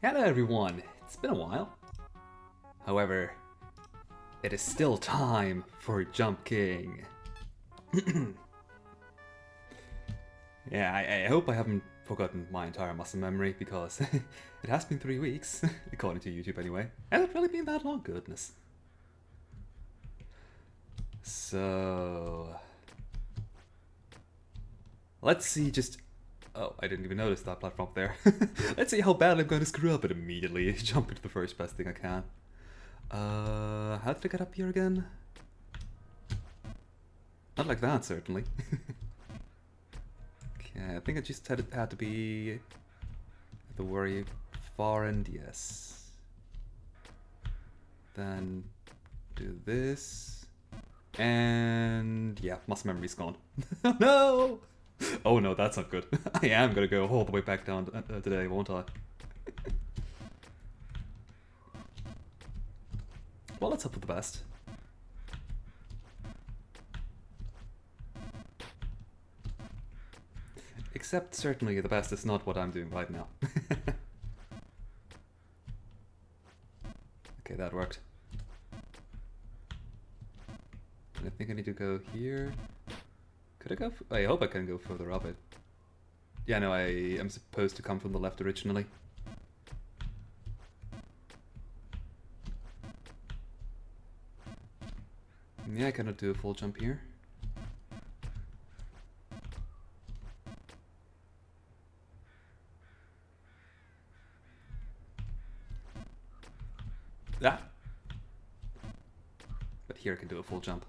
Hello everyone, it's been a while. However, it is still time for Jump King. Yeah, I hope I haven't forgotten my entire muscle memory because it has been 3 weeks, according to YouTube anyway. Has it really been that long? Goodness. So... let's see just... oh, I didn't even notice that platform up there. Let's see how bad I'm going to screw up and immediately jump into the first best thing I can. How did I get up here again? Not like that, certainly. Okay, I think I just had to be at the very far end, yes. Then do this. And yeah, muscle memory's gone. No! Oh no, that's not good. I am gonna go all the way back down today, won't I? Well, let's hope for the best. Except, certainly, the best is not what I'm doing right now. Okay, that worked. And I think I need to go here. Could I go? I hope I can go further up it. Yeah, no, I am supposed to come from the left originally. Yeah, I cannot do a full jump here. Ah! But here I can do a full jump.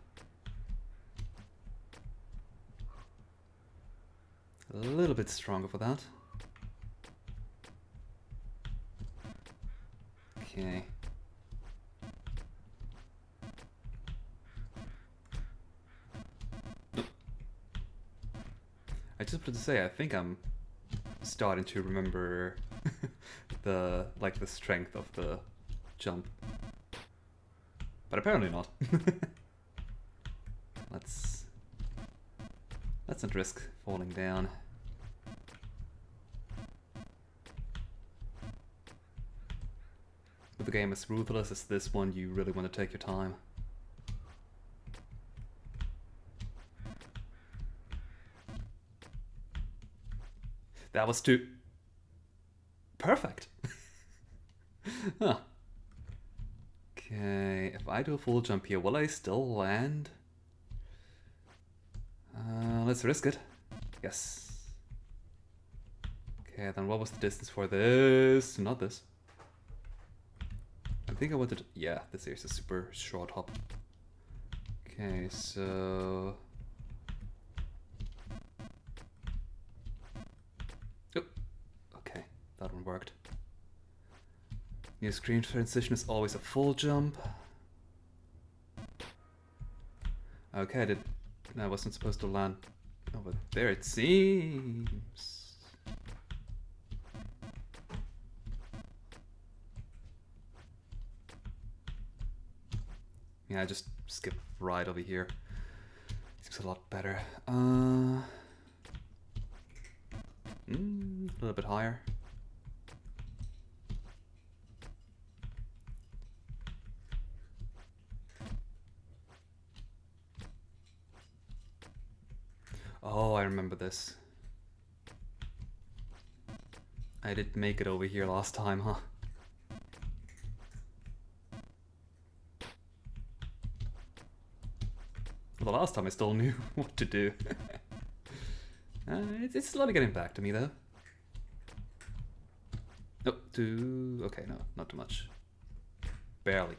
A little bit stronger for that. Okay. I just wanted to say, I think I'm starting to remember the strength of the jump. But apparently not. Let's not risk falling down. With a game as ruthless as this one, you really want to take your time. That was too... perfect! Huh. Okay, if I do a full jump here, will I still land? Let's risk it. Yes. Okay, then what was the distance for this? Not this. I think I wanted... yeah, this here's a super short hop. Okay, so... oh, okay, that one worked. New screen transition is always a full jump. Okay, I wasn't supposed to land over there, it seems. Yeah, I just skip right over here. Seems a lot better. A little bit higher. Oh, I remember this. I did make it over here last time, huh? Well, the last time I still knew what to do. It's slowly getting back to me, though. Oh, okay, no, not too much. Barely.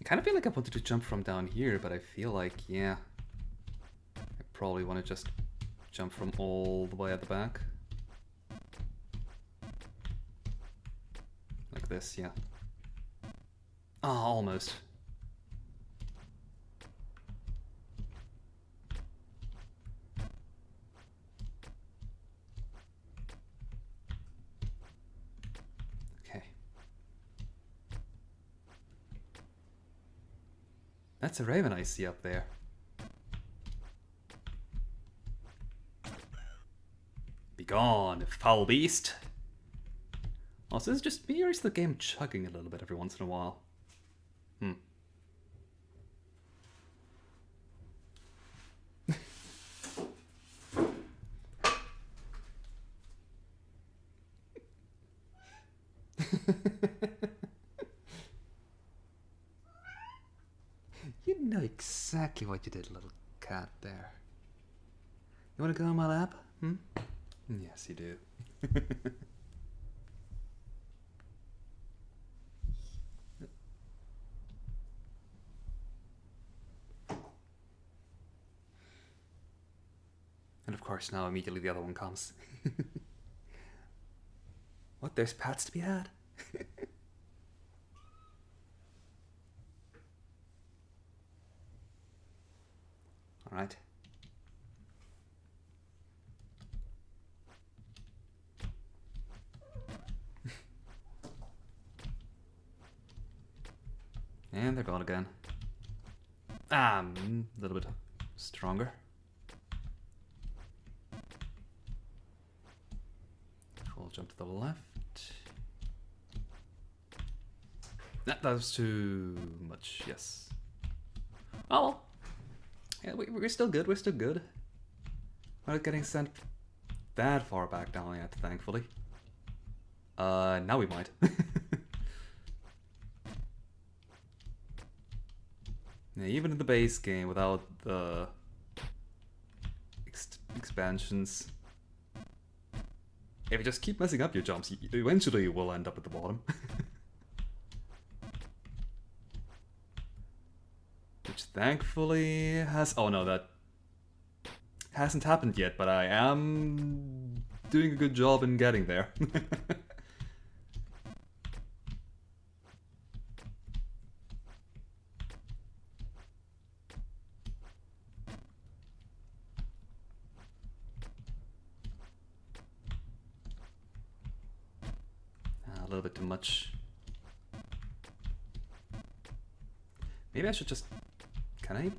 I kind of feel like I wanted to jump from down here, but I feel like, yeah, I probably want to just jump from all the way at the back. Like this, yeah. Ah, almost. Okay. That's a raven I see up there. Be gone, foul beast. Also, is it just me or is the game chugging a little bit every once in a while? You know exactly what you did, little cat there. You want to go on my lap? Yes, you do. And of course, now immediately the other one comes. What? There's pats to be had? Alright. And they're gone again. A little bit stronger. Full jump to the left. That was too much, yes. Oh well. Yeah, we're still good, we're still good. We're not getting sent that far back down yet, thankfully. Now we might. Yeah, even in the base game, without the expansions, if you just keep messing up your jumps, eventually you will end up at the bottom. Which thankfully has... Oh no, that hasn't happened yet, but I am doing a good job in getting there. A little bit too much. Maybe I should just... Can I?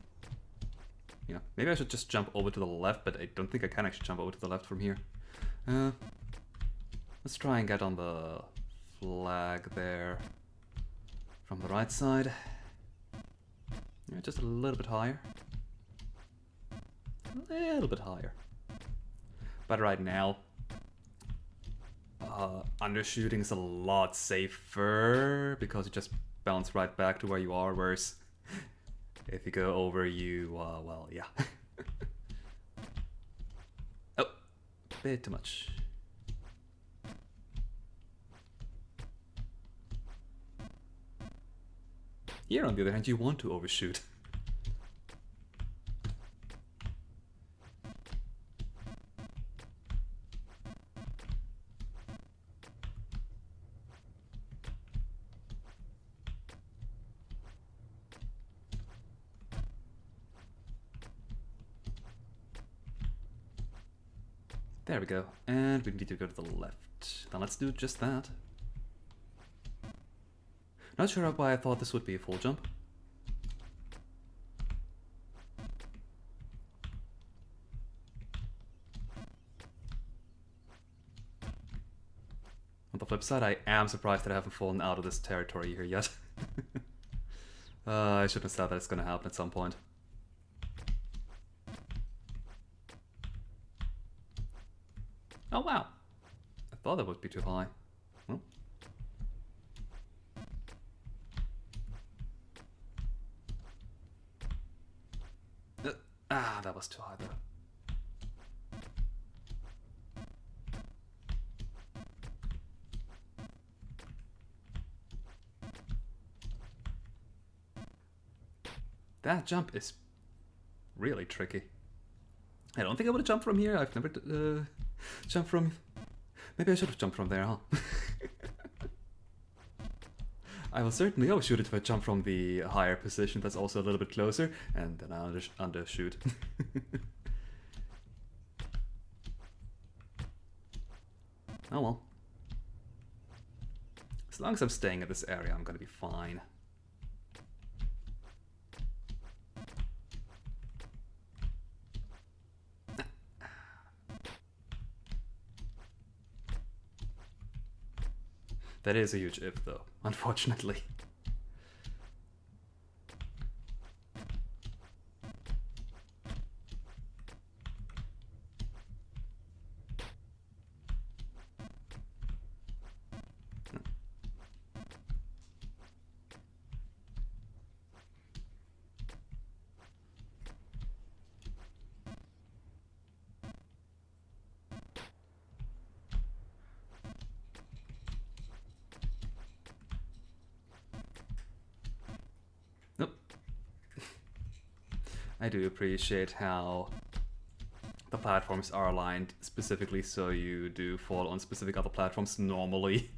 Yeah, maybe I should just jump over to the left, but I don't think I can actually jump over to the left from here. Let's try and get on the flag there from the right side. Yeah, just a little bit higher. A little bit higher. But right now, undershooting is a lot safer because you just bounce right back to where you are, whereas if you go over, you, well, yeah. Oh, a bit too much. Here, on the other hand, you want to overshoot. There we go, and we need to go to the left. Then let's do just that. Not sure why I thought this would be a full jump. On the flip side, I am surprised that I haven't fallen out of this territory here yet. I shouldn't have said that it's gonna happen at some point. Oh wow! I thought that would be too high. Well. That was too high though. That jump is really tricky. I don't think I would have jumped from here. I've never jumped from... Maybe I should have jumped from there, huh? I will certainly overshoot it if I jump from the higher position that's also a little bit closer, and then I'll undershoot. Oh well. As long as I'm staying in this area, I'm gonna be fine. That is a huge if, though, unfortunately. Nope. I do appreciate how the platforms are aligned specifically so you do fall on specific other platforms normally.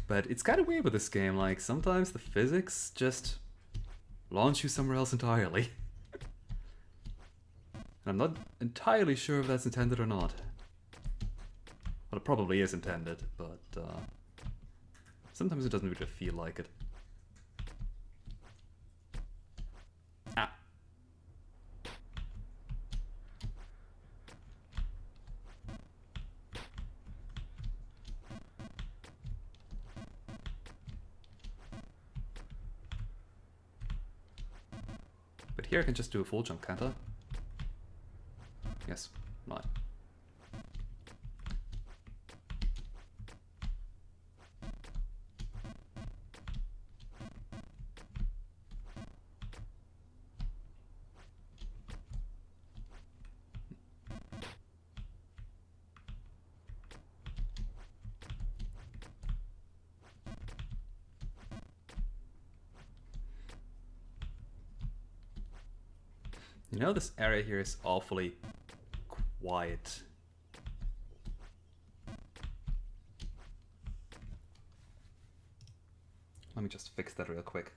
But it's kind of weird with this game, like sometimes the physics just launch you somewhere else entirely. And I'm not entirely sure if that's intended or not. Well, it probably is intended, but sometimes it doesn't really feel like it. Ah. But here I can just do a full jump, can't I? Yes, right. You know, this area here is awfully quiet. Let me just fix that real quick.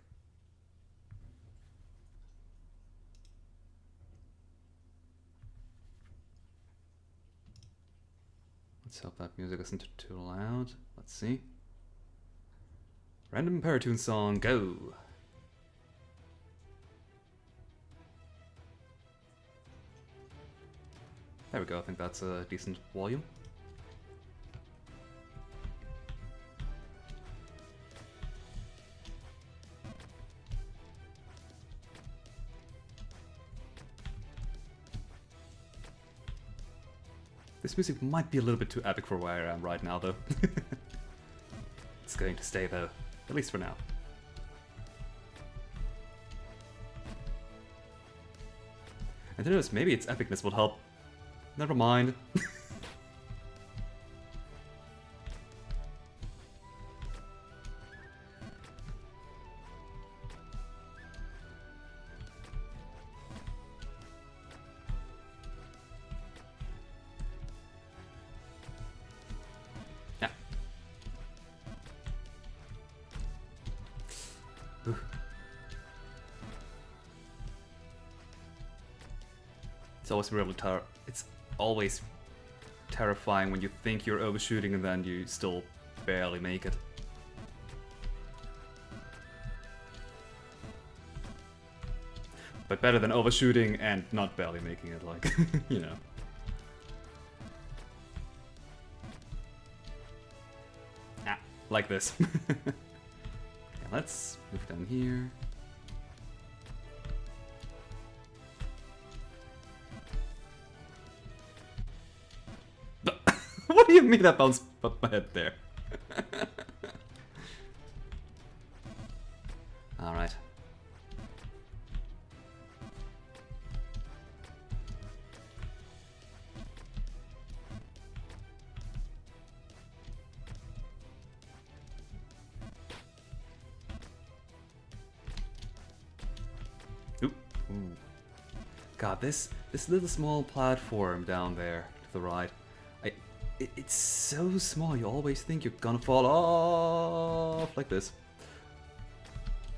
Let's hope that music isn't too loud. Let's see. Random Paratune song, go! There we go, I think that's a decent volume. This music might be a little bit too epic for where I am right now, though. It's going to stay, though. At least for now. And who knows, maybe its epicness will help. Never mind. Yeah. Ooh. It's always really it's always terrifying when you think you're overshooting and then you still barely make it. But better than overshooting and not barely making it, like, you know. Ah, like this. Okay, let's move down here. What do you mean that bounced up my head there? Alright. Oop. Ooh. God, this little small platform down there to the right. It's so small, you always think you're gonna fall off like this.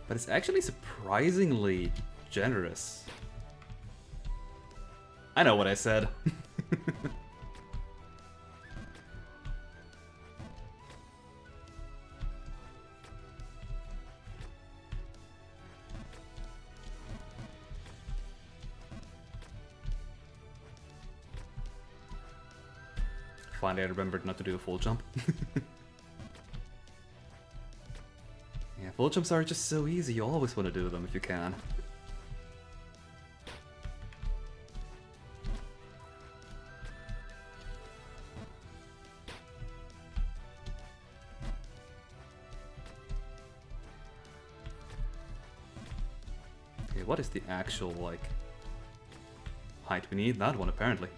But it's actually surprisingly generous. I know what I said. Finally, I remembered not to do a full jump. Yeah, full jumps are just so easy, you always want to do them if you can. Okay, what is the actual, like, height we need? That one, apparently.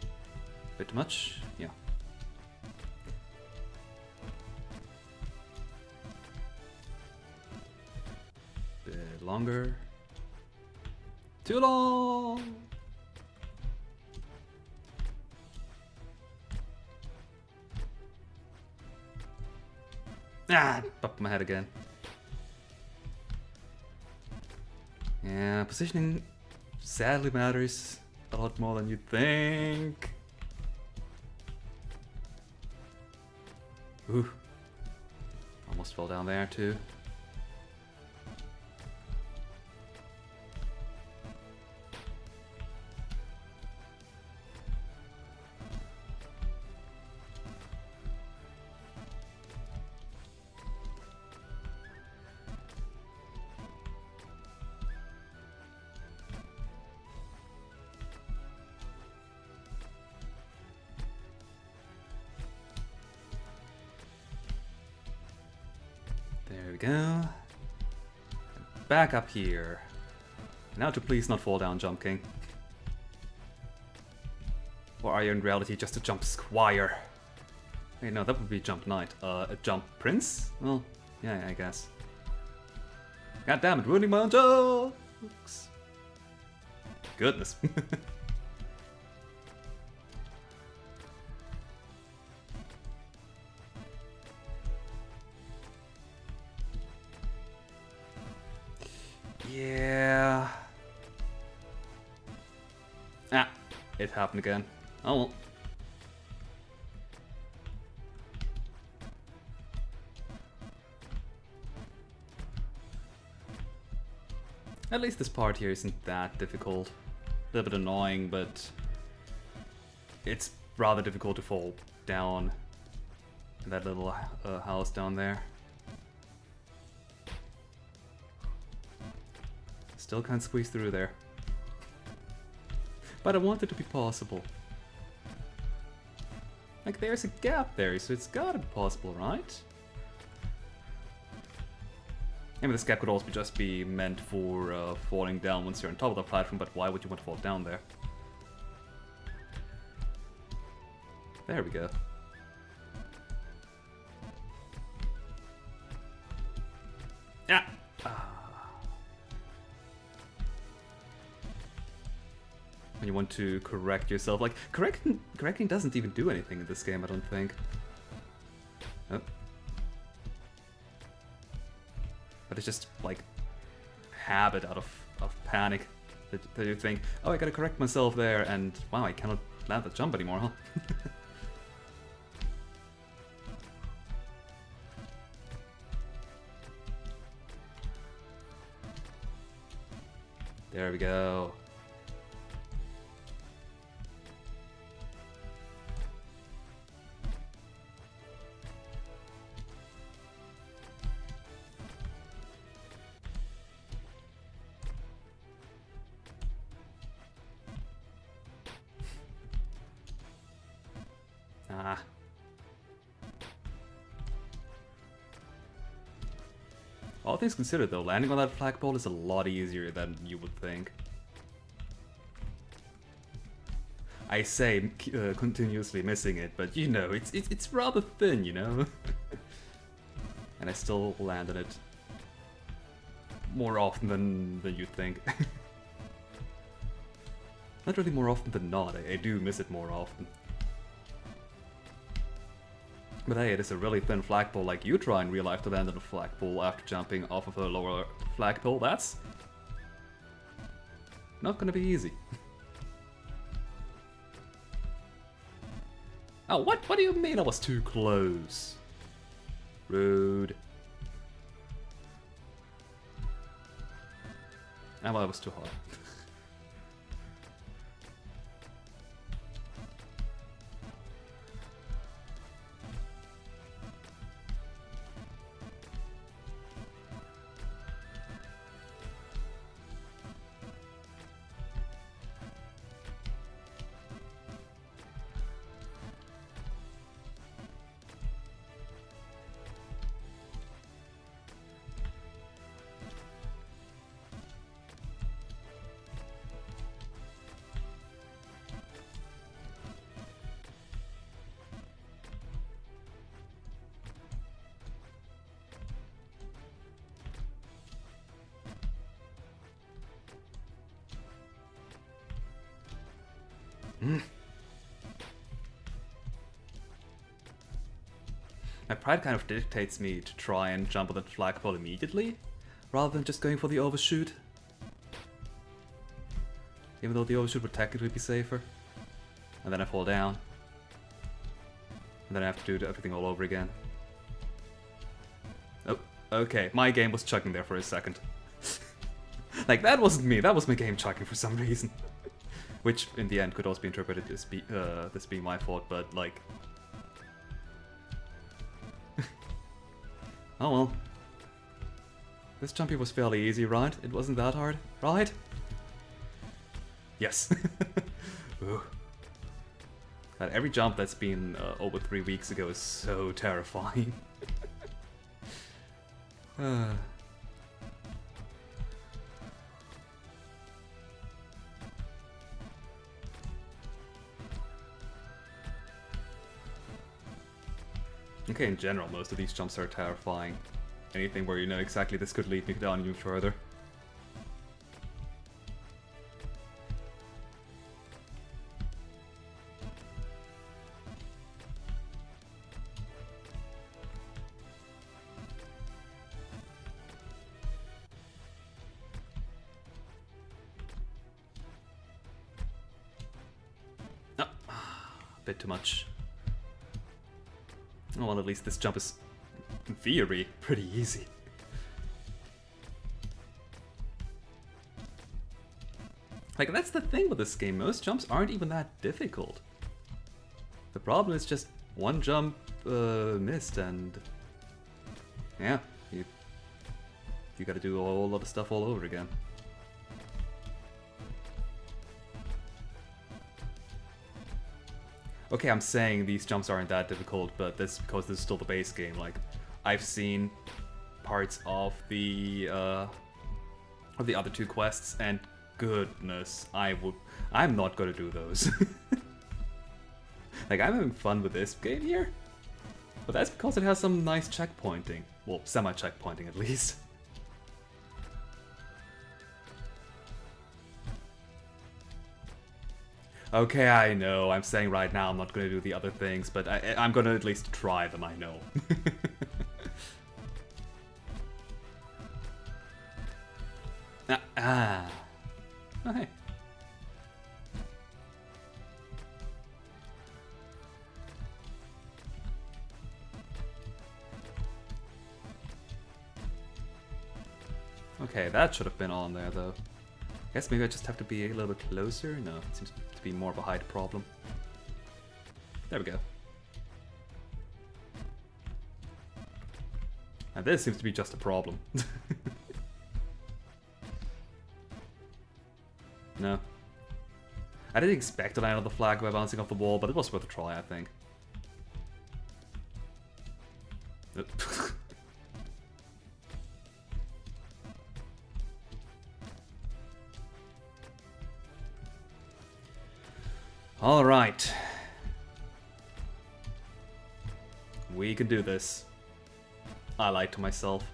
Bit much? Yeah. Bit longer. Too long! Ah! Popped my head again. Yeah, positioning sadly matters a lot more than you think. Ooh. Almost fell down there too. There we go. Back up here. Now to please not fall down, Jump King. Or are you in reality just a Jump Squire? Wait, no, that would be Jump Knight. A Jump Prince? Well, yeah, I guess. God damn it, ruining my own jokes! Goodness. Yeah. Ah, it happened again. Oh well. At least this part here isn't that difficult. A little bit annoying, but it's rather difficult to fall down in that little house down there. Still can't squeeze through there. But I want it to be possible. Like, there's a gap there, so it's gotta be possible, right? Maybe this gap could also just be meant for falling down once you're on top of the platform, but why would you want to fall down there? There we go. Yeah! When you want to correct yourself, like, correcting doesn't even do anything in this game, I don't think. Oh. But it's just, like, habit out of panic that you think, oh, I gotta correct myself there, and wow, I cannot land that jump anymore, huh? There we go. Ah. All things considered though, landing on that flagpole is a lot easier than you would think. I say continuously missing it, but you know, it's rather thin, you know? And I still land on it more often than you'd think. Not really more often than not, I do miss it more often. But hey, it is a really thin flagpole. Like, you try in real life to land on a flagpole after jumping off of a lower flagpole, that's not gonna be easy. Oh, what do you mean I was too close? Rude. Ah, well, that was too hard. My pride kind of dictates me to try and jump on the flagpole immediately, rather than just going for the overshoot. Even though the overshoot would technically be safer. And then I fall down. And then I have to do everything all over again. Oh, okay. My game was chugging there for a second. Like, that wasn't me. That was my game chugging for some reason. Which, in the end, could also be interpreted as this being my fault, but, like... Oh well. This jumpy was fairly easy, right? It wasn't that hard, right? Yes. Ooh. That every jump that's been over 3 weeks ago is so terrifying. Okay, in general, most of these jumps are terrifying. Anything where you know exactly this could lead me down even further. Oh, a bit too much. Oh, well, at least this jump is, in theory, pretty easy. Like, that's the thing with this game, most jumps aren't even that difficult. The problem is just one jump missed and... yeah, you gotta do a whole lot of stuff all over again. Okay, I'm saying these jumps aren't that difficult, but that's because this is still the base game. Like, I've seen parts of the other two quests, and goodness, I'm not gonna do those. Like, I'm having fun with this game here, but that's because it has some nice checkpointing. Well, semi-checkpointing at least. Okay, I know, I'm saying right now I'm not gonna do the other things, but I'm gonna at least try them, I know. Oh, hey. Okay, that should have been on there though. Guess maybe I just have to be a little bit closer? No, it seems to be more of a height problem. There we go. And this seems to be just a problem. No. I didn't expect to land on the flag by bouncing off the wall, but it was worth a try, I think. Alright. We can do this. I lied to myself.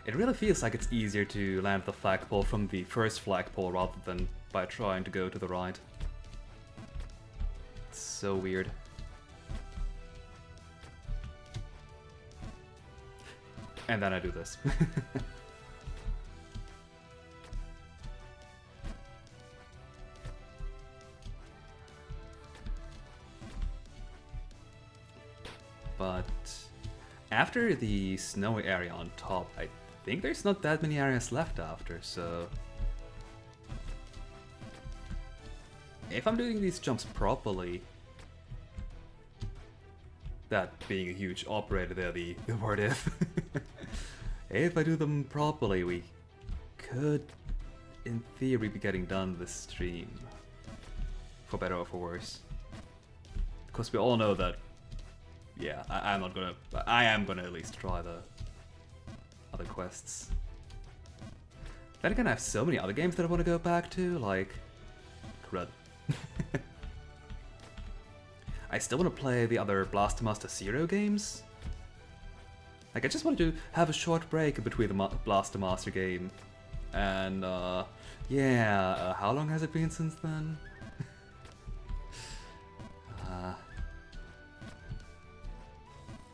It really feels like it's easier to land the flagpole from the first flagpole rather than by trying to go to the right. It's so weird. And then I do this. But after the snowy area on top, I think there's not that many areas left after, so... if I'm doing these jumps properly... that being a huge operator there, the word if. If I do them properly, we could, in theory, be getting done this stream. For better or for worse. Because we all know that yeah, I'm not gonna. I am gonna at least try the other quests. Then again, I have so many other games that I want to go back to, like crud. I still want to play the other Blaster Master Zero games. Like, I just want to have a short break between the Blaster Master game and, yeah, how long has it been since then?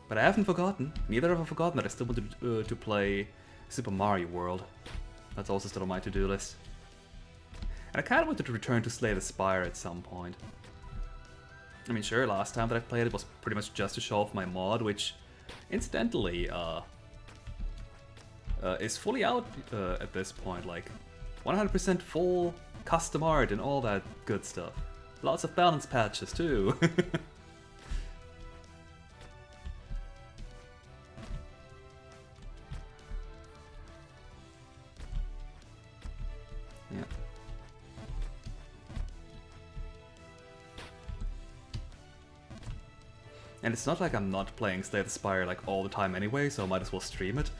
But I haven't forgotten, neither have I forgotten that I still want to play Super Mario World. That's also still on my to-do list. And I kind of wanted to return to Slay the Spire at some point. I mean, sure, last time that I played it was pretty much just to show off my mod, which, incidentally, is fully out at this point. Like, 100% full custom art and all that good stuff. Lots of balance patches, too. Yeah. And it's not like I'm not playing Slay the Spire like all the time anyway, so I might as well stream it.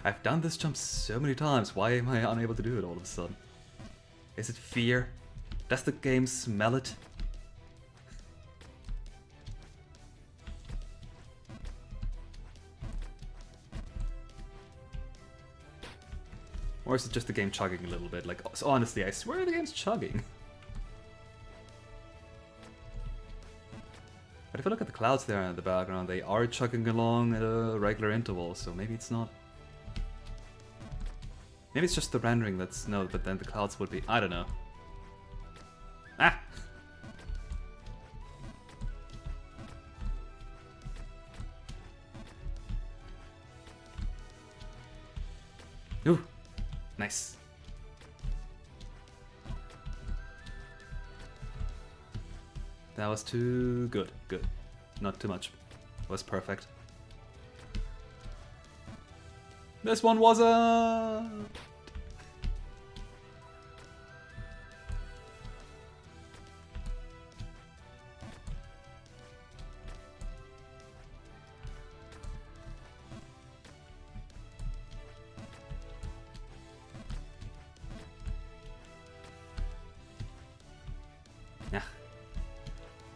I've done this jump so many times, why am I unable to do it all of a sudden? Is it fear? Does the game smell it? Or is it just the game chugging a little bit? Like, so honestly, I swear the game's chugging. But if I look at the clouds there in the background, they are chugging along at a regular interval, so maybe it's not. Maybe it's just the rendering that's... No, but then the clouds would be... I don't know. Ah! Ooh! Nice. That was too good. Good. Not too much. It was perfect. This one wasn't! Yeah.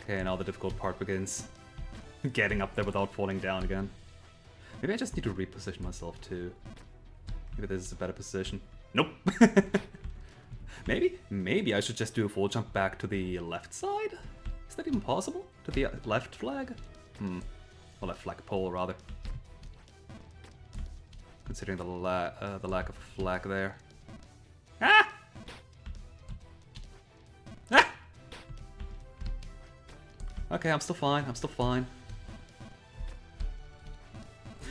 Okay, now the difficult part begins. Getting up there without falling down again. Maybe I just need to reposition myself too. Maybe this is a better position. Nope! Maybe I should just do a full jump back to the left side? Is that even possible? To the left flag? Or left flagpole, rather. Considering the lack of a flag there. Ah! Ah! Okay, I'm still fine, I'm still fine.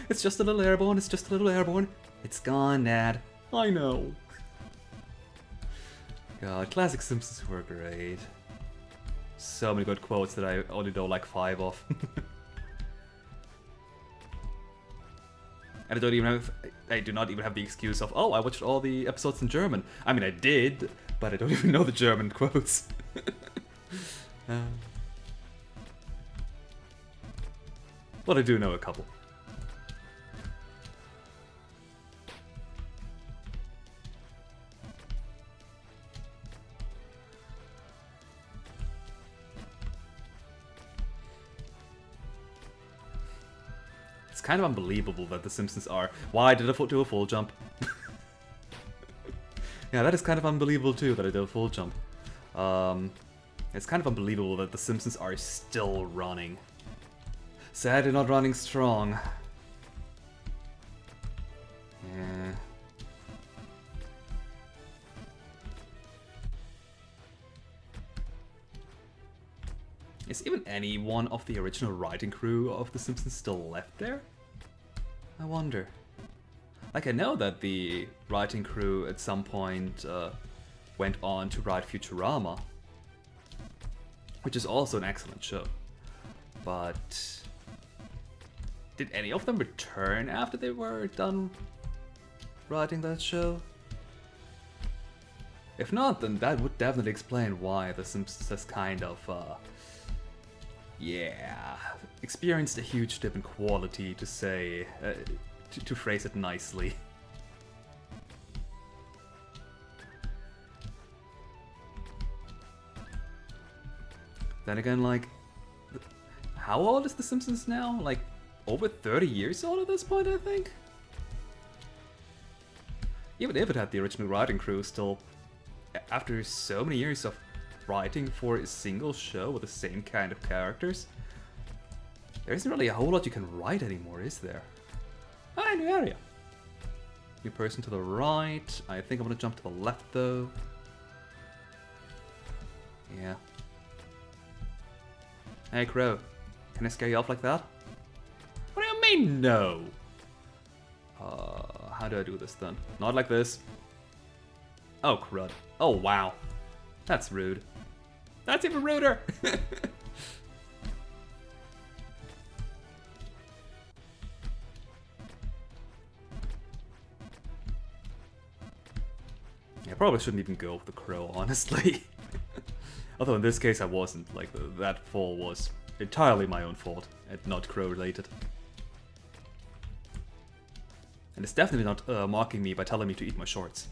It's just a little airborne, it's just a little airborne. It's gone, Dad. I know. God, classic Simpsons were great. So many good quotes that I only know like 5 of. And I do not even have the excuse of, oh, I watched all the episodes in German. I mean, I did, but I don't even know the German quotes. But I do know a couple. It's kind of unbelievable that The Simpsons are... Why did I do a full jump? Yeah, that is kind of unbelievable too, that I did a full jump. It's kind of unbelievable that The Simpsons are still running. Sadly not running strong. Yeah. Is even any one of the original writing crew of The Simpsons still left there? I wonder. Like, I know that the writing crew at some point went on to write Futurama, which is also an excellent show. But did any of them return after they were done writing that show? If not, then that would definitely explain why The Simpsons has kind of, yeah, experienced a huge dip in quality, to say, to phrase it nicely. Then again, like, how old is The Simpsons now? Like, over 30 years old at this point, I think? Even if it had the original writing crew, still, after so many years of writing for a single show with the same kind of characters, there isn't really a whole lot you can write anymore, is there? Ah, new area. New person to the right. I think I'm gonna jump to the left, though. Yeah. Hey, Crow. Can I scare you off like that? What do you mean, no? How do I do this then? Not like this. Oh, crud. Oh, wow. That's rude. That's even ruder! I probably shouldn't even go with the crow, honestly. Although in this case I wasn't. Like, that fall was entirely my own fault and not crow related. And it's definitely not mocking me by telling me to eat my shorts.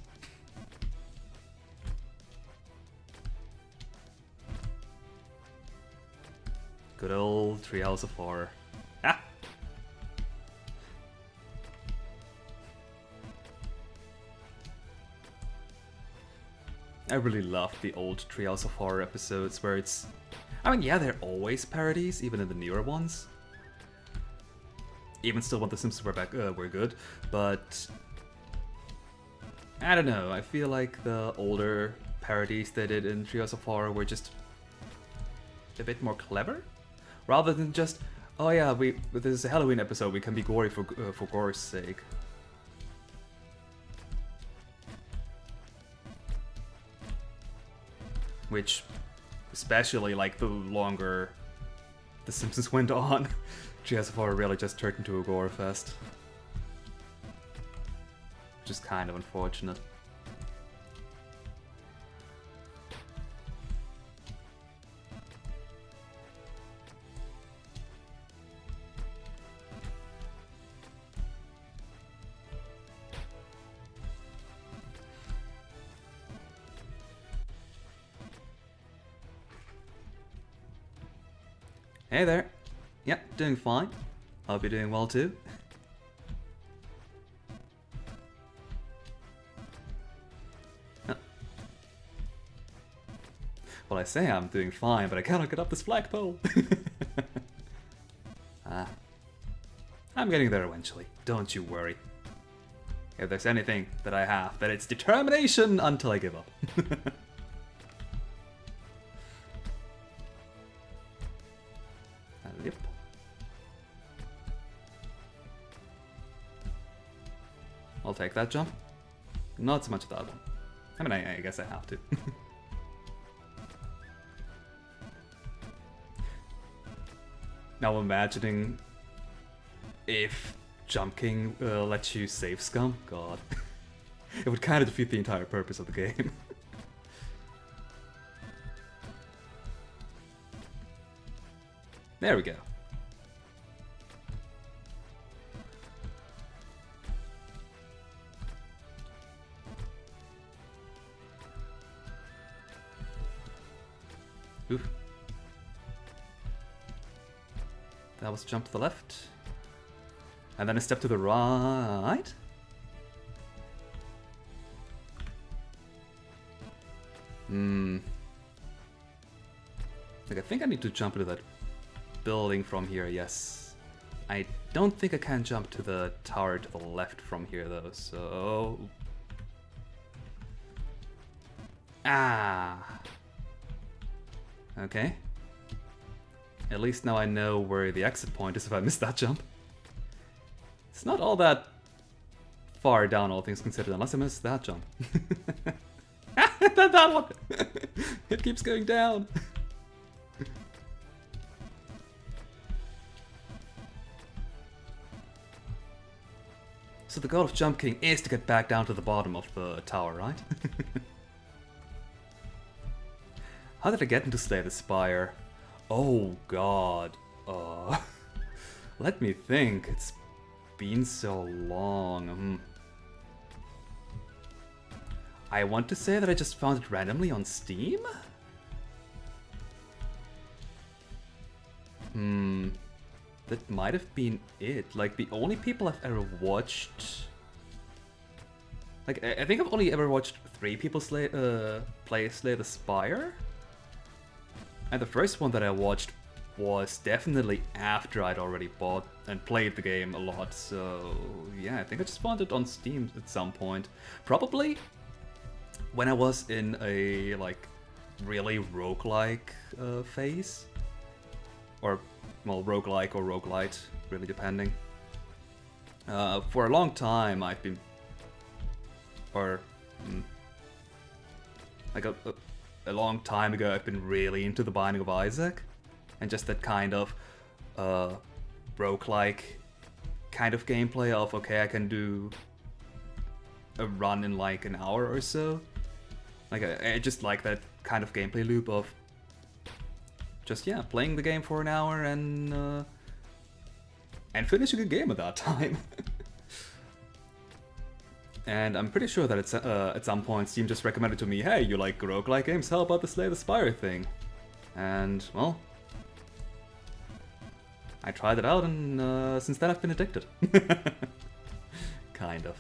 Good old Treehouse of Horror. Ah! I really loved the old Treehouse of Horror episodes where it's... I mean, yeah, they're always parodies, even in the newer ones. Even still when The Simpsons were good, but... I don't know, I feel like the older parodies they did in Treehouse of Horror were just a bit more clever? Rather than just, oh yeah, this is a Halloween episode, we can be gory for gore's sake. Which, especially like the longer The Simpsons went on, Treehouse of Horror really just turned into a gore fest. Which is kind of unfortunate. Hey there. Yeah, doing fine. Hope you're doing well too. Well, I say I'm doing fine, but I cannot get up this flagpole. I'm getting there eventually. Don't you worry. If there's anything that I have, then it's determination until I give up. Yep. I'll take that jump. Not so much that one. I mean, I guess I have to. Now imagining if Jump King lets you save Scum. God. It would kind of defeat the entire purpose of the game. There we go. Oof. That was a jump to the left. And then a step to the right. Like, I think I need to jump into that building from here, yes. I don't think I can jump to the tower to the left from here, though, so... Ah! Okay. At least now I know where the exit point is if I miss that jump. It's not all that far down, all things considered, unless I miss that jump. that one! It keeps going down. So the goal of Jump King is to get back down to the bottom of the tower, right? How did I get into Slay the Spire? Oh god. Let me think. It's been so long. I want to say that I just found it randomly on Steam? That might have been it. Like, the only people I've ever watched... Like, I think I've only ever watched 3 people play Slay the Spire. And the first one that I watched was definitely after I'd already bought and played the game a lot. So, yeah, I think I just found it on Steam at some point. Probably when I was in a, like, really roguelike phase. Or, well, roguelike or roguelite, really depending. For a long time I've been... Or... like a long time ago I've been really into the Binding of Isaac. And just that kind of roguelike kind of gameplay of, okay, I can do a run in like an hour or so. Like, I just like that kind of gameplay loop of just, yeah, playing the game for an hour and finishing a game at that time. And I'm pretty sure that it's, at some point Steam just recommended to me, hey, you like roguelike games, how about the Slay the Spire thing? And, well, I tried it out and since then I've been addicted. Kind of.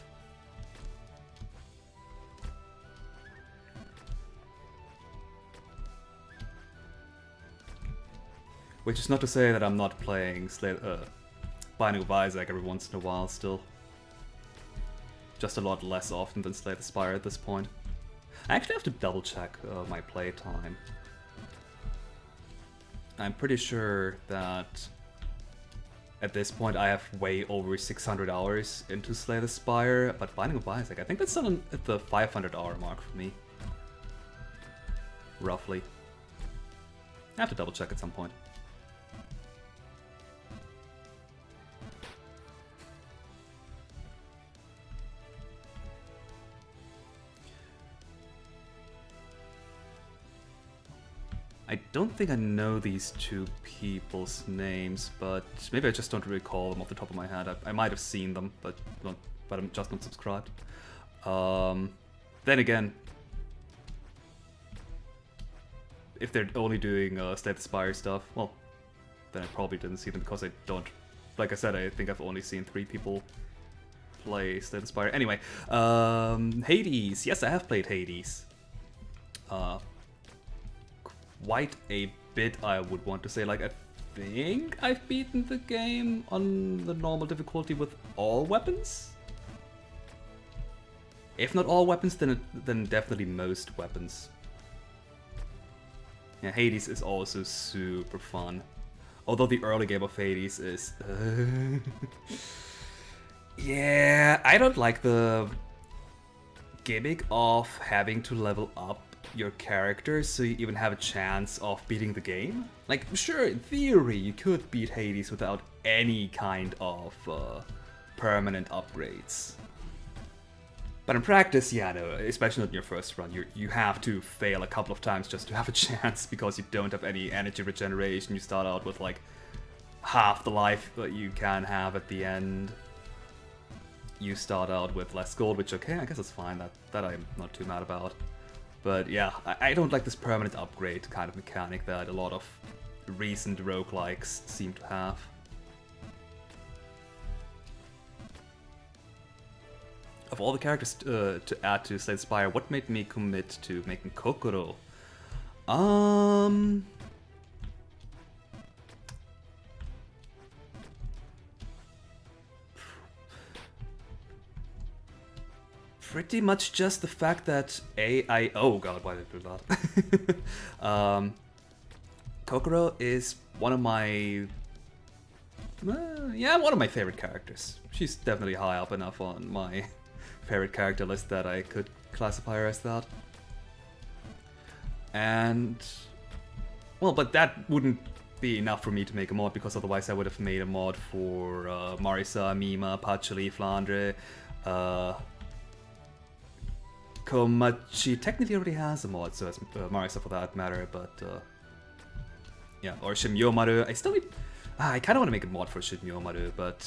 Which is not to say that I'm not playing Binding of Isaac every once in a while still. Just a lot less often than Slay the Spire at this point. I actually have to double check my playtime. I'm pretty sure that at this point I have way over 600 hours into Slay the Spire, but Binding of Isaac, I think that's still at the 500 hour mark for me. Roughly. I have to double check at some point. I don't think I know these two people's names, but maybe I just don't recall them off the top of my head. I might have seen them, but I'm just not subscribed. Then again, if they're only doing Slay the Spire stuff, well, then I probably didn't see them because I don't. Like I said, I think I've only seen 3 people play Slay the Spire. Anyway, Hades. Yes, I have played Hades. Quite a bit, I would want to say. Like, I think I've beaten the game on the normal difficulty with all weapons. If not all weapons, then definitely most weapons. Yeah, Hades is also super fun. Although the early game of Hades is... yeah, I don't like the gimmick of having to level up your character so you even have a chance of beating the game. Like, sure, in theory you could beat Hades without any kind of permanent upgrades. But in practice, yeah, no, especially not in your first run, you have to fail a couple of times just to have a chance because you don't have any energy regeneration. You start out with like half the life that you can have at the end. You start out with less gold, which, okay, I guess it's fine, that I'm not too mad about. But yeah, I don't like this permanent upgrade kind of mechanic that a lot of recent roguelikes seem to have. Of all the characters to add to Slay the Spire, what made me commit to making Kokoro? Pretty much just the fact that oh god, why did I do that? Kokoro is one of my... yeah, one of my favorite characters. She's definitely high up enough on my favorite character list that I could classify her as that. And... well, but that wouldn't be enough for me to make a mod, because otherwise I would have made a mod for Marisa, Mima, Pacheli, Flandre. Komachi technically already has a mod, so it's Marisa for that matter, but yeah, or Shimyomaru. I still need. I kind of want to make a mod for Shimyomaru, but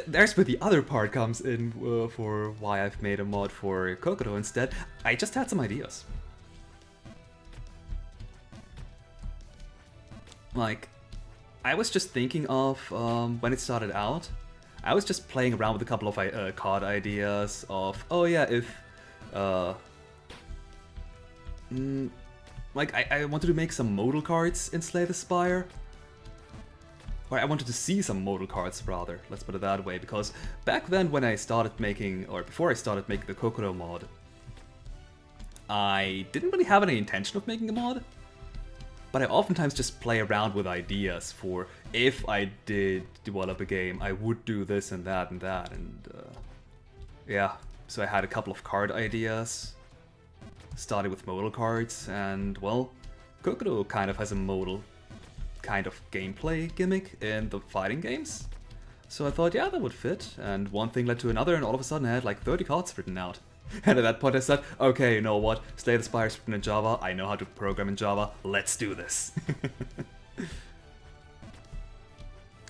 there's where the other part comes in for why I've made a mod for Kokoro instead. I just had some ideas. Like, I was just thinking of, when it started out, I was just playing around with a couple of card ideas of, oh yeah, if, like, I wanted to make some modal cards in Slay the Spire. Or I wanted to see some modal cards, rather, let's put it that way, because back then when I started making, or before I started making the Kokoro mod, I didn't really have any intention of making a mod, but I oftentimes just play around with ideas for, if I did develop a game, I would do this and that and that, and yeah, so I had a couple of card ideas, starting with modal cards, and well, Kokoro kind of has a modal kind of gameplay gimmick in the fighting games. So I thought, yeah, that would fit, and one thing led to another, and all of a sudden I had like 30 cards written out. And at that point I said, okay, you know what, Slay the Spire is written in Java, I know how to program in Java, let's do this.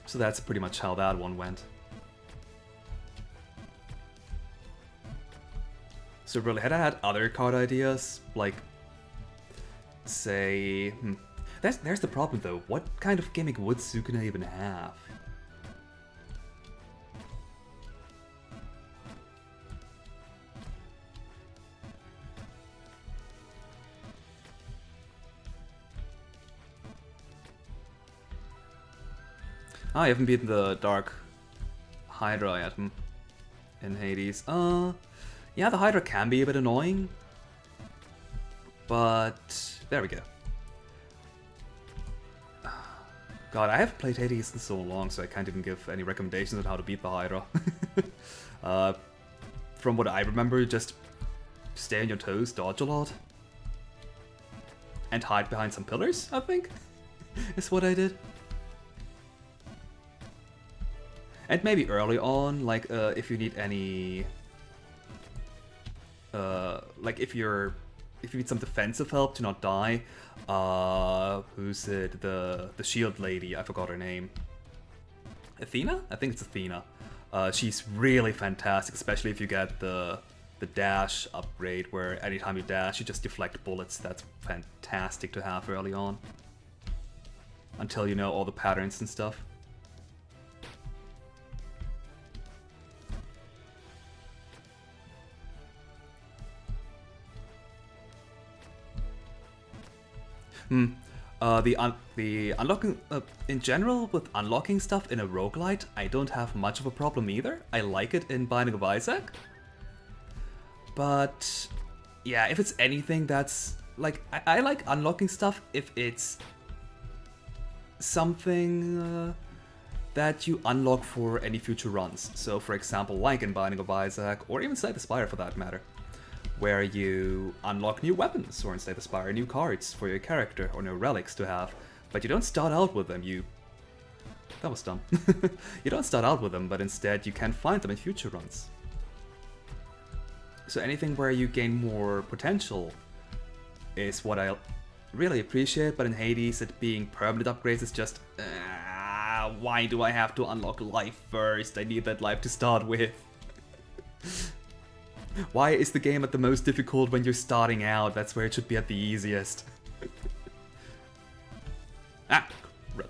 So that's pretty much how that one went. So really, had I had other card ideas, like, say, there's the problem though, what kind of gimmick would Sukuna even have? I haven't beaten the Dark Hydra yet in Hades. Yeah, the Hydra can be a bit annoying, but there we go. God, I haven't played Hades in so long, so I can't even give any recommendations on how to beat the Hydra. From what I remember, just stay on your toes, dodge a lot, and hide behind some pillars, I think, is what I did. And maybe early on, like, if you need any, like if you need some defensive help to not die, who's it, the shield lady, I forgot her name. Athena? I think it's Athena. She's really fantastic, especially if you get the dash upgrade, where anytime you dash, you just deflect bullets. That's fantastic to have early on, until you know all the patterns and stuff. The unlocking, in general, with unlocking stuff in a roguelite, I don't have much of a problem either. I like it in Binding of Isaac. But, yeah, if it's anything that's, like, I like unlocking stuff if it's something that you unlock for any future runs. So, for example, like in Binding of Isaac, or even Slay the Spire for that matter, where you unlock new weapons, or in Slay the Spire, new cards for your character, or new relics to have, but you don't start out with them, That was dumb. You don't start out with them, but instead you can find them in future runs. So anything where you gain more potential is what I really appreciate, but in Hades, it being permanent upgrades is just, why do I have to unlock life first? I need that life to start with. Why is the game at the most difficult when you're starting out? That's where it should be at the easiest. Ah, red.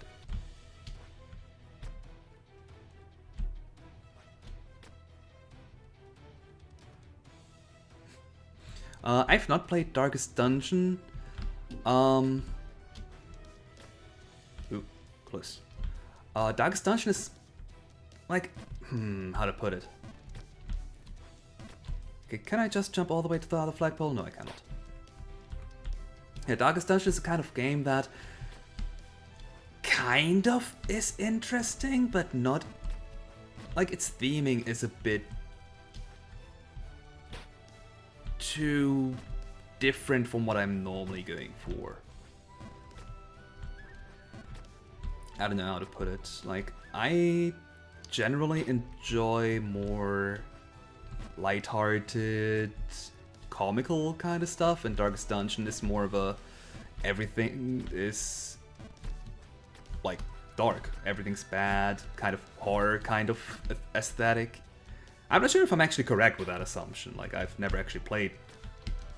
I've not played Darkest Dungeon. Ooh, close. Darkest Dungeon is like, how to put it? Okay, can I just jump all the way to the other flagpole? No, I cannot. Yeah, Darkest Dungeon is a kind of game that kind of is interesting, but not... Like, its theming is a bit too different from what I'm normally going for. I don't know how to put it. Like, I generally enjoy more lighthearted, comical kind of stuff, and Darkest Dungeon is more of a everything is like dark, everything's bad, kind of horror kind of aesthetic. I'm not sure if I'm actually correct with that assumption. Like, I've never actually played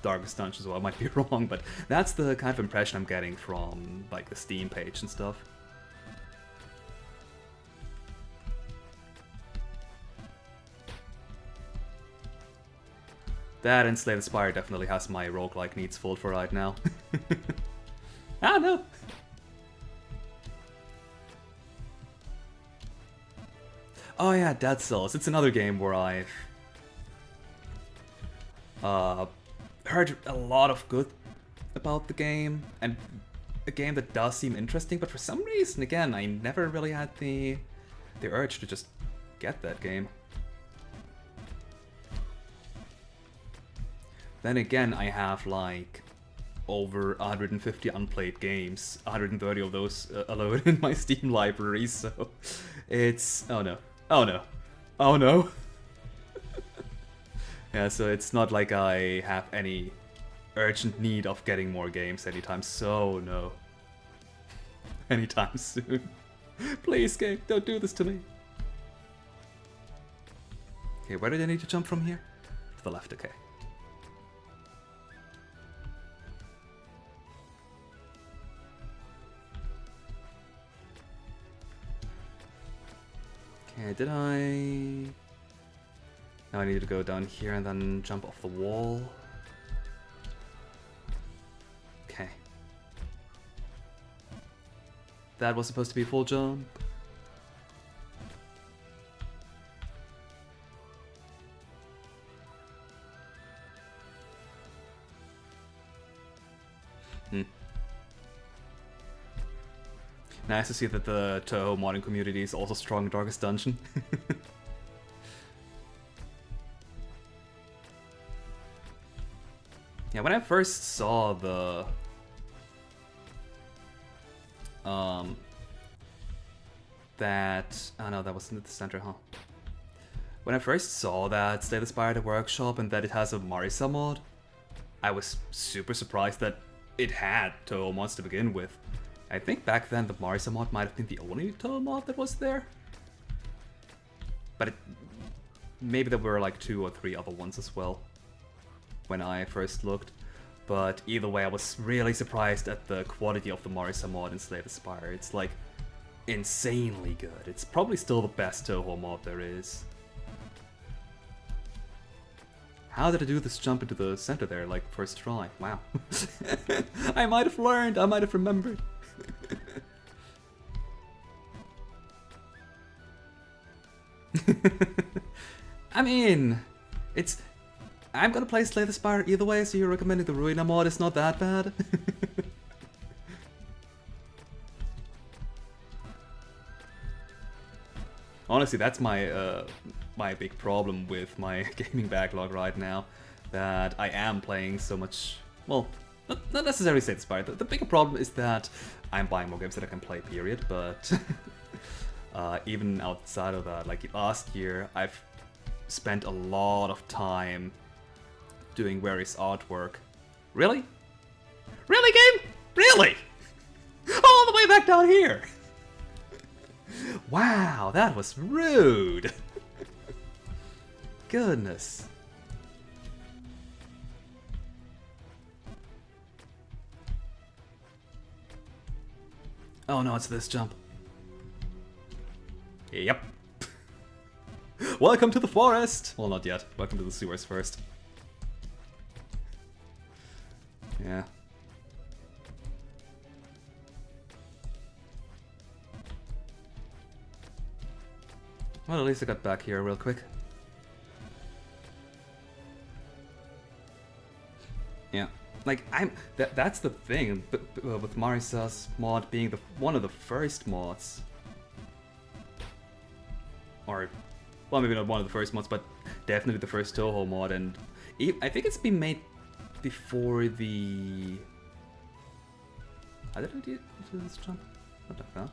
Darkest Dungeon, so I might be wrong, but that's the kind of impression I'm getting from like the Steam page and stuff. That and Slay the Spire definitely has my roguelike needs full for right now. Ah, no! Oh yeah, Dead Cells. It's another game where I've heard a lot of good about the game, and a game that does seem interesting, but for some reason, again, I never really had the urge to just get that game. Then again, I have like over 150 unplayed games, 130 of those alone in my Steam library, so it's... oh no. Oh no. Oh no. Yeah, so it's not like I have any urgent need of getting more games anytime, so no. Anytime soon. Please, game, don't do this to me. Okay, where did I need to jump from here? To the left, okay. Okay, did I... Now I need to go down here and then jump off the wall. Okay. That was supposed to be a full jump. Nice to see that the Toho modding community is also strong in Darkest Dungeon. Yeah, when I first saw the... that... oh no, that wasn't at the center, huh? When I first saw that Slay the Spire at the Workshop and that it has a Marisa mod, I was super surprised that it had Toho mods to begin with. I think back then the Marisa mod might have been the only Toho mod that was there. But maybe there were like 2 or 3 other ones as well when I first looked. But either way, I was really surprised at the quality of the Marisa mod in Slay the Spire. It's like insanely good. It's probably still the best Toho mod there is. How did I do this jump into the center there, like, first try? Wow. I might have learned, I might have remembered. I mean, it's... I'm gonna play Slay the Spire either way, so you're recommending the Ruina mod, it's not that bad. Honestly, that's my my big problem with my gaming backlog right now, that I am playing so much, well, not necessarily Slay the Spire. The bigger problem is that I'm buying more games that I can play, period, but even outside of that, like last year, I've spent a lot of time doing various artwork. Really? Really, game? Really? All the way back down here! Wow, that was rude! Goodness. Oh no, it's this jump. Yep. Welcome to the forest! Well, not yet. Welcome to the sewers first. Yeah. Well, at least I got back here real quick. Yeah. Like, that's the thing, with Marisa's mod being one of the first mods. Or, well, maybe not one of the first mods, but definitely the first Toho mod, and I think it's been made before the... How did I do this jump? What the hell?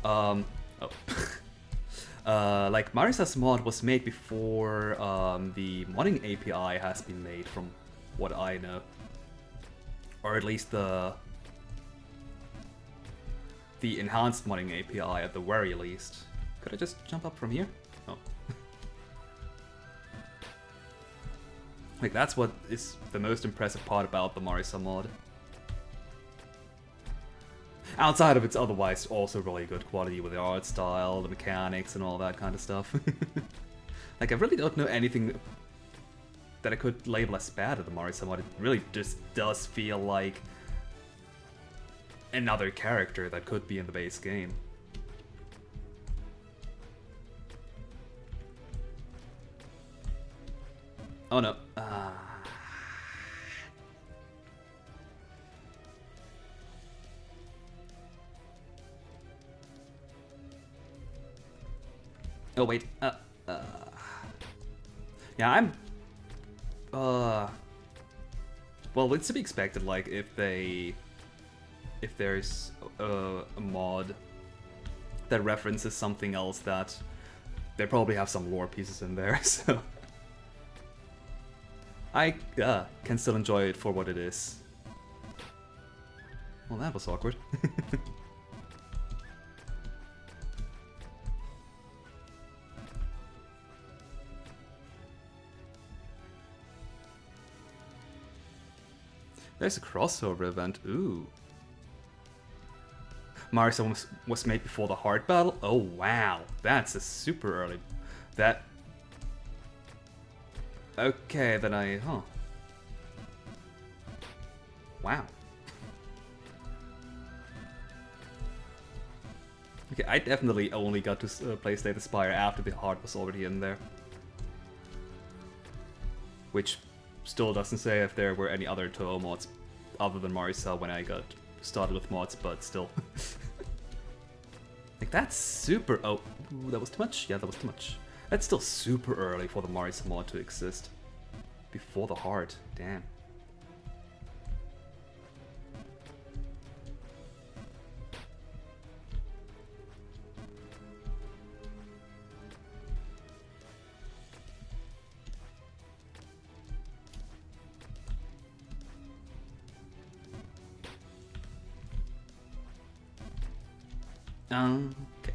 Oh. Like Marisa's mod was made before the modding API has been made, from what I know. Or at least the enhanced modding API at the very least. Could I just jump up from here? Oh. Like, that's what is the most impressive part about the Marisa mod. Outside of its otherwise also really good quality with the art style, the mechanics, and all that kind of stuff. Like, I really don't know anything that I could label as bad at the Marisa mod. It really just does feel like another character that could be in the base game. Oh no. Oh wait. Yeah, I'm. Well, it's to be expected. Like, if there's a mod that references something else, that they probably have some lore pieces in there. So I can still enjoy it for what it is. Well, that was awkward. There's a crossover event. Ooh. Marisa was made before the hard battle? Oh wow, that's a super early... That... Okay, then huh. Wow. Okay, I definitely only got to play Slay the Spire after the heart was already in there. Which still doesn't say if there were any other Toho mods other than Marisa when I got started with mods, but still. Like, that's super... Oh, ooh, that was too much? Yeah, that was too much. That's still super early for the Marisa mod to exist. Before the heart, damn. Okay.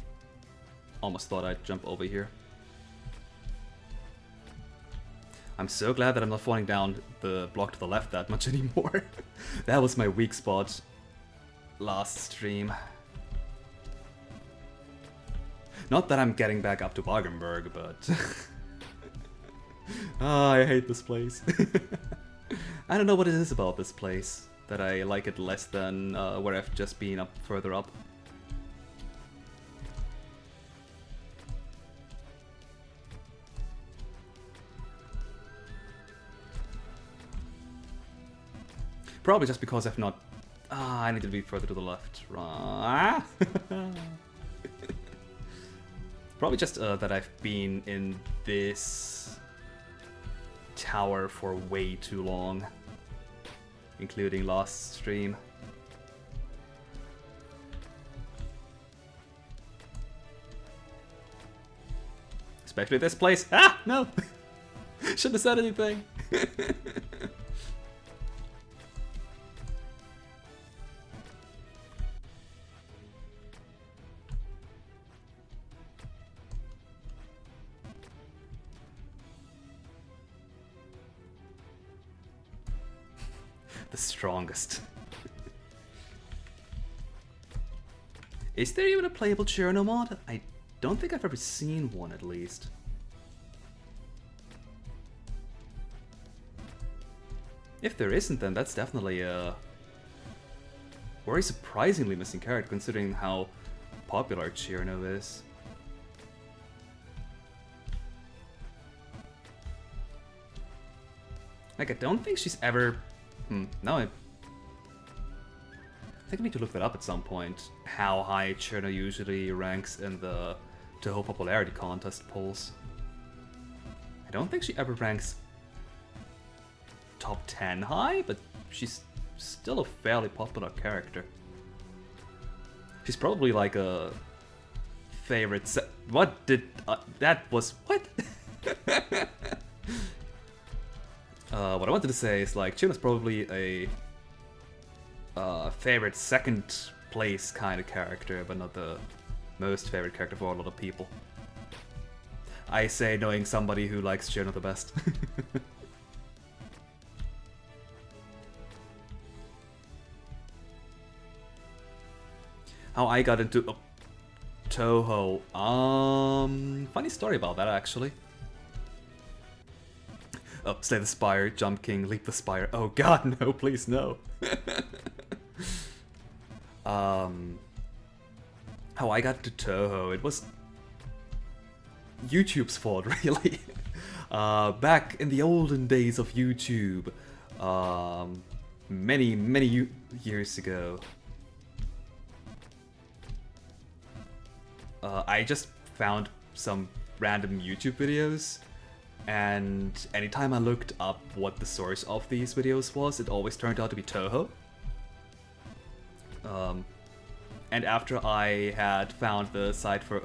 Almost thought I'd jump over here. I'm so glad that I'm not falling down the block to the left that much anymore. That was my weak spot last stream. Not that I'm getting back up to Wagenburg, but... I hate this place. I don't know what it is about this place that I like it less than where I've just been up further up. Probably just because I've not... I need to be further to the left. Probably just that I've been in this tower for way too long. Including last stream. Especially this place. Ah! No! Shouldn't have said anything. The strongest. Is there even a playable Cherno mod? I don't think I've ever seen one, at least. If there isn't, then that's definitely a very surprisingly missing character, considering how popular Cherno is. Like, I don't think she's ever... no, I think I need to look that up at some point. How high Cherno usually ranks in the Toho popularity contest polls. I don't think she ever ranks top 10 high, but she's still a fairly popular character. She's probably like a favorite what did... that was... what? What I wanted to say is like, Chun is probably a favorite second place kind of character, but not the most favorite character for a lot of people. I say knowing somebody who likes Chun the best. How I got into Toho. Funny story about that actually. Oh, slay the spire, jump king, leap the spire. Oh god, no, please no. How I got to Toho, it was YouTube's fault, really. Back in the olden days of YouTube, many years ago, I just found some random YouTube videos, and anytime I looked up what the source of these videos was, it always turned out to be Toho. And after I had found the site for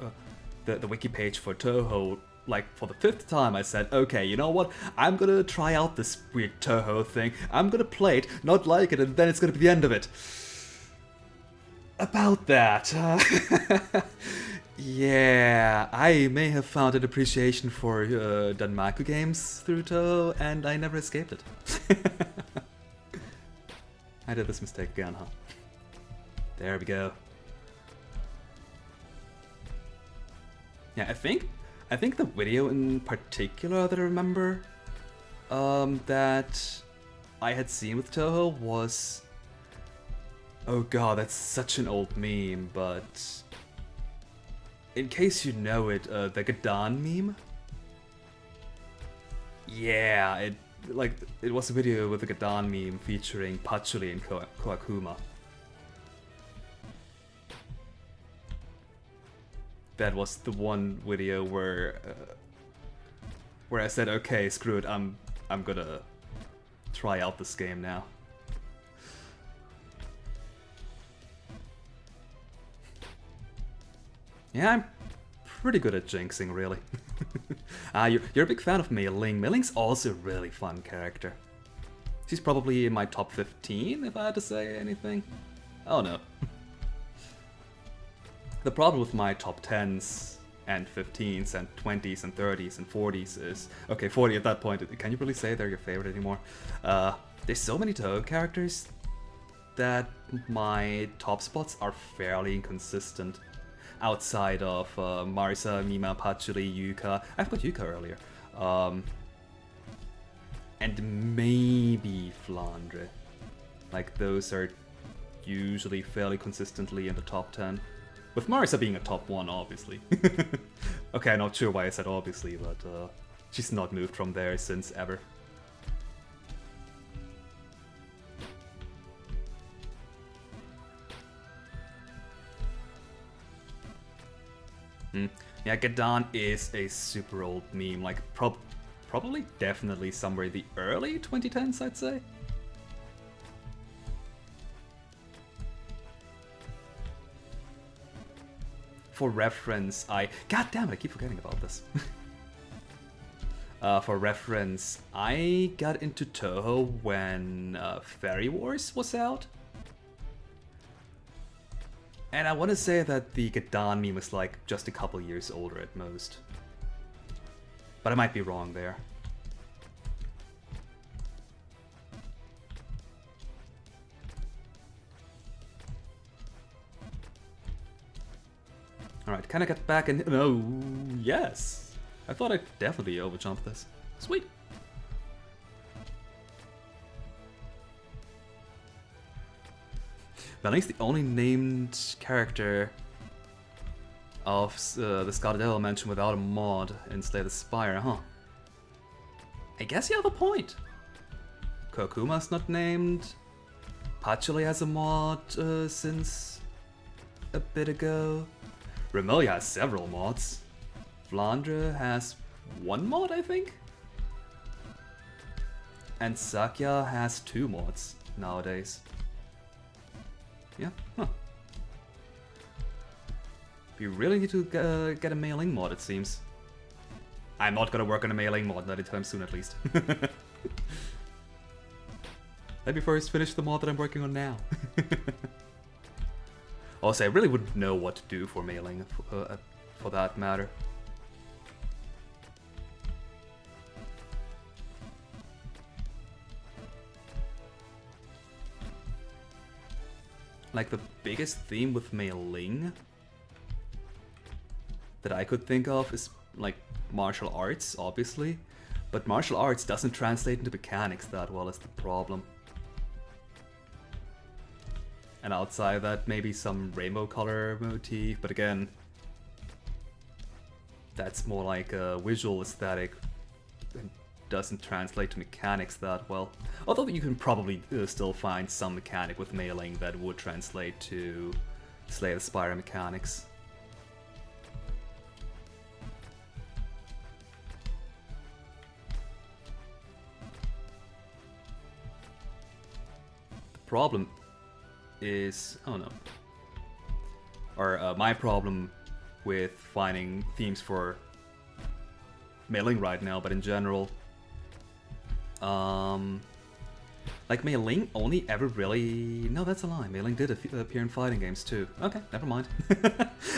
the wiki page for Toho, like for the 5th time, I said, okay, you know what? I'm gonna try out this weird Toho thing. I'm gonna play it, not like it, and then it's gonna be the end of it. About that, yeah, I may have found an appreciation for Danmaku games through Toho, and I never escaped it. I did this mistake again, huh? There we go. Yeah, I think the video in particular that I remember that I had seen with Toho was... oh god, that's such an old meme, but... in case you know it, the Gadan meme? Yeah, it was a video with the Gadan meme featuring Patchouli and Koakuma. That was the one video where I said, okay, screw it, I'm gonna try out this game now. Yeah, I'm pretty good at jinxing, really. You're a big fan of Mei Ling. Mei Ling's also a really fun character. She's probably in my top 15, if I had to say anything. Oh no. The problem with my top 10s and 15s and 20s and 30s and 40s is... okay, 40 at that point, can you really say they're your favorite anymore? There's so many Toho characters that my top spots are fairly inconsistent. Outside of Marisa, Mima, Patchouli, Yuka. I've got Yuka earlier. And maybe Flandre. Like, those are usually fairly consistently in the top 10. With Marisa being a top 1, obviously. Okay, I'm not sure why I said obviously, but she's not moved from there since ever. Yeah, Gadan is a super old meme, like probably definitely somewhere in the early 2010s, I'd say. For reference, god damn it, I keep forgetting about this. For reference, I got into Toho when Fairy Wars was out. And I want to say that the Gadan meme was like just a couple years older at most. But I might be wrong there. Alright, can I get back in? No, yes! I thought I'd definitely overjump this. Sweet! Belling's the only named character of the Scarlet Devil mentioned without a mod in Slay the Spire, huh? I guess you have a point. Kokuma's not named. Patchouli has a mod since a bit ago. Remelia has several mods. Flandre has one mod, I think? And Sakya has 2 mods nowadays. Yeah, huh. We really need to get a mailing mod, it seems. I'm not gonna work on a mailing mod, not anytime soon at least. Let me first finish the mod that I'm working on now. Also, I really wouldn't know what to do for mailing, for that matter. Like, the biggest theme with mailing that I could think of is, like, martial arts, obviously. But martial arts doesn't translate into mechanics that well, is the problem. And outside that, maybe some rainbow color motif, but again, that's more like a visual aesthetic and doesn't translate to mechanics that well. Although you can probably still find some mechanic with mailing that would translate to Slay the Spire mechanics. The problem is, oh no, or my problem with finding themes for mailing right now, but in general, like mailing only ever really, no, that's a lie, mailing did appear in fighting games too. Okay, never mind.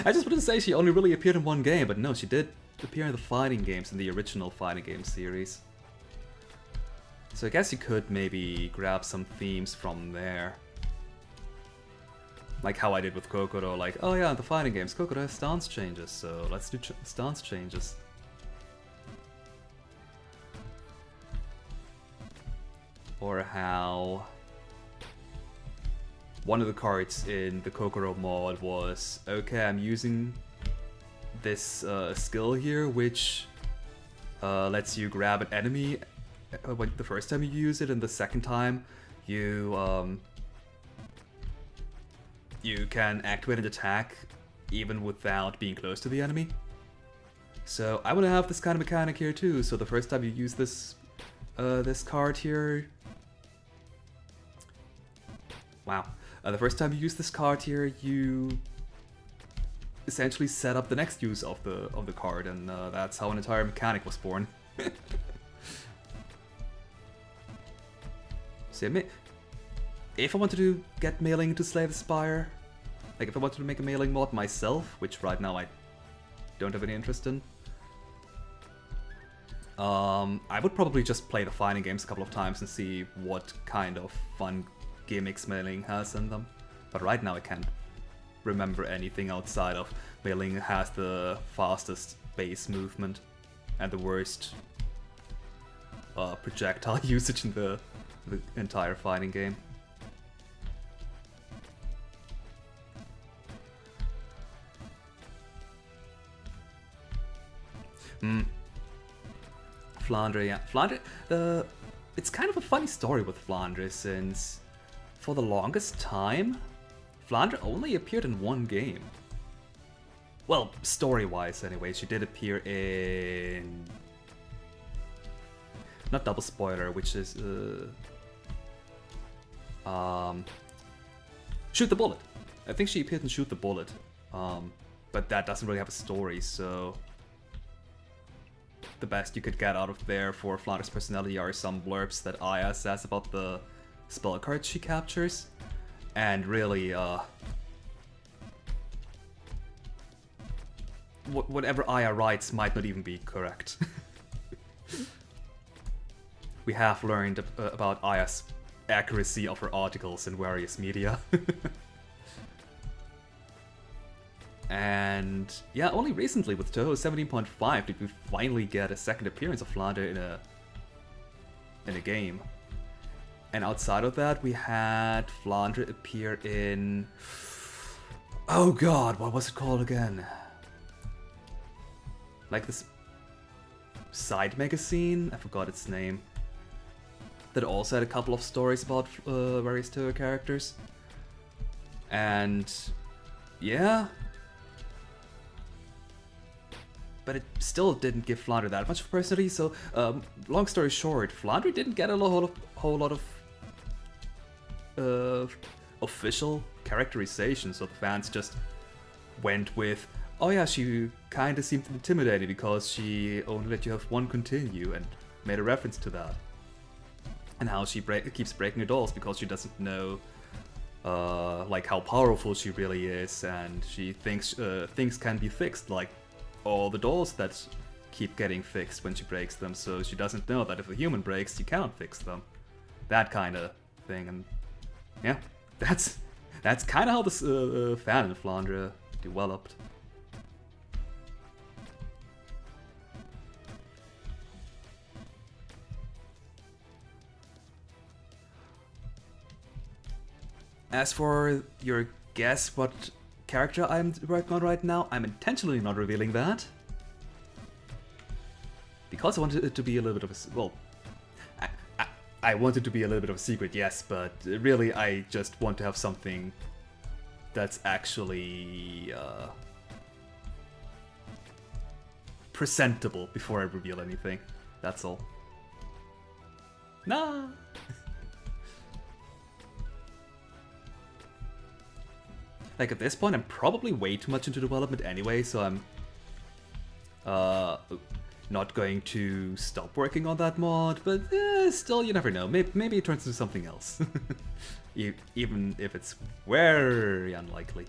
I just wanted to say she only really appeared in one game, but no, she did appear in the fighting games, in the original fighting game series. So I guess you could maybe grab some themes from there. Like how I did with Kokoro, like, oh yeah, in the fighting games, Kokoro has stance changes, so let's do stance changes. Or how one of the cards in the Kokoro mod was, okay, I'm using this skill here, which lets you grab an enemy when the first time you use it, and the second time you you can activate an attack even without being close to the enemy. So I want to have this kind of mechanic here too. So the first time you use this this card here, wow, the first time you use this card here, you essentially set up the next use of the card, and that's how an entire mechanic was born. So if I wanted to get mailing to Slay the Spire, like if I wanted to make a mailing mod myself, which right now I don't have any interest in, I would probably just play the fighting games a couple of times and see what kind of fun gimmicks mailing has in them. But right now I can't remember anything outside of mailing has the fastest base movement and the worst projectile usage in the entire fighting game. Flandre, yeah. Flandre, it's kind of a funny story with Flandre, since for the longest time, Flandre only appeared in one game. Well, story-wise anyway, she did appear in... not Double Spoiler, which is... Shoot the Bullet. I think she appeared in Shoot the Bullet. But that doesn't really have a story, so... the best you could get out of there for Flandre's personality are some blurbs that Aya says about the spell cards she captures. And really, whatever Aya writes might not even be correct. We have learned about Aya's accuracy of her articles in various media. And yeah, only recently with Toho 17.5 did we finally get a second appearance of Flandre in a game. And outside of that, we had Flandre appear in... oh god, what was it called again? Like this side magazine? I forgot its name. That also had a couple of stories about various Toho characters. And... yeah... but it still didn't give Flandre that much personality. So, long story short, Flandre didn't get a whole lot of official characterization. So the fans just went with, oh yeah, she kind of seemed intimidating because she only let you have one continue, and made a reference to that. And how she keeps breaking her dolls because she doesn't know like how powerful she really is, and she thinks things can be fixed, like all the dolls that keep getting fixed when she breaks them, so she doesn't know that if a human breaks, you cannot fix them. That kind of thing, and yeah, that's kind of how this fan in Flandre developed. As for your guess what character I'm working on right now, I'm intentionally not revealing that. Because I wanted it to be a little bit of a... well, I want it to be a little bit of a secret, yes, but really I just want to have something that's actually presentable before I reveal anything. That's all. Nah! Like, at this point, I'm probably way too much into development anyway, so I'm not going to stop working on that mod, but still, you never know. Maybe it turns into something else. Even if it's very unlikely.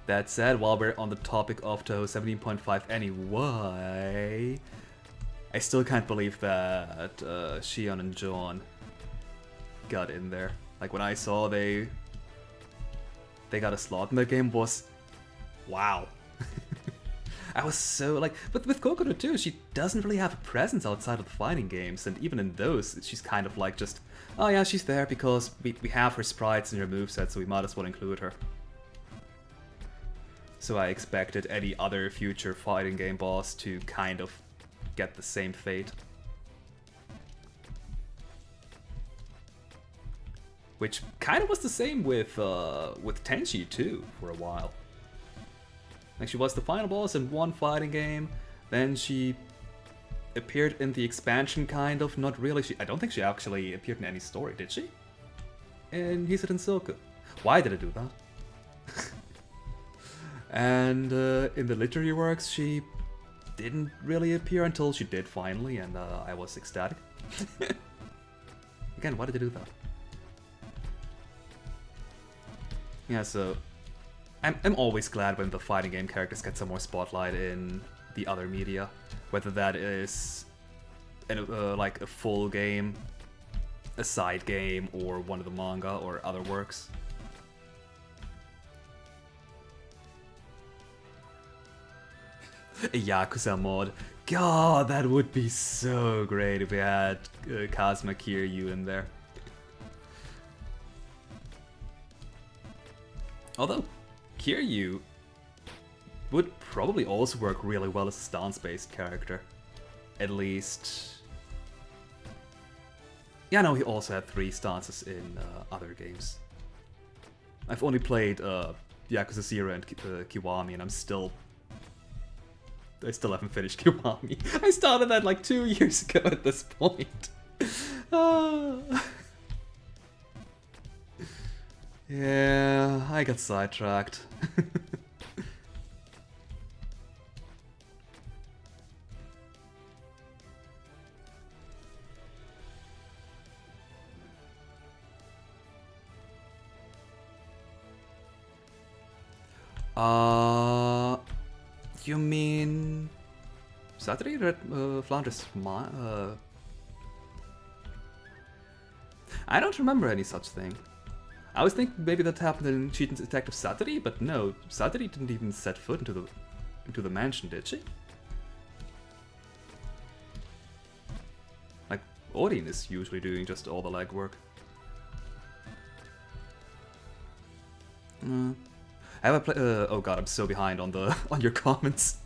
That said, while we're on the topic of Toho 17.5 anyway, I still can't believe that Shion and John got in there. Like, when I saw they got a slot in the game, was wow. I was so like, but with Kokoto too, she doesn't really have a presence outside of the fighting games, and even in those, she's kind of like just, oh yeah, she's there because we have her sprites and her moveset, so we might as well include her. So I expected any other future fighting game boss to kind of get the same fate. Which kind of was the same with Tenchi too, for a while. Like, she was the final boss in one fighting game, then she appeared in the expansion, kind of, not really. I don't think she actually appeared in any story, did she? In Hisaden Soku. Why did I do that? And in the literary works, she didn't really appear until she did finally, and I was ecstatic. Again, why did I do that? Yeah, so I'm always glad when the fighting game characters get some more spotlight in the other media, whether that is like a full game, a side game, or one of the manga or other works. A Yakuza mod. God, that would be so great if we had Kazuma Kiryu in there. Although, Kiryu would probably also work really well as a stance-based character. At least... yeah, no, he also had 3 stances in other games. I've only played Yakuza 0 and Kiwami, and I still haven't finished Kiwami. I started that like 2 years ago at this point. Yeah, I got sidetracked. You mean Saturday or Flandre's? I don't remember any such thing. I was thinking maybe that happened in Cheaton's Detective Saturday, but no, Saturday didn't even set foot into the mansion, did she? Like, Odin is usually doing just all the legwork. Have I played? Oh god, I'm so behind on the on your comments.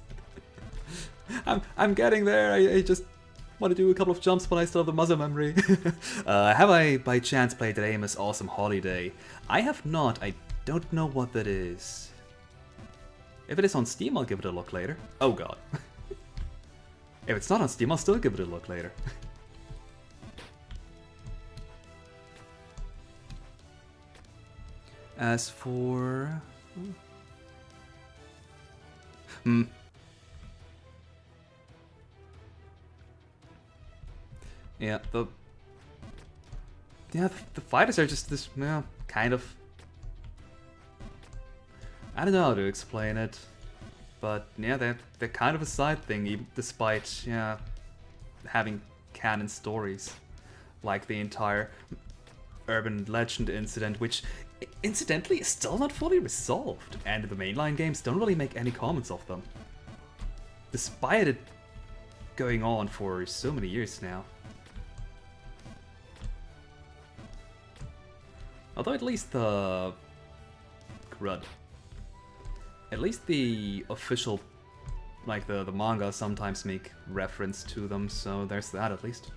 I'm getting there. I just Want to do a couple of jumps, but I still have the muscle memory. Have I, by chance, played that Amos Awesome Holiday? I have not. I don't know what that is. If it is on Steam, I'll give it a look later. Oh god. If it's not on Steam, I'll still give it a look later. As for... Yeah, the fighters are just this, yeah, kind of... I don't know how to explain it, but yeah, they're kind of a side thing, even despite, yeah, having canon stories, like the entire urban legend incident, which incidentally is still not fully resolved, and the mainline games don't really make any comments of them, despite it going on for so many years now. Although at least the... crud. At least the official, like the manga sometimes make reference to them, so there's that at least.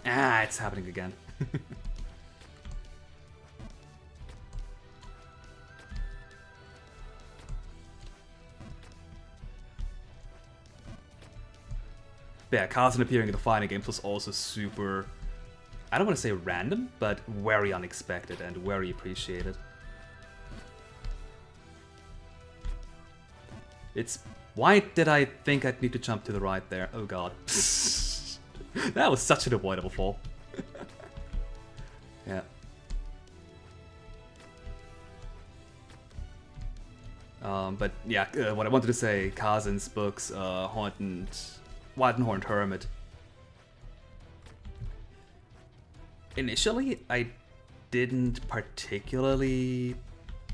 Ah, it's happening again. But yeah, Kazan appearing in the fighting games was also super, I don't want to say random, but very unexpected and very appreciated. It's... Why did I think I'd need to jump to the right there? Oh god. That was such an avoidable fall. Yeah. But yeah, what I wanted to say, Kazan's books, White and Horned Hermit. Initially, I didn't particularly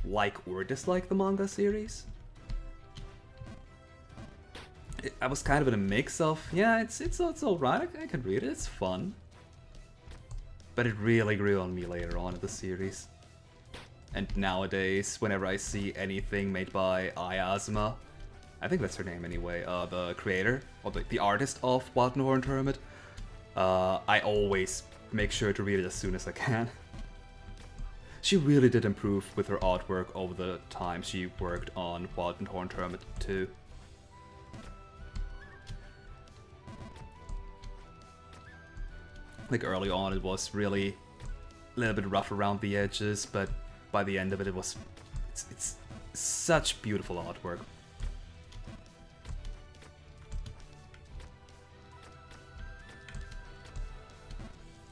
like or dislike the manga series. I was kind of in a mix of, yeah, it's alright, I can read it, it's fun. But it really grew on me later on in the series. And nowadays, whenever I see anything made by Ayazuma, I think that's her name anyway, the creator, or the artist of Wild and Horned Hermit, I always make sure to read it as soon as I can. She really did improve with her artwork over the time she worked on Wild and Horned Hermit 2. Like early on it was really a little bit rough around the edges, but by the end of it, it's such beautiful artwork.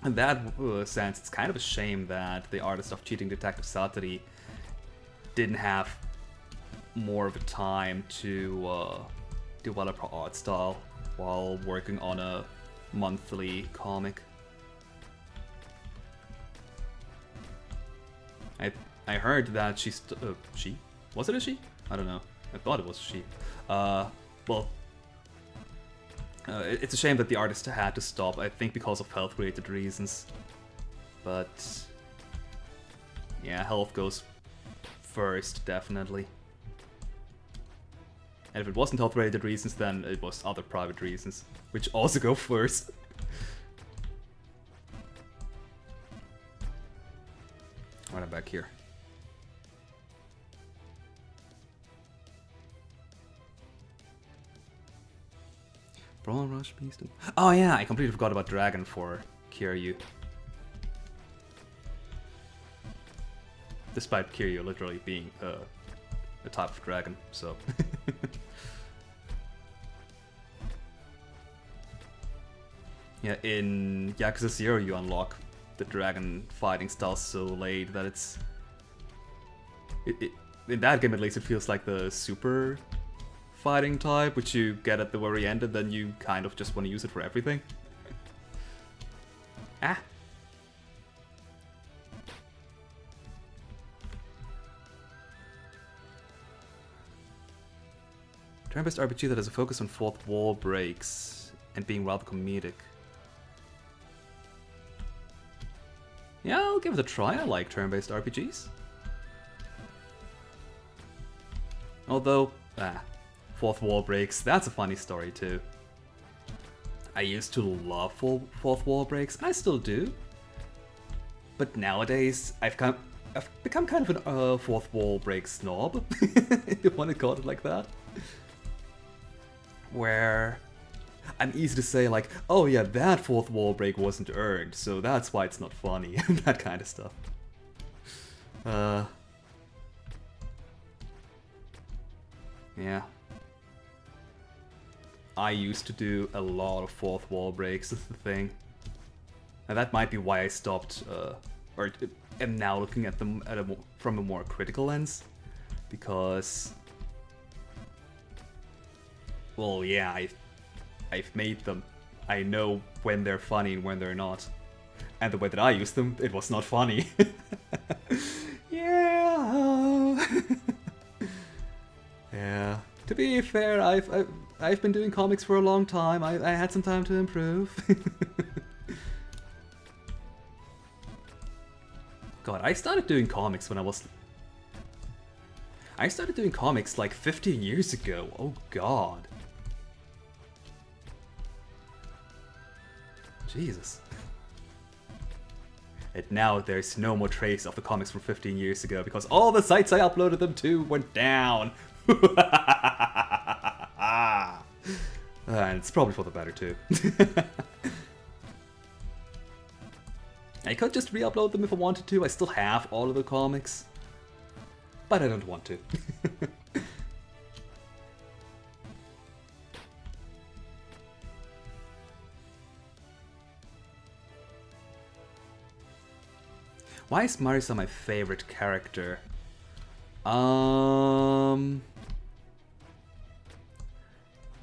In that sense, it's kind of a shame that the artist of Cheating Detective Satori didn't have more of a time to develop her art style while working on a monthly comic. I heard that she? Was it a she? I don't know. I thought it was a she. It's a shame that the artist had to stop, I think because of health-related reasons. But yeah, health goes first, definitely. And if it wasn't health-related reasons, then it was other private reasons, which also go first. Right, I'm back here. Brawl Rush Beast. Oh yeah, I completely forgot about Dragon for Kiryu. Despite Kiryu literally being a type of dragon, so. Yeah, in Yakuza 0 you unlock the dragon fighting style so late that it's... in that game at least it feels like the super fighting type, which you get at the very end and then you kind of just want to use it for everything. Ah! Turn-based RPG that has a focus on fourth wall breaks and being rather comedic. Yeah, I'll give it a try. I like turn-based RPGs. Although, Fourth Wall Breaks. That's a funny story too. I used to love fourth wall breaks, and I still do. But nowadays, I've become kind of an fourth wall break snob, if you want to call it like that. Where I'm easy to say like, oh yeah, that fourth wall break wasn't earned, so that's why it's not funny, that kind of stuff. Yeah. I used to do a lot of fourth wall breaks, is the thing. And that might be why I stopped, or am now looking at them from a more critical lens. Because, well, yeah, I've made them. I know when they're funny and when they're not. And the way that I used them, it was not funny. Yeah. Yeah. To be fair, I've been doing comics for a long time. I had some time to improve. God, I started doing comics when I started doing comics like 15 years ago. Oh god. Jesus. And now there's no more trace of the comics from 15 years ago because all the sites I uploaded them to went down. And it's probably for the better too. I could just re-upload them if I wanted to. I still have all of the comics. But I don't want to. Why is Marisa my favorite character?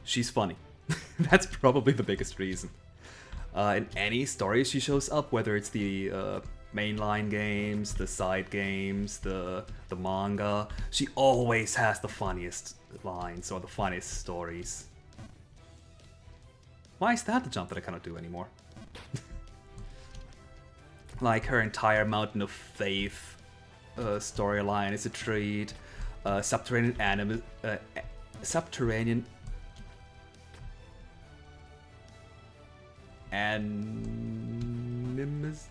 She's funny. That's probably the biggest reason. In any story she shows up, whether it's the mainline games, the side games, the manga, she always has the funniest lines or the funniest stories. Why is that the jump that I cannot do anymore? Like her entire Mountain of Faith storyline is a treat. Subterranean Animus?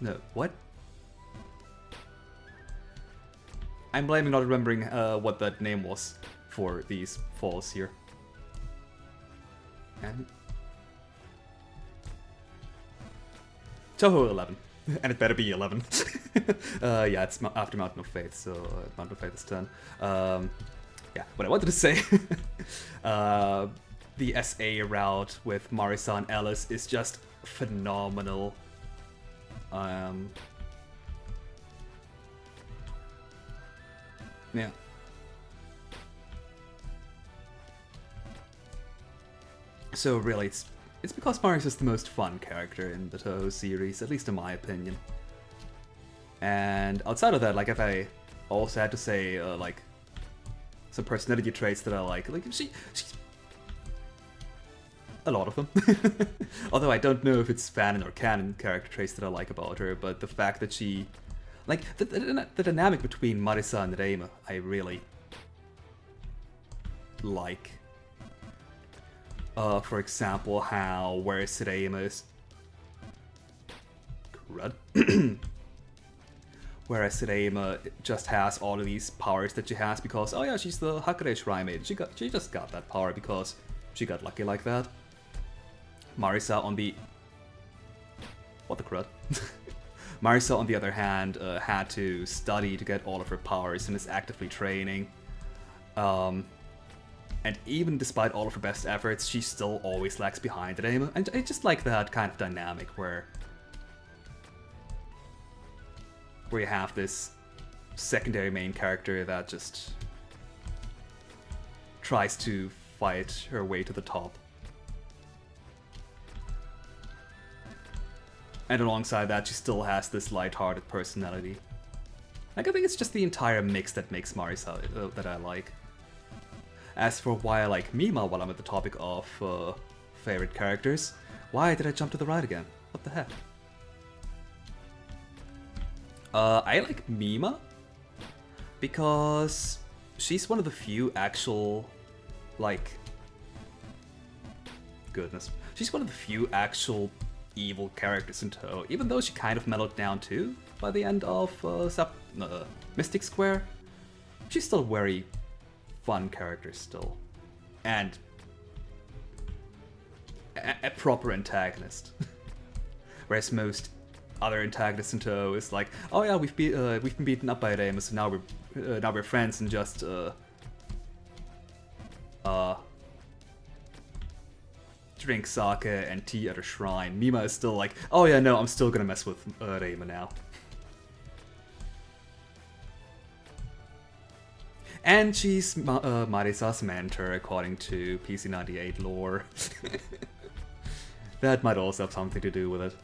No, what? I'm blaming not remembering what that name was for these falls here. And Toho 11. And it better be 11. Yeah, it's after Mountain of Faith, so Mountain of Faith is 10. Yeah, what I wanted to say, the SA route with Marisa and Ellis is just phenomenal. Yeah. So really, it's because Marius is the most fun character in the Toho series, at least in my opinion. And outside of that, like if I also had to say like some personality traits that I like she's a lot of them. Although I don't know if it's fanon or canon character traits that I like about her, but the fact that she, like the dynamic between Marisa and Reima, I really like. For example, how whereas Reima is crud. Whereas Reima just has all of these powers that she has because, oh yeah, she's the Hakure Shrine Maiden. She just got that power because she got lucky like that. Marisa on the... What the crud? Marisa, on the other hand, had to study to get all of her powers and is actively training. And even despite all of her best efforts, she still always lags behind Reima. And I just like that kind of dynamic where you have this secondary main character that just tries to fight her way to the top. And alongside that, she still has this lighthearted personality. Like, I think it's just the entire mix that makes Marisa that I like. As for why I like Mima while I'm at the topic of favorite characters, why did I jump to the right again? What the heck? I like Mima because she's one of the few actual like, goodness, she's one of the few actual evil characters in Toho, even though she kind of mellowed down too by the end of Mystic Square. She's still a very fun character still, and a proper antagonist. Whereas most other antagonists in Toho is like, oh yeah, we've been beaten up by Remus, so now we're friends and just drink sake and tea at a shrine. Mima is still like, oh yeah, no, I'm still gonna mess with Reima now. And she's Marisa's mentor, according to PC98 lore. That might also have something to do with it.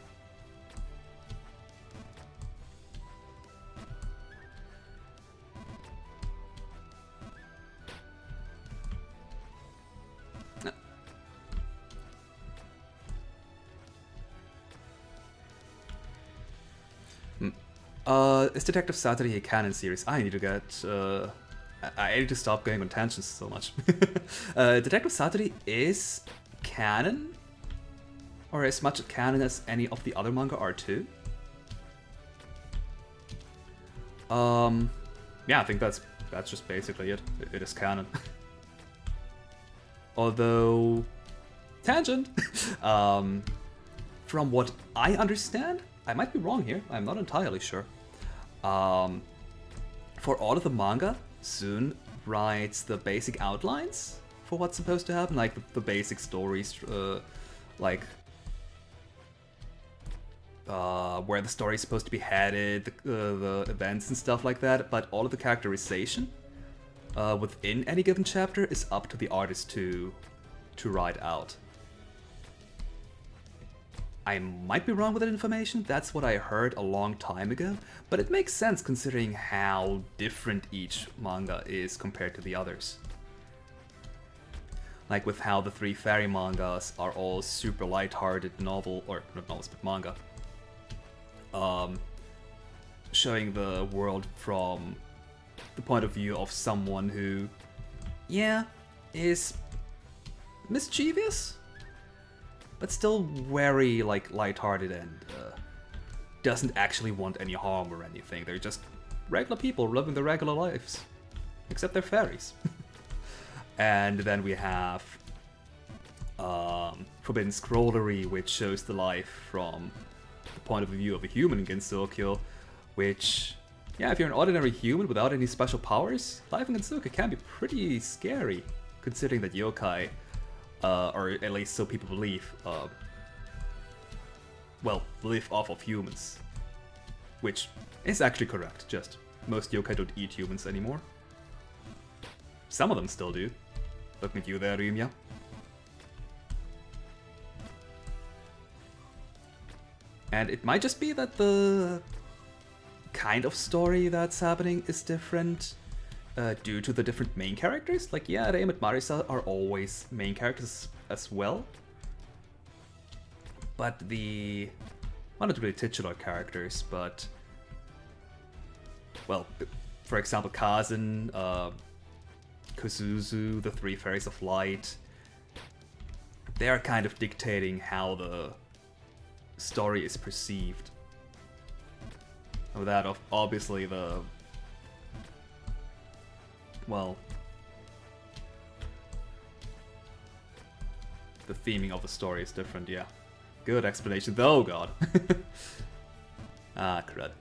Is Detective Saturday a canon series? I need to get, I need to stop going on tangents so much. Detective Saturday is canon, or as much canon as any of the other manga are too. Yeah, I think that's just basically it. It is canon. Although, tangent. From what I understand, I might be wrong here. I'm not entirely sure. For all of the manga, Sun writes the basic outlines for what's supposed to happen, like the basic stories, like where the story is supposed to be headed, the events and stuff like that. But all of the characterization within any given chapter is up to the artist to write out. I might be wrong with that information, that's what I heard a long time ago, but it makes sense considering how different each manga is compared to the others. Like with how the 3 fairy mangas are all super light-hearted novel, or not novels, but manga. Showing the world from the point of view of someone who, yeah, is mischievous, but still very like lighthearted and doesn't actually want any harm or anything. They're just regular people living their regular lives, except they're fairies. And then we have Forbidden Scrollery, which shows the life from the point of view of a human in Gensokyo, which, yeah, if you're an ordinary human without any special powers, life in Gensokyo can be pretty scary, considering that yokai, or at least so people believe, well, live off of humans. Which is actually correct, just most yokai don't eat humans anymore. Some of them still do. Looking at you there, Rymia. And it might just be that the kind of story that's happening is different due to the different main characters. Like, yeah, Reim and Marisa are always main characters as well. But well, not really titular characters, but, well, for example, Kazan, Kuzuzu, the 3 Fairies of Light, they're kind of dictating how the story is perceived. With that, obviously well, the theming of the story is different, yeah. Good explanation, though, God. Ah, crud.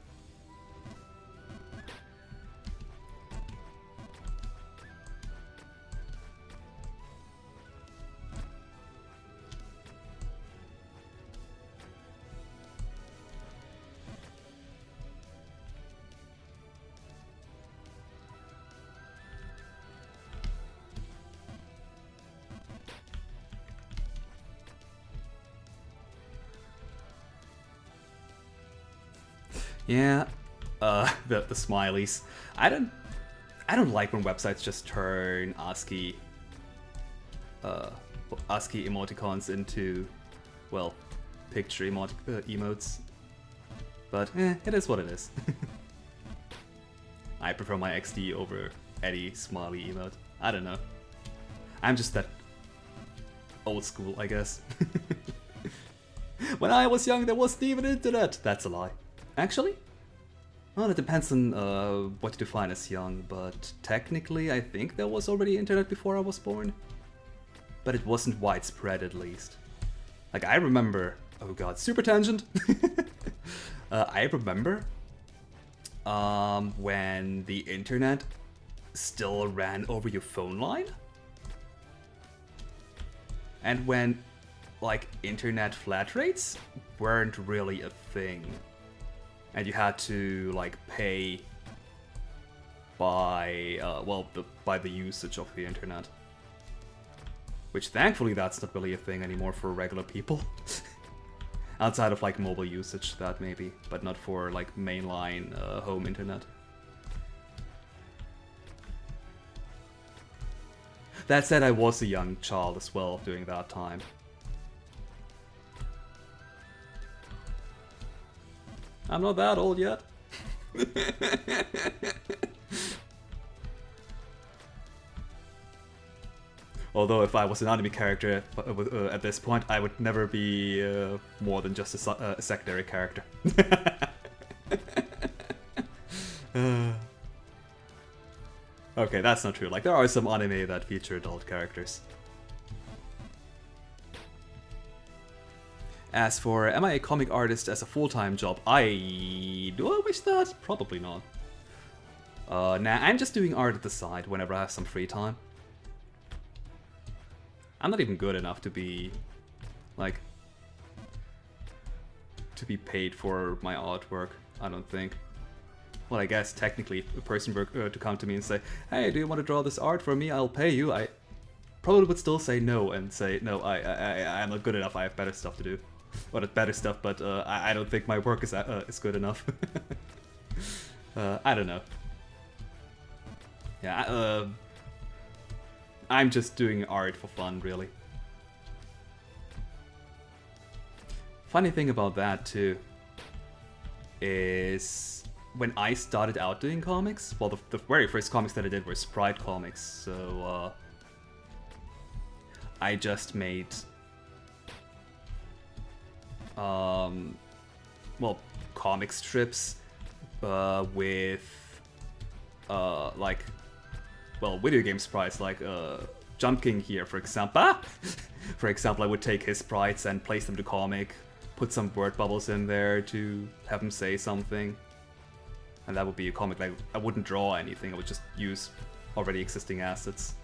Yeah, the smileys. I don't like when websites just turn ASCII emoticons into, well, picture emotes. But it is what it is. I prefer my XD over any smiley emote. I don't know. I'm just that old school, I guess. When I was young, there wasn't even internet. That's a lie. Actually? Well, it depends on what you define as young, but technically I think there was already internet before I was born. But it wasn't widespread, at least. Like, I remember... Oh god, super tangent! I remember when the internet still ran over your phone line? And when, like, internet flat rates weren't really a thing. And you had to, like, pay by, by the usage of the internet. Which, thankfully, that's not really a thing anymore for regular people. Outside of, like, mobile usage, that maybe, but not for, like, mainline home internet. That said, I was a young child as well during that time. I'm not that old yet. Although if I was an anime character at this point, I would never be more than just a secondary character. Okay, that's not true. Like, there are some anime that feature adult characters. As for, am I a comic artist as a full-time job? Do I wish that? Probably not. Nah, I'm just doing art at the side whenever I have some free time. I'm not even good enough to be, like, to be paid for my artwork, I don't think. Well, I guess technically if a person were to come to me and say, hey, do you want to draw this art for me? I'll pay you. I probably would still say no and say, no, I'm not good enough. I have better stuff to do. Well, not better stuff, but I don't think my work is good enough. I don't know. Yeah, I'm just doing art for fun, really. Funny thing about that, too, is when I started out doing comics, well, the very first comics that I did were Sprite comics, so I just made, well, comic strips with, like, well, video game sprites, like Jump King here, for example. For example, I would take his sprites and place them to comic, put some word bubbles in there to have him say something. And that would be a comic. Like, I wouldn't draw anything, I would just use already existing assets.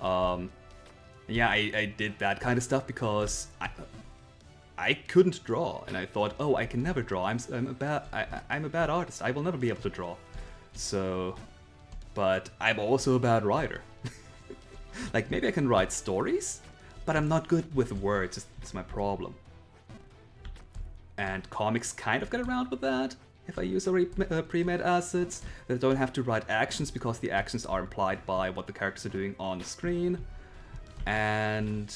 Yeah, I did that kind of stuff because I couldn't draw, and I thought, oh, I can never draw. I'm a bad artist. I will never be able to draw. So, but I'm also a bad writer. Like, maybe I can write stories, but I'm not good with words. It's my problem. And comics kind of get around with that. If I use already pre-made assets that don't have to write actions because the actions are implied by what the characters are doing on the screen. And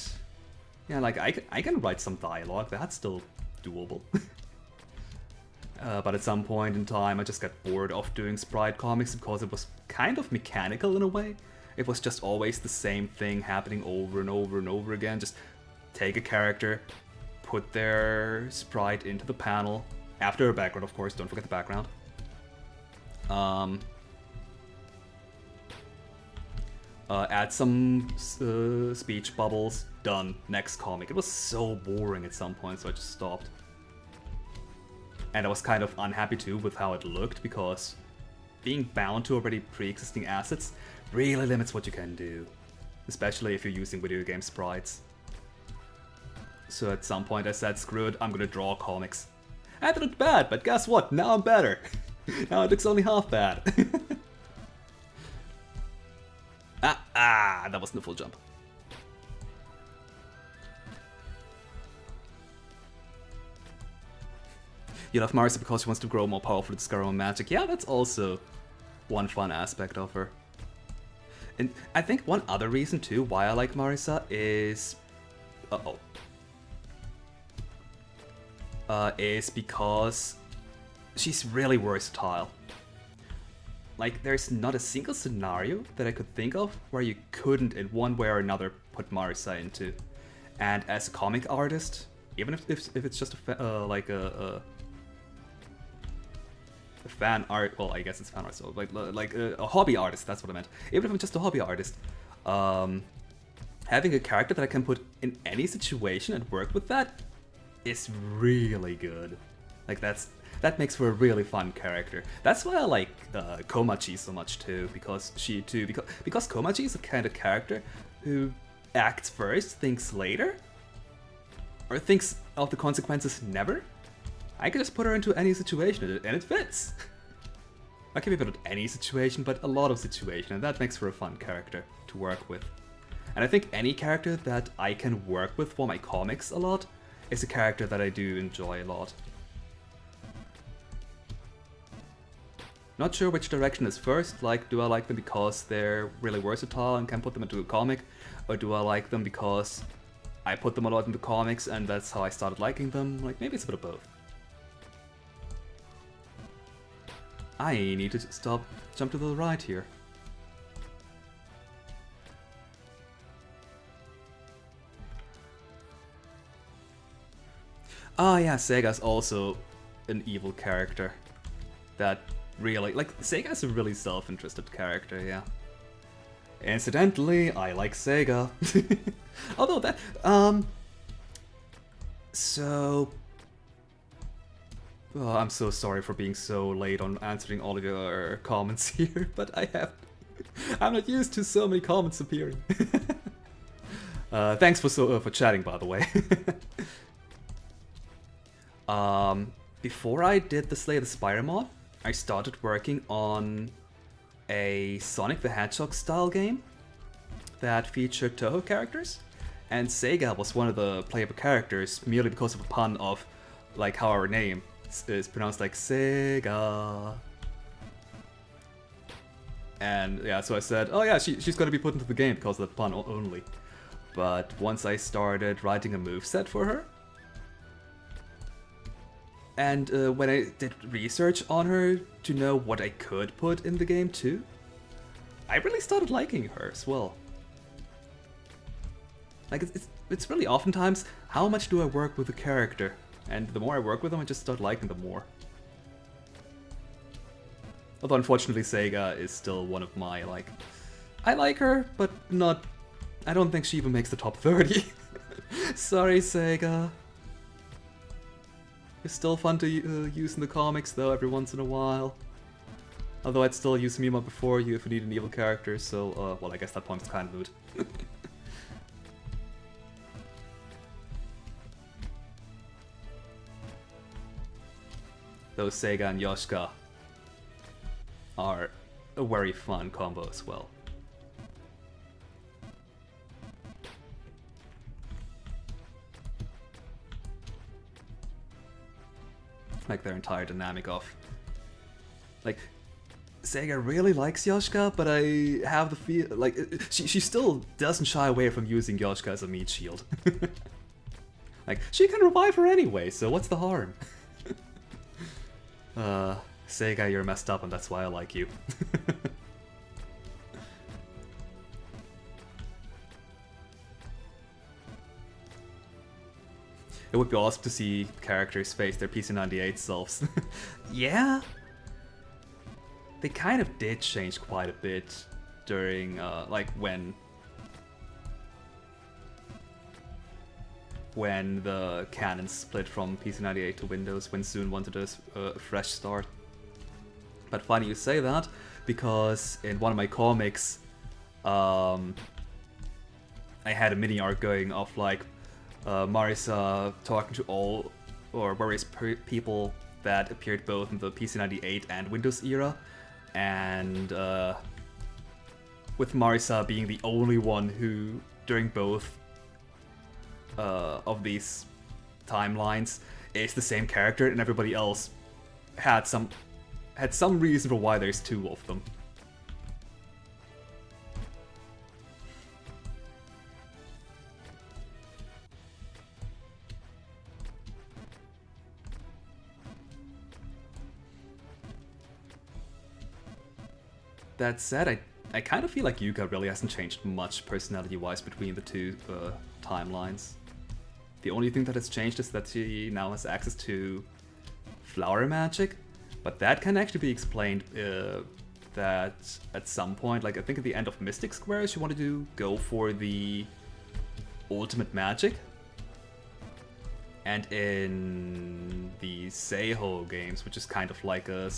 yeah, like I can write some dialogue, that's still doable. But at some point in time I just got bored of doing sprite comics because it was kind of mechanical in a way. It was just always the same thing happening over and over and over again. Just take a character, put their sprite into the panel, after a background of course, don't forget the background. Add some speech bubbles, done, next comic. It was so boring at some point, so I just stopped. And I was kind of unhappy too with how it looked, because being bound to already pre-existing assets really limits what you can do. Especially if you're using video game sprites. So at some point I said, screw it, I'm gonna draw comics. And it looked bad, but guess what? Now I'm better. Now it looks only half bad. that wasn't a full jump. You love Marisa because she wants to grow more powerful to discover more magic. Yeah, that's also one fun aspect of her. And I think one other reason too why I like Marisa is... is because she's really versatile. like, there's not a single scenario that I could think of where you couldn't, in one way or another, put Marisa into. And as a comic artist, even if it's just a fan art, well, I guess it's fan art, so like a hobby artist, that's what I meant. Even if I'm just a hobby artist, having a character that I can put in any situation and work with that is really good. Like, that makes for a really fun character. That's why I like Komachi so much too, because Komachi is a kind of character who acts first, thinks later, or thinks of the consequences never. I can just put her into any situation and it fits. I can put it in any situation, but a lot of situations, and that makes for a fun character to work with. And I think any character that I can work with for my comics a lot is a character that I do enjoy a lot. Not sure which direction is first, like, do I like them because they're really versatile and can put them into a comic, or do I like them because I put them a lot into comics and that's how I started liking them? Like, maybe it's a bit of both. I need to jump to the right here. Oh yeah, Sega's also an evil character. That really, like, Sega's a really self-interested character, yeah. Incidentally, I like Sega. Although that, so... Oh, I'm so sorry for being so late on answering all of your comments here, but I'm not used to so many comments appearing. Thanks for chatting, by the way. Before I did the Slay the Spire mod, I started working on a Sonic the Hedgehog style game that featured Toho characters, and Sega was one of the playable characters merely because of a pun of like how our name is pronounced like Sega. And yeah, so I said, oh yeah, she's gonna be put into the game because of the pun only. But once I started writing a moveset for her, and when I did research on her to know what I could put in the game too, I really started liking her as well. Like, it's really oftentimes, how much do I work with a character? And the more I work with them, I just start liking them more. Although unfortunately Sega is still one of my, like... I like her, but not... I don't think she even makes the top 30. Sorry, Sega. It's still fun to use in the comics, though, every once in a while. Although I'd still use Mima before you if you need an evil character, so, well, I guess that point's kind of moot. Though Sega and Yoshika are a very fun combo as well. Like their entire dynamic of... Like, Sega really likes Yoshika, but I have the feel... Like, she still doesn't shy away from using Yoshika as a meat shield. Like, she can revive her anyway, so what's the harm? Sega, you're messed up and that's why I like you. It would be awesome to see characters face their PC98 selves. Yeah? They kind of did change quite a bit during, like, when the canon split from PC98 to Windows, when Soon wanted a fresh start. But funny you say that, because in one of my comics, I had a mini arc going of like Marisa talking to all or various people that appeared both in the PC98 and Windows era, and with Marisa being the only one who, during both of these timelines, is the same character, and everybody else had some reason for why there's two of them. That said, I kind of feel like Yuka really hasn't changed much personality-wise between the two timelines. The only thing that has changed is that she now has access to flower magic, but that can actually be explained that at some point, like I think at the end of Mystic Square, she wanted to go for the ultimate magic. And in the Seiho games, which is kind of like a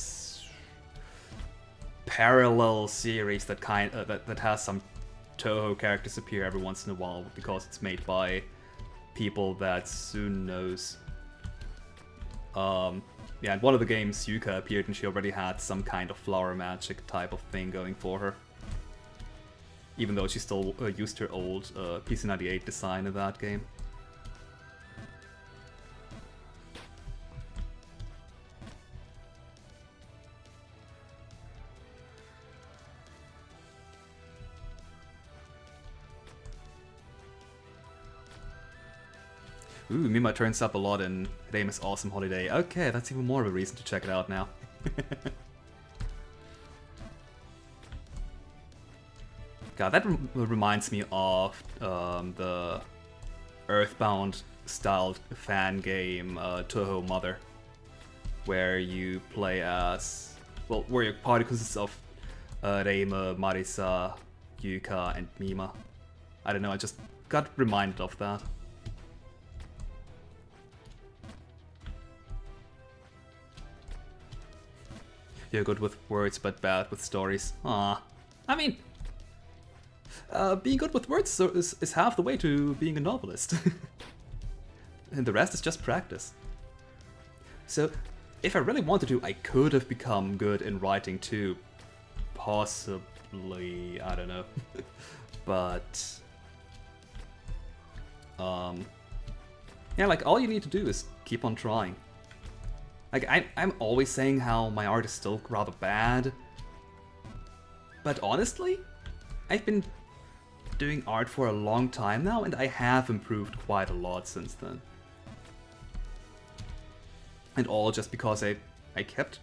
parallel series that that has some Toho characters appear every once in a while because it's made by people that Soon knows. Yeah, in one of the games, Yuka appeared and she already had some kind of flower magic type of thing going for her. Even though she still used her old PC-98 design in that game. Ooh, Mima turns up a lot in Reima's Awesome Holiday. Okay, that's even more of a reason to check it out now. God, that reminds me of the Earthbound-styled fan game Toho Mother, where you play as... well, where your party consists of Reima, Marisa, Yuka, and Mima. I don't know, I just got reminded of that. You're good with words, but bad with stories. Ah, I mean, being good with words is half the way to being a novelist. And the rest is just practice. So, if I really wanted to, I could have become good in writing too. Possibly, I don't know. But, yeah, like, all you need to do is keep on trying. Like, I'm always saying how my art is still rather bad. But honestly, I've been doing art for a long time now, and I have improved quite a lot since then. And all just because I kept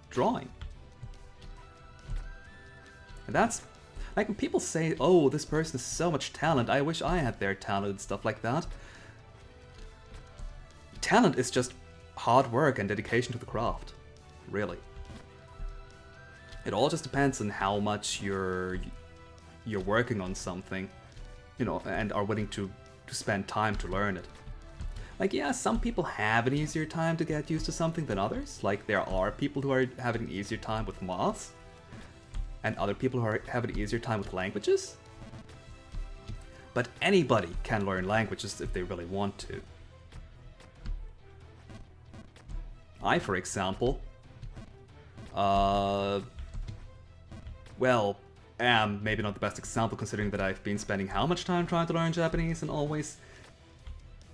drawing. And that's... like, when people say, oh, this person has so much talent, I wish I had their talent and stuff like that. Talent is just hard work and dedication to the craft, really. It all just depends on how much you're working on something, you know, and are willing to spend time to learn it. Like, yeah, some people have an easier time to get used to something than others. Like, there are people who are having an easier time with maths, and other people who are having an easier time with languages. But anybody can learn languages if they really want to. I, for example, well, am maybe not the best example considering that I've been spending how much time trying to learn Japanese and always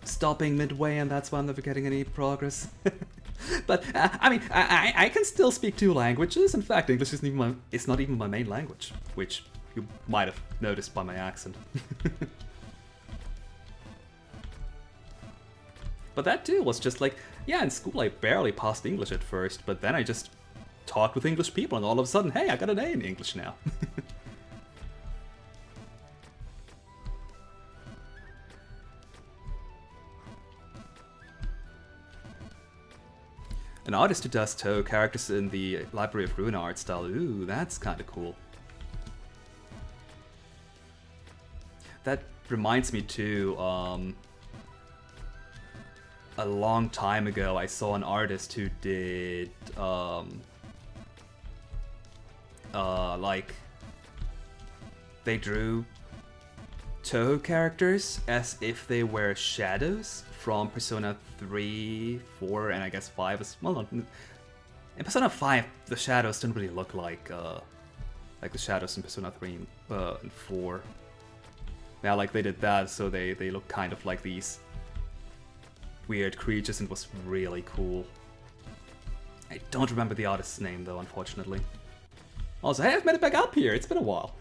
stopping midway, and that's why I'm never getting any progress. But, I mean, I can still speak 2 languages. In fact, English it's not even my main language, which you might have noticed by my accent. But that too was just like, yeah, in school I barely passed English at first, but then I just talked with English people and all of a sudden, hey, I got an A in English now. An artist who does Toho characters in the Library of Ruin art style, ooh, that's kinda cool. That reminds me too, a long time ago, I saw an artist who did, like, they drew Toho characters as if they were shadows from Persona 3, 4, and I guess 5 as well. In Persona 5, the shadows didn't really look like the shadows in Persona 3 and 4. Yeah, like they did that, so they look kind of like these weird creatures, and it was really cool. I don't remember the artist's name though, unfortunately. Also, hey, I've made it back up here, it's been a while.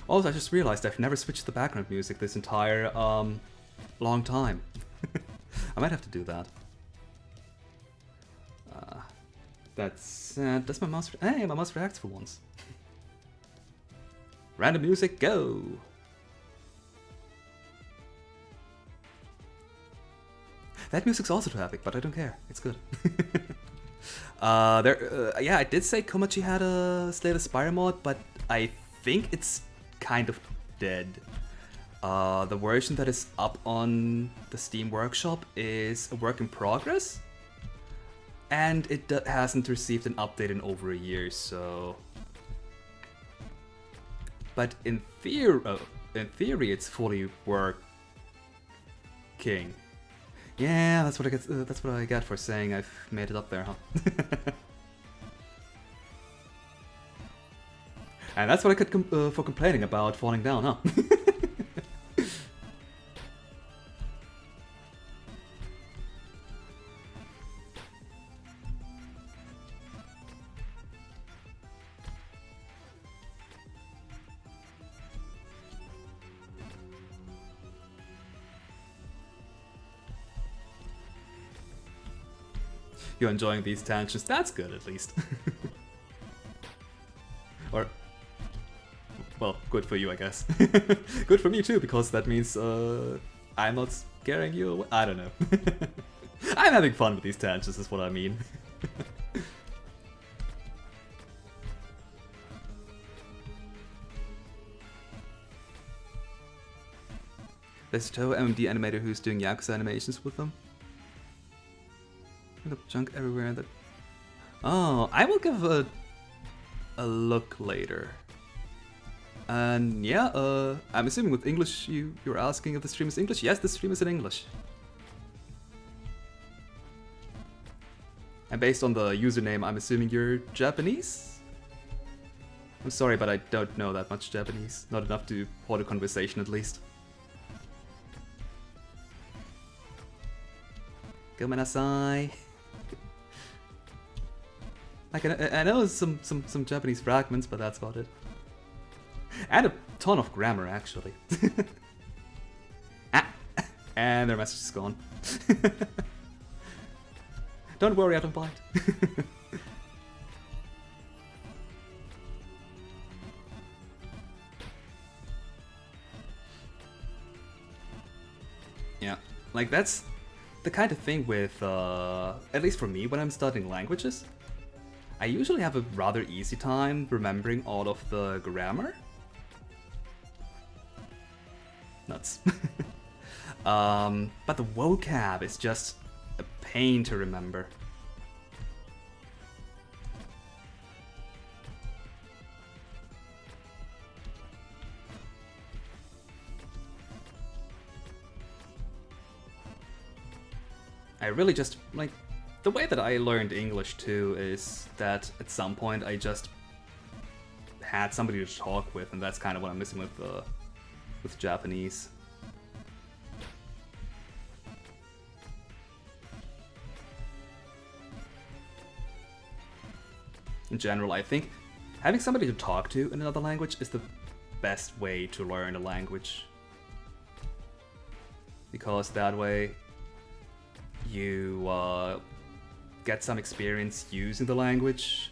Also, I just realized I've never switched the background music this entire, long time. I might have to do that. That's does my mouse? Hey, my mouse reacts for once. Random music, go! That music's also too epic, but I don't care. It's good. Yeah, I did say Komachi had a Slay the Spire mod, but I think it's kind of dead. The version that is up on the Steam Workshop is a work in progress, and it hasn't received an update in over a year, so... But in theory, it's fully working. Yeah, that's what I get. That's what I get for saying I've made it up there, huh? And that's what I get for complaining about falling down, huh? You're enjoying these tangents. That's good, at least. Or, well, good for you, I guess. Good for me too, because that means I'm not scaring you away. I don't know. I'm having fun with these tangents, is what I mean. There's a Toho MMD animator who's doing Yakuza animations with them. Junk everywhere that... Oh, I will give a look later. And yeah, I'm assuming with English you're asking if the stream is English? Yes, the stream is in English. And based on the username, I'm assuming you're Japanese? I'm sorry, but I don't know that much Japanese. Not enough to hold a conversation, at least. Gomenasai. Like, I know some Japanese fragments, but that's about it. And a ton of grammar, actually. And their message is gone. Don't worry, I don't bite. Yeah, like that's the kind of thing with, at least for me, when I'm studying languages, I usually have a rather easy time remembering all of the grammar. Nuts. But the vocab is just a pain to remember. I really just, like, the way that I learned English too is that at some point I just had somebody to talk with, and that's kind of what I'm missing with Japanese. In general, I think having somebody to talk to in another language is the best way to learn a language. Because that way you get some experience using the language,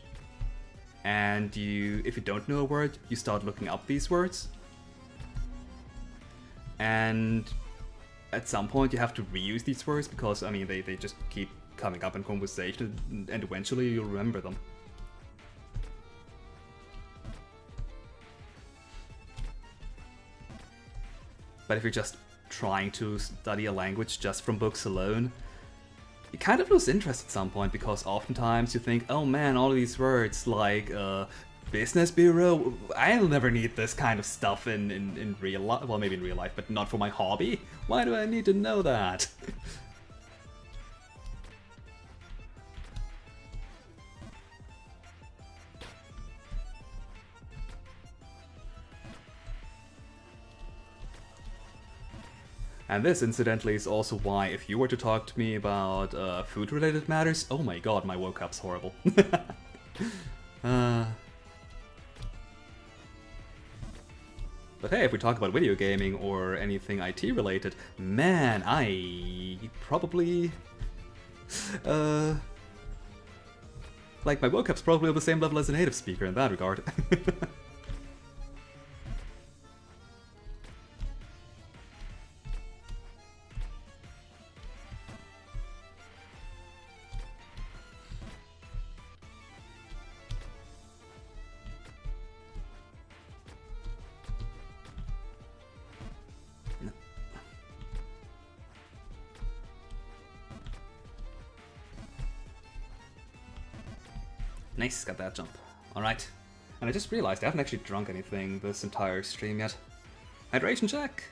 and if you don't know a word, you start looking up these words. And at some point you have to reuse these words because, I mean, they just keep coming up in conversation, and eventually you'll remember them. But if you're just trying to study a language just from books alone, you kind of lose interest at some point, because oftentimes you think, oh man, all of these words like business bureau, I'll never need this kind of stuff in real life. Well, maybe in real life, but not for my hobby. Why do I need to know that? And this, incidentally, is also why, if you were to talk to me about food-related matters, oh my god, my vocab's horrible. But hey, if we talk about video gaming or anything IT related, man, I probably... like, my vocab's probably on the same level as a native speaker in that regard. Nice, got that jump. Alright. And I just realized I haven't actually drunk anything this entire stream yet. Hydration check!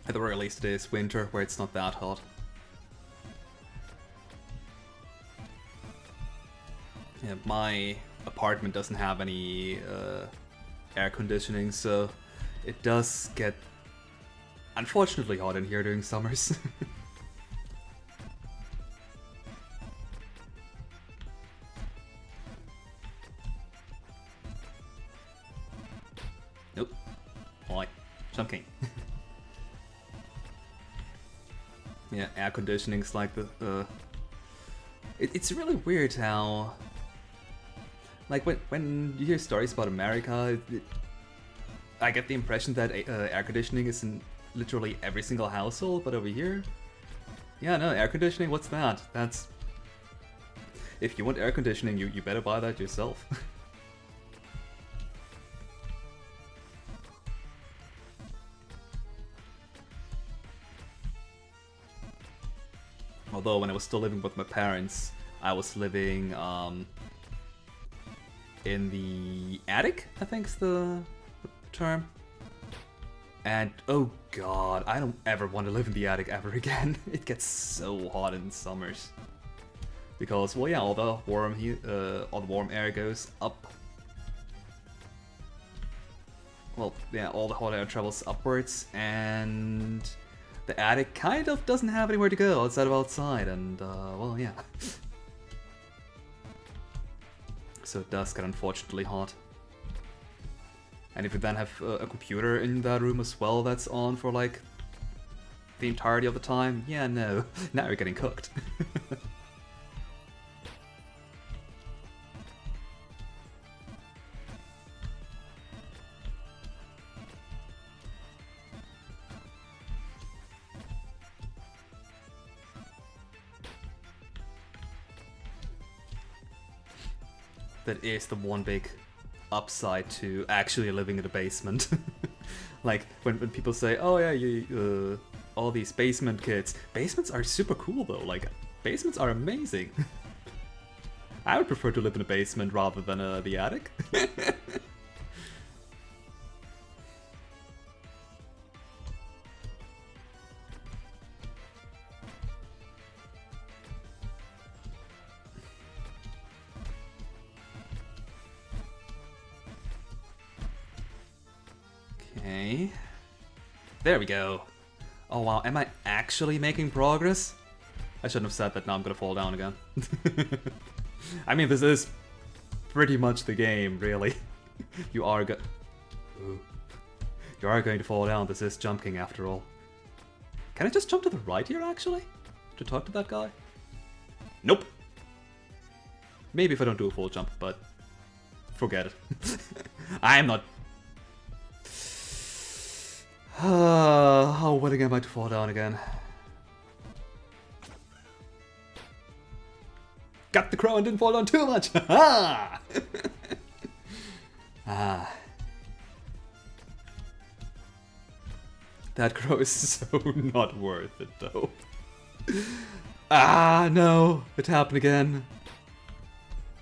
At the very least it is winter, where it's not that hot. Yeah, my apartment doesn't have any air conditioning, so it does get unfortunately hot in here during summers. Nope. Alright, Jump King. Yeah, air conditioning's like the it's really weird how, like, when you hear stories about America, I get the impression that air conditioning is in literally every single household, but over here, yeah, no, air conditioning, what's that? That's... If you want air conditioning, you better buy that yourself. Although when I was still living with my parents, I was living in the attic, I think is the term. And oh god, I don't ever want to live in the attic ever again. It gets so hot in summers. Because, well, yeah, all the warm air goes up. Well, yeah, all the hot air travels upwards, and the attic kind of doesn't have anywhere to go outside of outside, and well, yeah. So it does get unfortunately hot. And if you then have a computer in that room as well that's on for like the entirety of the time, yeah, no, now you're getting cooked. That is the one big upside to actually living in a basement. Like when people say, oh yeah, all these basement kids. Basements are super cool though, like basements are amazing. I would prefer to live in a basement rather than the attic. Okay. There we go. Oh wow, am I actually making progress? I shouldn't have said that, now I'm gonna fall down again. I mean, this is pretty much the game, really. You are going to fall down, this is Jump King after all. Can I just jump to the right here, actually? To talk to that guy? Nope. Maybe if I don't do a full jump, but forget it. I'm not... How willing am I to fall down again? Got the crow and didn't fall down too much! Ah! Ah. That crow is so not worth it, though. Ah, no! It happened again.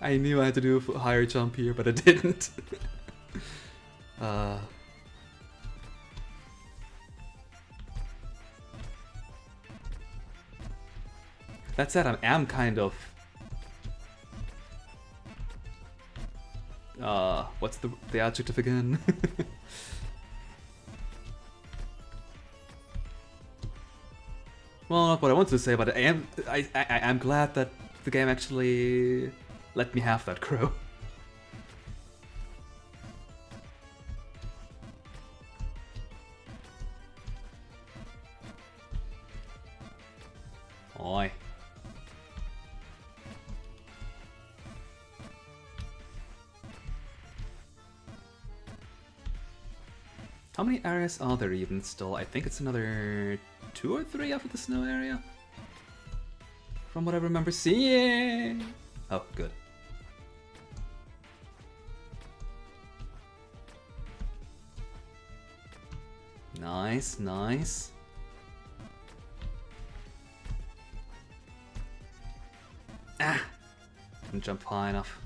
I knew I had to do a higher jump here, but I didn't. That said, I am kind of... what's the adjective again? Well, not what I wanted to say, but I am glad that the game actually let me have that crow. Oi. How many areas are there even still? I think it's another 2 or 3 after the snow area. From what I remember seeing. Oh, good. Nice, nice. Ah! Didn't jump high enough.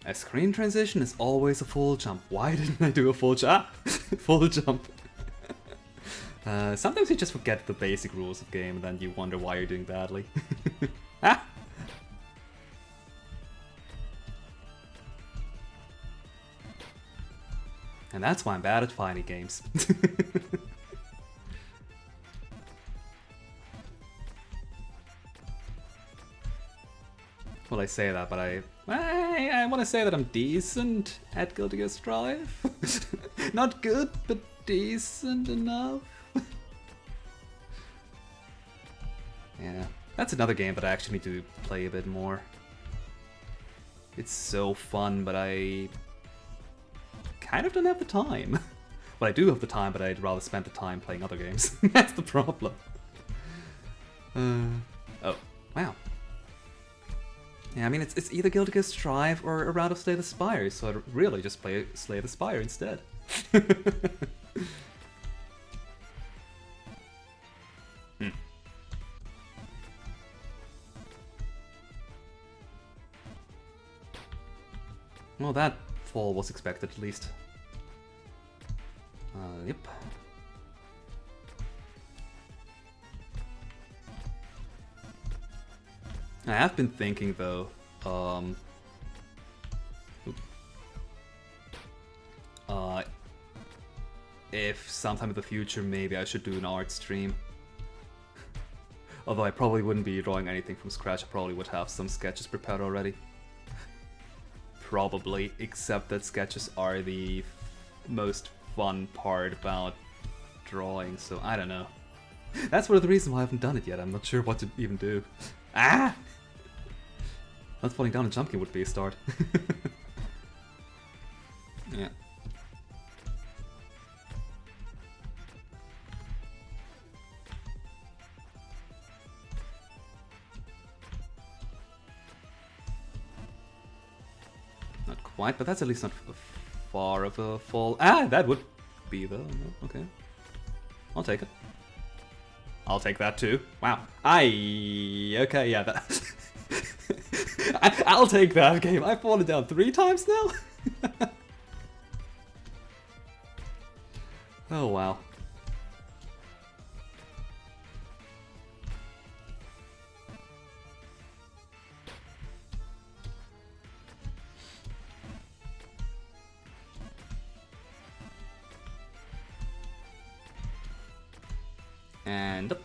A screen transition is always a full jump. Why didn't I do a full jump? Full jump. Sometimes you just forget the basic rules of game and then you wonder why you're doing badly. Ah! And that's why I'm bad at fighting games. Well, I say that, but I want to say that I'm decent at Guilty Gear Strive. Not good, but decent enough. Yeah, that's another game that I actually need to play a bit more. It's so fun, but I kind of don't have the time. Well, I do have the time, but I'd rather spend the time playing other games. That's the problem. Oh, wow. Yeah, I mean, it's either Guilty Gear Strive or a round of Slay the Spire, so I'd really just play Slay the Spire instead. Well, that fall was expected, at least. Yep. I have been thinking, though, if sometime in the future maybe I should do an art stream. Although I probably wouldn't be drawing anything from scratch, I probably would have some sketches prepared already. Probably, except that sketches are the most fun part about drawing, so I don't know. That's one of the reasons why I haven't done it yet, I'm not sure what to even do. Ah! Not falling down and jumping would be a start. Yeah. Not quite, but that's at least not far of a fall. Ah, that would be though. No, okay. I'll take it. I'll take that too. Wow. Okay, yeah, that... I'll take that game. I've fallen down 3 times now? Oh, wow. And up.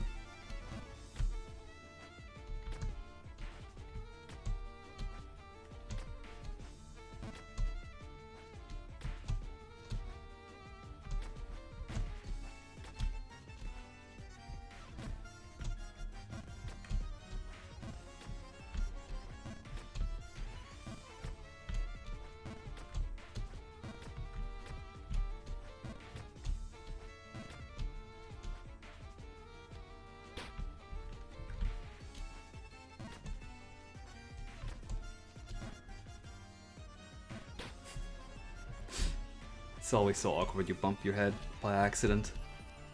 It's always so awkward when you bump your head by accident.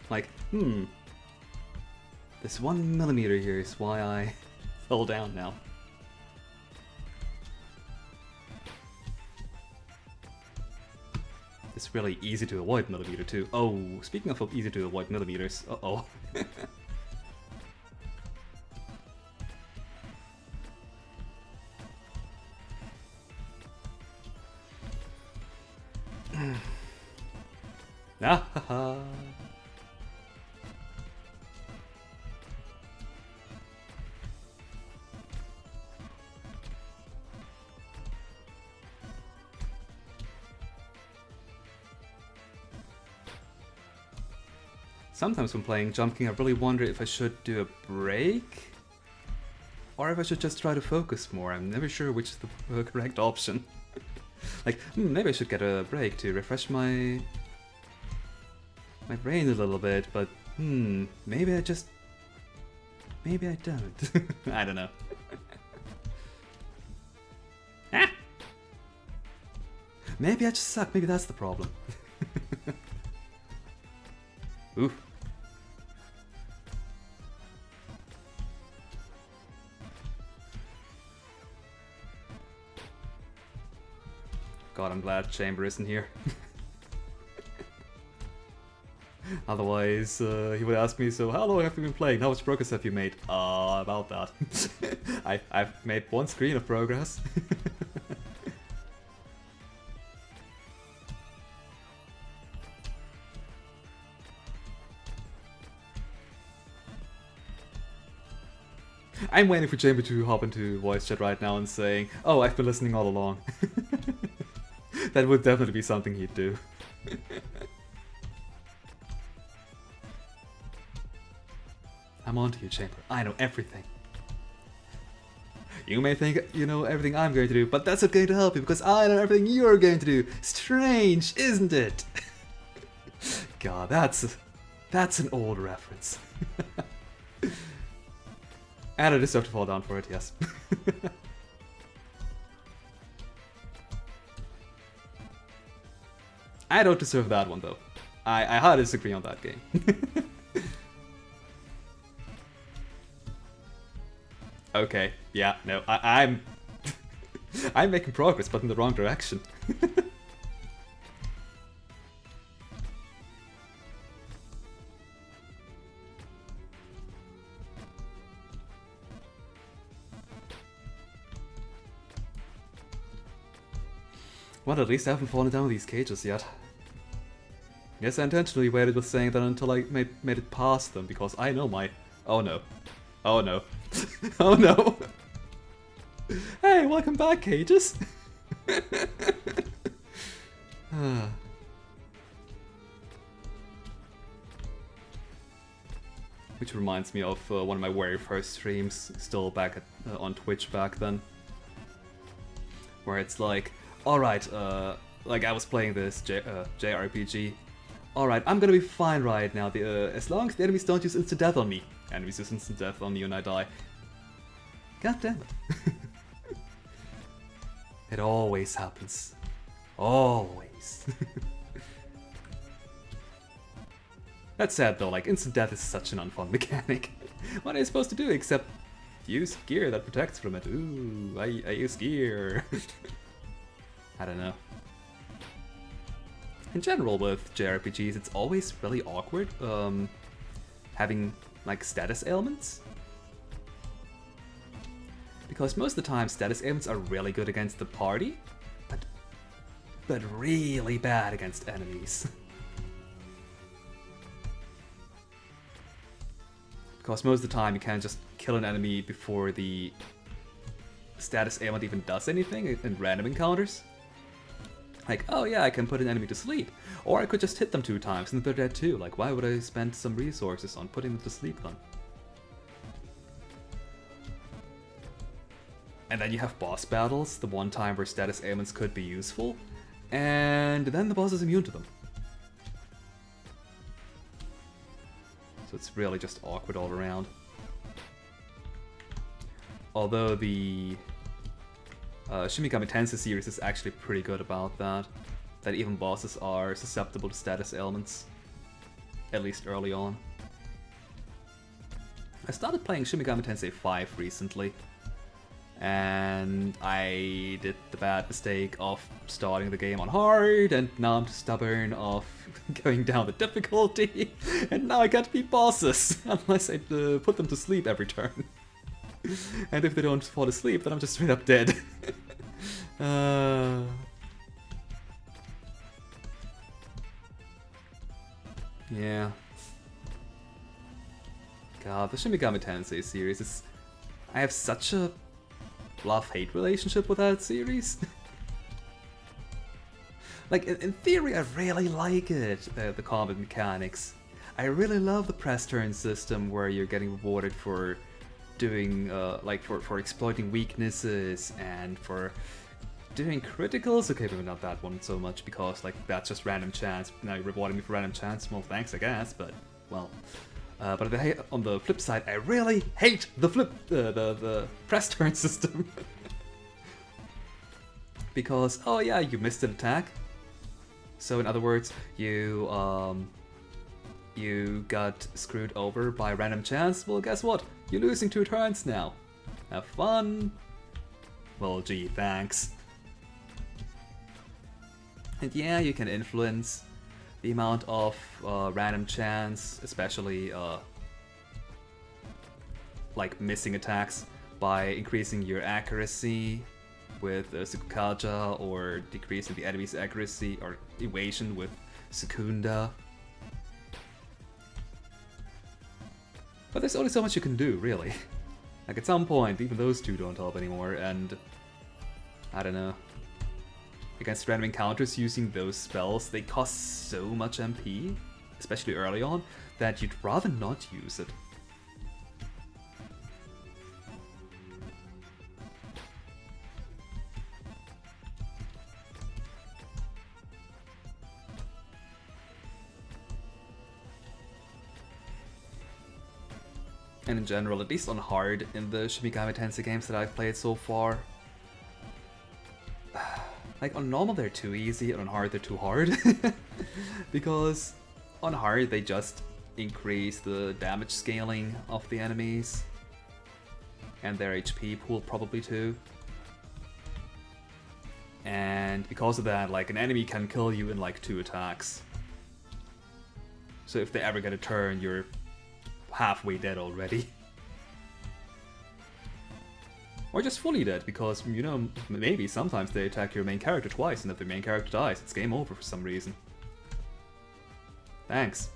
Like, this 1 millimeter here is why I fell down now. It's really easy to avoid millimeter too. Oh, speaking of easy to avoid millimeters, uh-oh. Ah, ha, ha. Sometimes when playing Jump King, I really wonder if I should do a break or if I should just try to focus more. I'm never sure which is the correct option. Like, maybe I should get a break to refresh my brain a little bit, but maybe I don't. I don't know. Ah! Maybe I just suck. Maybe that's the problem. Ooh. God, I'm glad Chamber isn't here. Otherwise, he would ask me, so how long have you been playing? How much progress have you made? About that. I've made one screen of progress. I'm waiting for Chamber to hop into voice chat right now and saying, oh, I've been listening all along. That would definitely be something he'd do. I'm on to you, Chamber. I know everything. You may think you know everything I'm going to do, but that's not going to help you because I know everything you're going to do. Strange, isn't it? God, that's an old reference. And I deserve to fall down for it, yes. I don't deserve that one, though. I highly disagree on that game. Okay, yeah, no, I'm I'm making progress, but in the wrong direction. Well, at least I haven't fallen down these cages yet. Yes, I intentionally waited with saying that until I made it past them, because I know my... Oh no. Oh no. Oh no! Hey, welcome back, cages! Which reminds me of one of my very first streams, still back at, on Twitch back then. Where it's like, alright, like I was playing this JRPG. Alright, I'm gonna be fine right now, as long as the enemies don't use instant death on me. Enemies use instant death on me and I die. God damn it. It always happens. Always. That said though, like, instant death is such an unfun mechanic. What are you supposed to do except use gear that protects from it? Ooh, I use gear. I don't know. In general with JRPGs, it's always really awkward having like status ailments. Because most of the time status ailments are really good against the party, but really bad against enemies. Because most of the time you can't just kill an enemy before the status ailment even does anything in random encounters. Like, oh yeah, I can put an enemy to sleep. Or I could just hit them 2 times and they're dead too. Like, why would I spend some resources on putting them to sleep then? And then you have boss battles, the one time where status ailments could be useful, and then the boss is immune to them. So it's really just awkward all around. Although the Shin Megami Tensei series is actually pretty good about that. That even bosses are susceptible to status ailments. At least early on. I started playing Shin Megami Tensei 5 recently. And I did the bad mistake of starting the game on hard, and now I'm stubborn of going down the difficulty, and now I can't beat bosses unless I put them to sleep every turn. And if they don't fall asleep, then I'm just straight up dead. Yeah. God, the Shin Megami Tensei series is... I have such a love-hate relationship with that series. Like, in theory, I really like it, the combat mechanics. I really love the press turn system where you're getting rewarded for doing, like, for exploiting weaknesses and for doing criticals. Okay, maybe not that one so much because, like, that's just random chance. Now you're rewarding me for random chance. Well, thanks, I guess, but, well. But on the flip side, I really hate the the press turn system. Because, oh yeah, you missed an attack. So in other words, you got screwed over by random chance. Well, guess what? You're losing 2 turns now. Have fun. Well, gee, thanks. And yeah, you can influence the amount of random chance, especially like missing attacks, by increasing your accuracy with Sukukaja, or decreasing the enemy's accuracy or evasion with Sukunda. But there's only so much you can do, really. Like, at some point, even those two don't help anymore, and I don't know. Against random encounters using those spells, they cost so much MP, especially early on, that you'd rather not use it. And in general, at least on hard in the Shin Megami Tensei games that I've played so far, like on normal they're too easy, and on hard they're too hard. Because on hard they just increase the damage scaling of the enemies, and their HP pool probably too. And because of that, like, an enemy can kill you in like 2 attacks. So if they ever get a turn, you're halfway dead already. Or just fully dead, because, you know, maybe sometimes they attack your main character twice, and if the main character dies, it's game over for some reason. Thanks.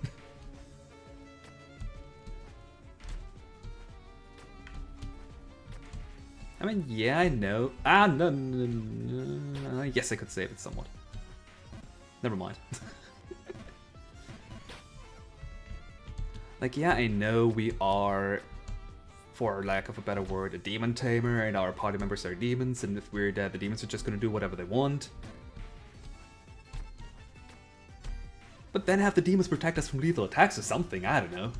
I mean, yeah, I know. No. Yes, I could save it somewhat. Never mind. Like, yeah, I know we are, for lack of a better word, a demon tamer, and our party members are demons, and if we're dead, the demons are just gonna do whatever they want. But then have the demons protect us from lethal attacks or something, I don't know.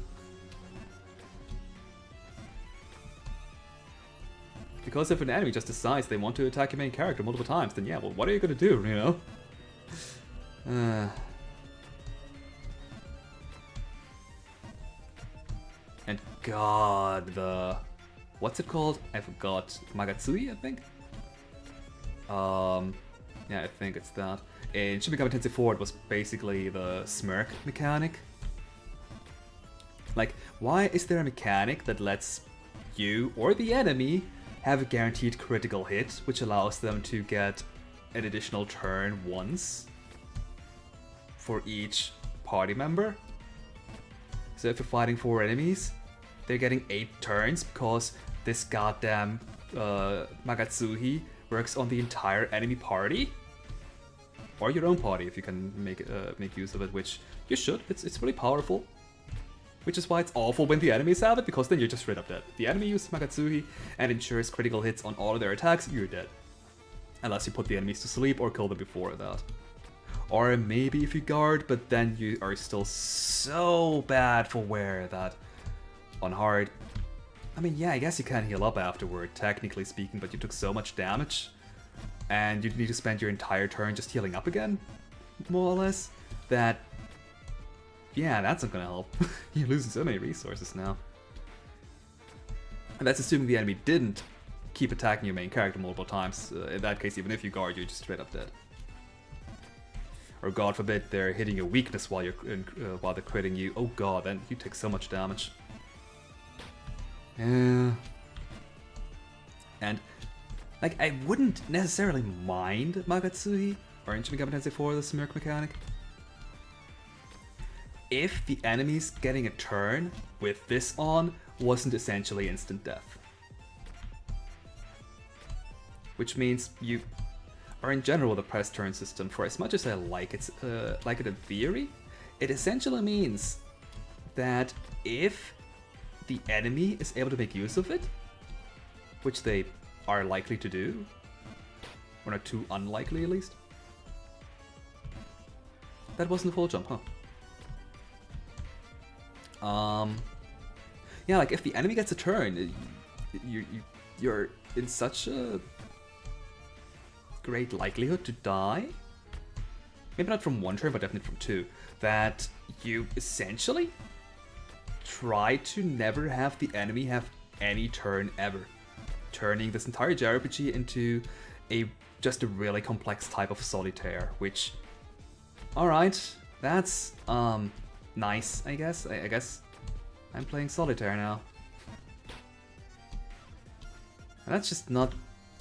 Because if an enemy just decides they want to attack your main character multiple times, then yeah, well, what are you gonna do, you know? And god, the... what's it called? I forgot. Magatsui, I think? Yeah, I think it's that. In Shin Megami Tensei 4, it was basically the smirk mechanic. Like, why is there a mechanic that lets you, or the enemy, have a guaranteed critical hit, which allows them to get an additional turn once for each party member? So if you're fighting 4 enemies, they're getting 8 turns because this goddamn Magatsuhi works on the entire enemy party, or your own party if you can make use of it, which you should. It's really powerful, which is why it's awful when the enemies have it, because then you're just straight up dead. If the enemy uses Magatsuhi and ensures critical hits on all of their attacks, you're dead, unless you put the enemies to sleep or kill them before that. Or maybe if you guard, but then you are still so bad for wear that on hard, I mean, yeah, I guess you can heal up afterward, technically speaking, but you took so much damage, and you need to spend your entire turn just healing up again, more or less, that, yeah, that's not gonna help. You're losing so many resources now. And that's assuming the enemy didn't keep attacking your main character multiple times. In that case, even if you guard, you're just straight up dead. Or god forbid, they're hitting your weakness while while they're critting you. Oh god, then you take so much damage. Yeah. And, like, I wouldn't necessarily mind Magatsuhi or in Shin Megami Tensei 4, the smirk mechanic. if the enemies getting a turn with this on wasn't essentially instant death. Which means you are in general the press turn system, for as much as I like it in theory, it essentially means that if the enemy is able to make use of it, which they are likely to do, or not too unlikely at least. That wasn't a full jump, huh? Yeah, like if the enemy gets a turn, you're in such a great likelihood to die. Maybe not from one turn, but definitely from two. That you essentially try to never have the enemy have any turn ever, turning this entire JRPG into just a really complex type of solitaire. Which, all right, that's nice, I guess. I guess I'm playing solitaire now. And that's just not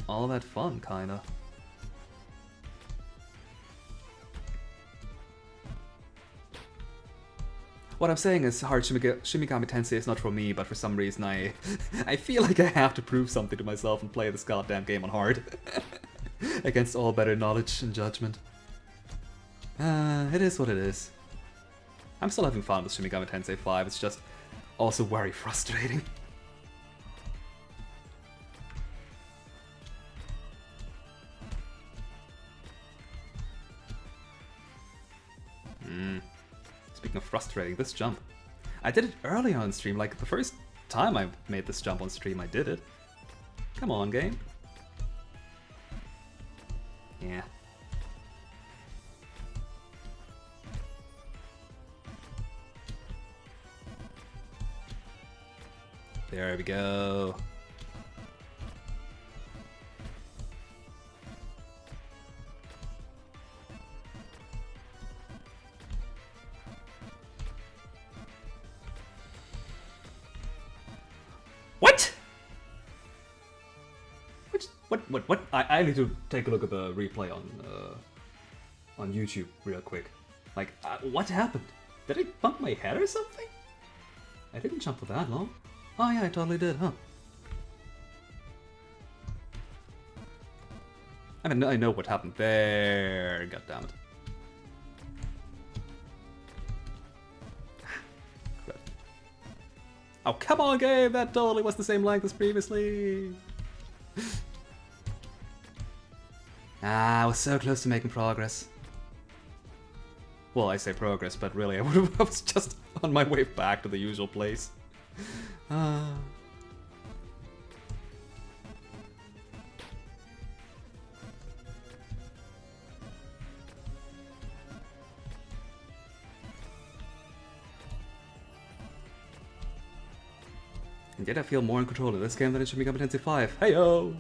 all that fun, kinda. What I'm saying is Hard Shin Megami Tensei is not for me, but for some reason I feel like I have to prove something to myself and play this goddamn game on hard. Against all better knowledge and judgment. It is what it is. I'm still having fun with Shin Megami Tensei 5, it's just also very frustrating. Speaking of frustrating, this jump. I did it early on stream, like the first time I made this jump on stream, I did it. Come on, game. Yeah. There we go. What? What? I need to take a look at the replay on YouTube real quick. Like, what happened? Did I bump my head or something? I didn't jump for that long. Oh yeah, I totally did, huh? I mean, I know what happened there. God damn it. Oh, come on, game! That totally was the same length as previously! I was so close to making progress. Well, I say progress, but really I was just on my way back to the usual place. And yet I feel more in control of this game than in Shin Megami Tensei 5. Heyo!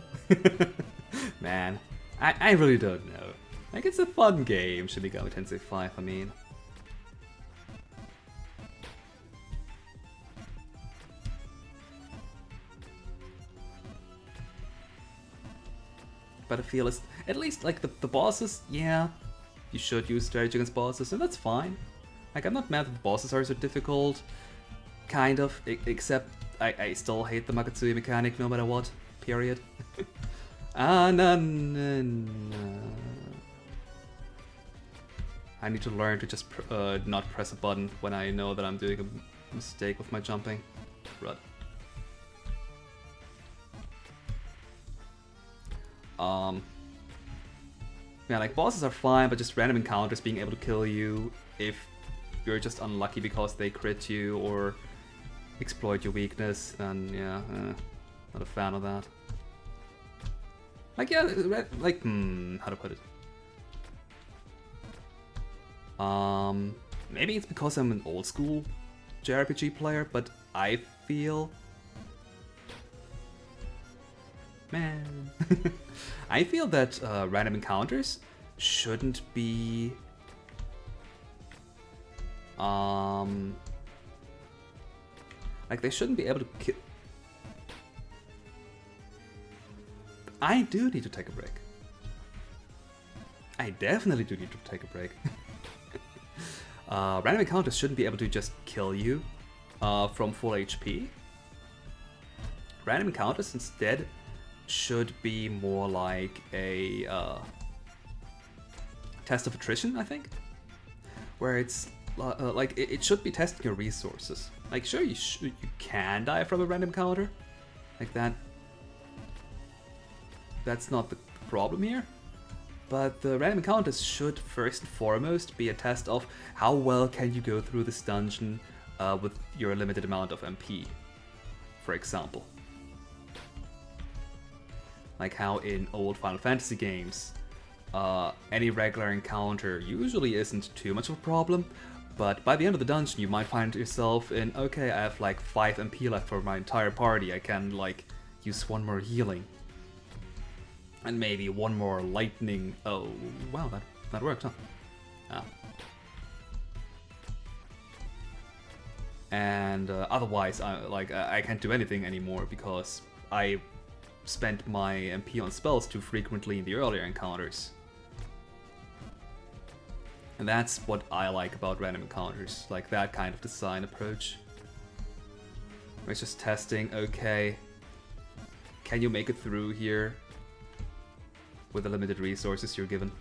Man, I really don't know. Like, it's a fun game, Shin Megami Tensei 5, I mean. But I feel it's, at least, like, the bosses, yeah, you should use strategy against bosses, and that's fine. Like, I'm not mad that the bosses are so difficult, kind of, except I still hate the Makatsui mechanic no matter what, period. I need to learn to just not press a button when I know that I'm doing a mistake with my jumping. Rud. Yeah, like bosses are fine, but just random encounters being able to kill you if you're just unlucky because they crit you or exploit your weakness, then yeah, not a fan of that. Like, yeah, like, how to put it? Maybe it's because I'm an old school JRPG player, but I feel... Man. I feel that random encounters shouldn't be... like, they shouldn't be able to kill... I do need to take a break. I definitely do need to take a break. Random encounters shouldn't be able to just kill you from full HP. Random encounters instead should be more like a test of attrition, I think, where it's like it should be testing your resources. Like, sure, you can die from a random encounter, like that. That's not the problem here. But the random encounters should first and foremost be a test of how well can you go through this dungeon with your limited amount of MP, for example. Like how in old Final Fantasy games, any regular encounter usually isn't too much of a problem, but by the end of the dungeon you might find yourself in, okay, I have like 5 MP left for my entire party, I can like use 1 more healing. And maybe 1 more lightning. Oh, wow, that worked, huh? Ah. And otherwise, I can't do anything anymore because I spent my MP on spells too frequently in the earlier encounters. And that's what I like about random encounters, like that kind of design approach. Where it's just testing, okay, can you make it through here with the limited resources you're given?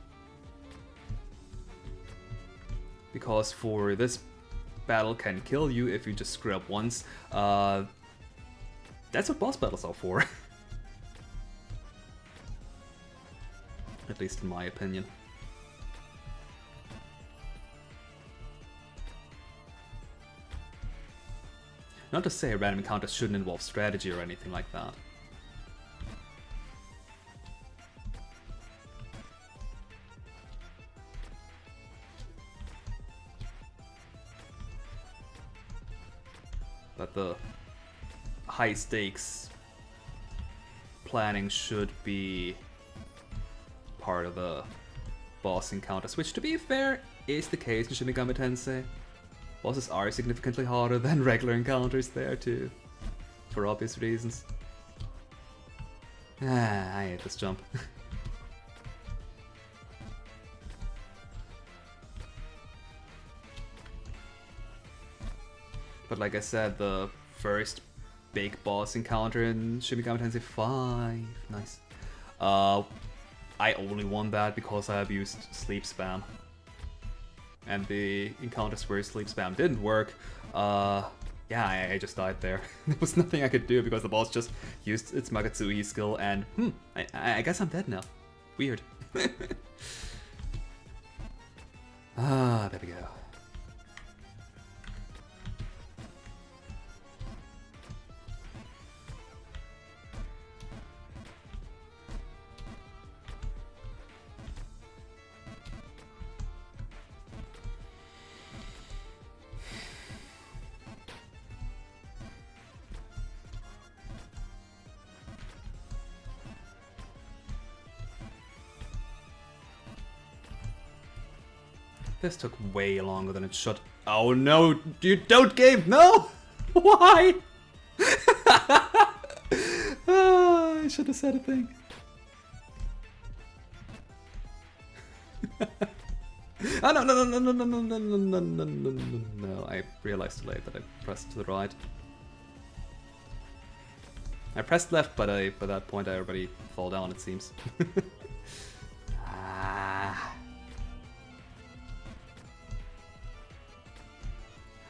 Because for this battle can kill you if you just screw up once, that's what boss battles are for. At least in my opinion. Not to say random encounters shouldn't involve strategy or anything like that. But the high stakes planning should be part of the boss encounters, which to be fair is the case in Shin Megami Tensei. Bosses are significantly harder than regular encounters there too, for obvious reasons. Ah, I hate this jump. But like I said, the first big boss encounter in Shin Megami Tensei 5, nice. I only won that because I abused sleep spam. And the encounters where sleep spam didn't work, yeah, I just died there. There was nothing I could do because the boss just used its Magatsuhi skill and, I guess I'm dead now. Weird. Ah, there we go. This took way longer than it should. Oh no, you don't game, no! Why? Oh, I should have said a thing. Oh no, no, no, no, no, no, no, no, no, no, no, no, no, I realized too late that I pressed to the right. I pressed left, but by that point I already fall down, it seems.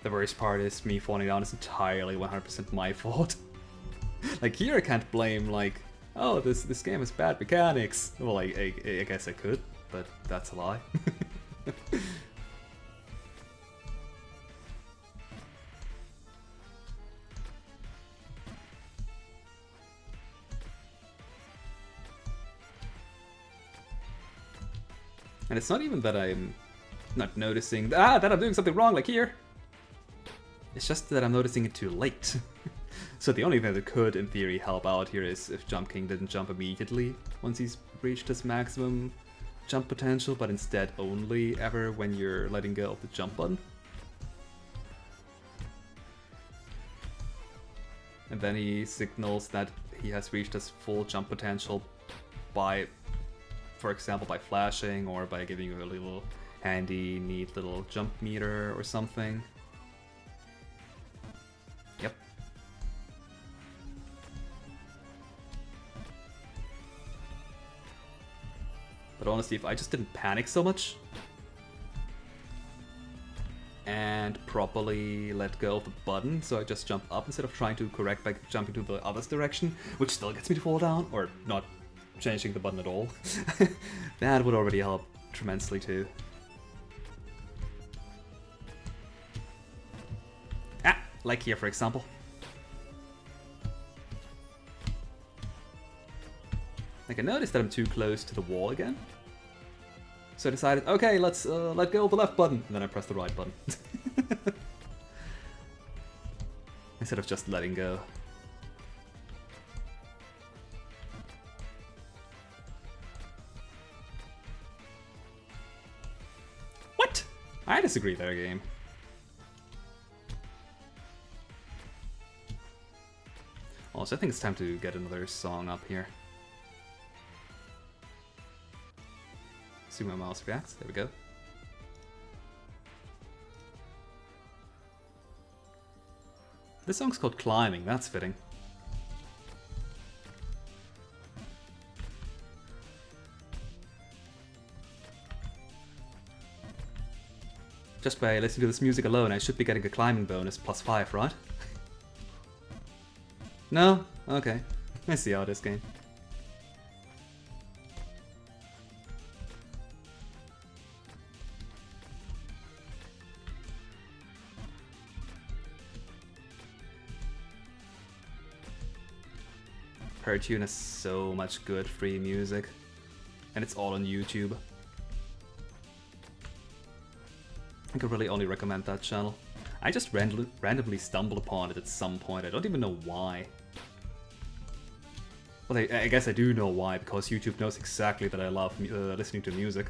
The worst part is me falling down is entirely 100% my fault. Like here I can't blame like, oh this game has bad mechanics. Well, I guess I could, but that's a lie. And it's not even that I'm not noticing that I'm doing something wrong like here. It's just that I'm noticing it too late. So the only thing that could, in theory, help out here is if Jump King didn't jump immediately once he's reached his maximum jump potential, but instead only ever when you're letting go of the jump button. And then he signals that he has reached his full jump potential by, for example, by flashing or by giving you a little handy, neat little jump meter or something. Yep. But honestly, if I just didn't panic so much and properly let go of the button, so I just jump up instead of trying to correct by jumping to the other direction, which still gets me to fall down, or not changing the button at all, that would already help tremendously too. Ah, like here for example. Like I noticed that I'm too close to the wall again. So I decided, okay, let's let go of the left button, and then I press the right button. Instead of just letting go. What? I disagree there, game. Also, I think it's time to get another song up here. See my mouse reacts. There we go. This song's called Climbing. That's fitting. Just by listening to this music alone, I should be getting a climbing bonus +5, right? No? Okay. I see how it is, game. Tune has so much good free music, and it's all on YouTube. I could really only recommend that channel. I just randomly stumbled upon it at some point. I don't even know why. Well, I guess I do know why, because YouTube knows exactly that I love listening to music.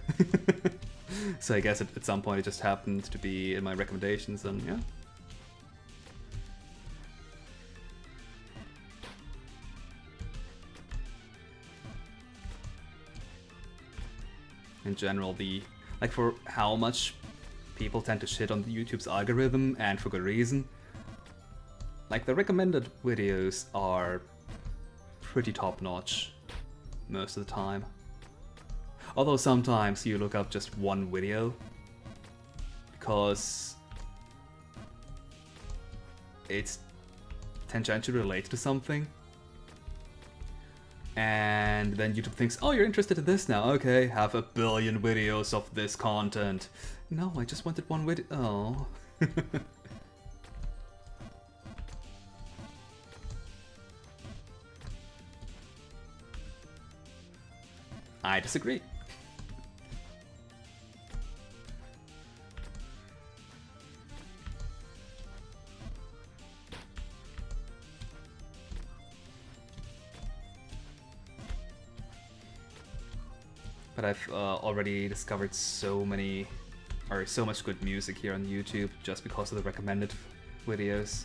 So I guess at some point it just happened to be in my recommendations, and yeah. In general, like for how much people tend to shit on YouTube's algorithm, and for good reason, like the recommended videos are pretty top-notch most of the time. Although sometimes you look up just one video because it's tangentially related to something, and then YouTube thinks, oh, you're interested in this now, okay, have a billion videos of this content. No, I just wanted one video. Oh. I disagree. But I've already discovered so much good music here on YouTube just because of the recommended videos.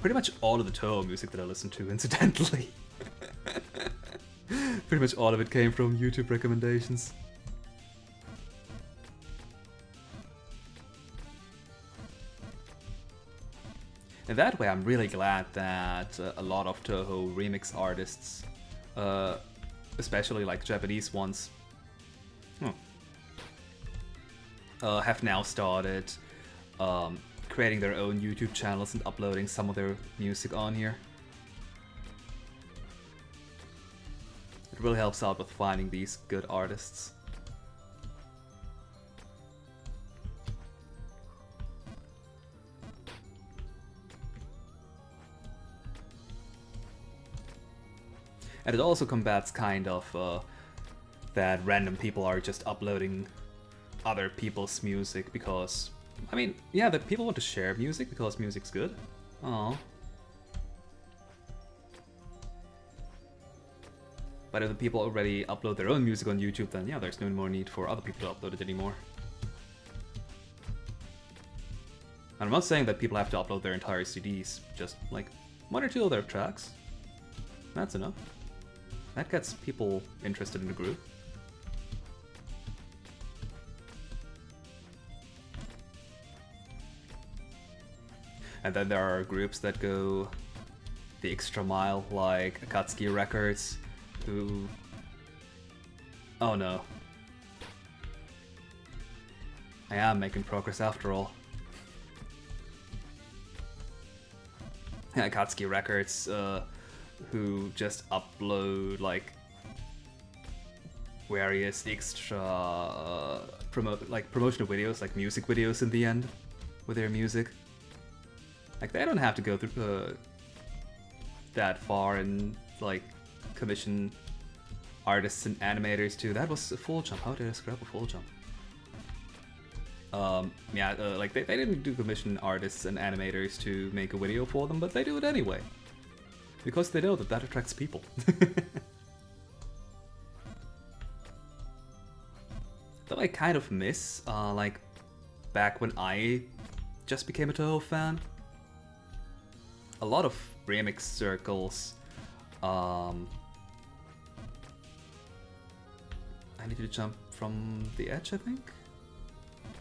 Pretty much all of the Toho music that I listen to, incidentally. Pretty much all of it came from YouTube recommendations. In that way, I'm really glad that a lot of Toho remix artists, especially like Japanese ones, have now started creating their own YouTube channels and uploading some of their music on here. It really helps out with finding these good artists. And it also combats kind of that random people are just uploading other people's music because, I mean, yeah, that people want to share music because music's good. Aww. But if the people already upload their own music on YouTube, then yeah, there's no more need for other people to upload it anymore. And I'm not saying that people have to upload their entire CDs, just like one or two of their tracks. That's enough. That gets people interested in the group. And then there are groups that go the extra mile, like Akatsuki Records, who... Oh no. I am making progress after all. Akatsuki Records, who just upload like various extra promotional videos, like music videos in the end with their music. Like they don't have to go through that far and like commission artists and animators too. That was a full jump. How did I screw up a full jump? Like they didn't do commission artists and animators to make a video for them, but they do it anyway. Because they know that that attracts people. Though I kind of miss, like, back when I just became a Toho fan. A lot of remix circles. I need to jump from the edge, I think?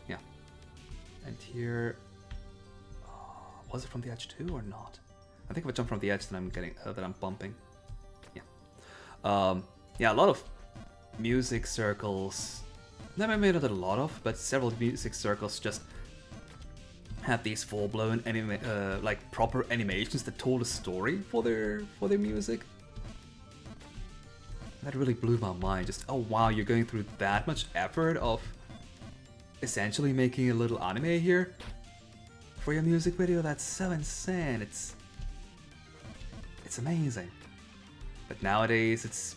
Yeah. And here... was it from the edge too, or not? I think if I jump from the edge, then I'm getting that I'm bumping. Yeah. Yeah, a lot of music circles. Never made it a lot of, but several music circles just had these full-blown like proper animations that told a story for their music. That really blew my mind. Just, oh wow, you're going through that much effort of essentially making a little anime here for your music video. That's so insane. It's amazing. But nowadays it's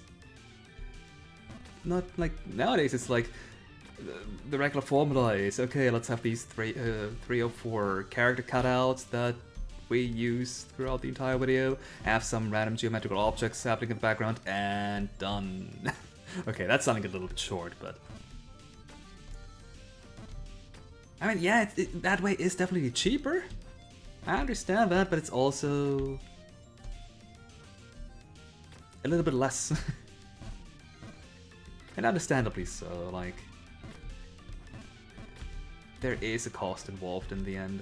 not like it's like the regular formula is, okay, let's have these three or four character cutouts that we use throughout the entire video, have some random geometrical objects happening in the background, and done. Okay, that's sounding a little bit short, but I mean, yeah, that way is definitely cheaper. I understand that, but it's also a little bit less. And understandably so, like, there is a cost involved in the end.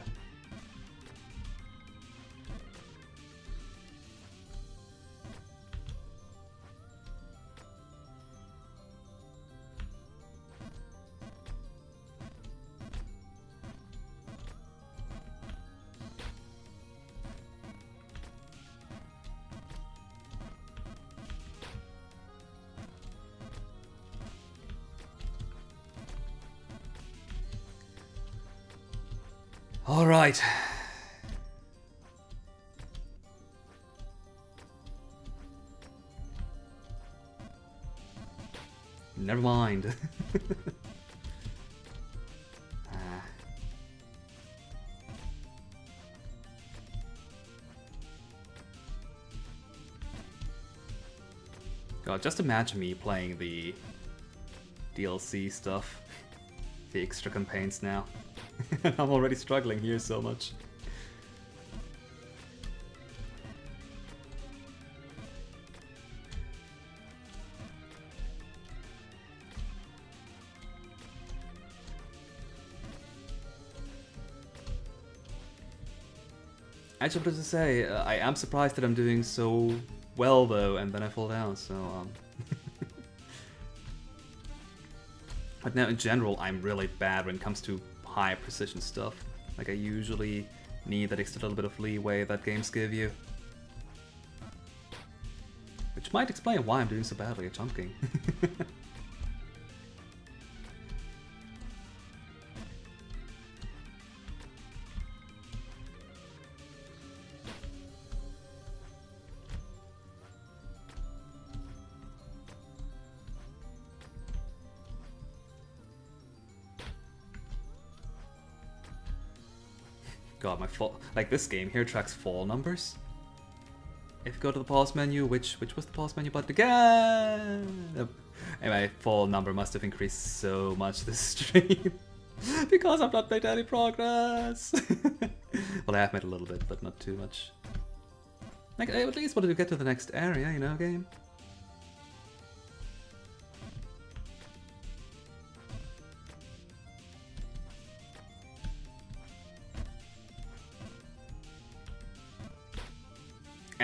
All right. Never mind. God, just imagine me playing the DLC stuff, the extra campaigns now. I'm already struggling here so much. I just wanted to say, I am surprised that I'm doing so well though, and then I fall down, so But now in general, I'm really bad when it comes to high precision stuff. Like I usually need that extra little bit of leeway that games give you. Which might explain why I'm doing so badly at jumping. God, my fall, like this game here tracks fall numbers. If you go to the pause menu, which was the pause menu button again? Anyway, fall number must have increased so much this stream because I've not made any progress. Well, I have made a little bit, but not too much. Like I at least wanted to get to the next area, you know, game.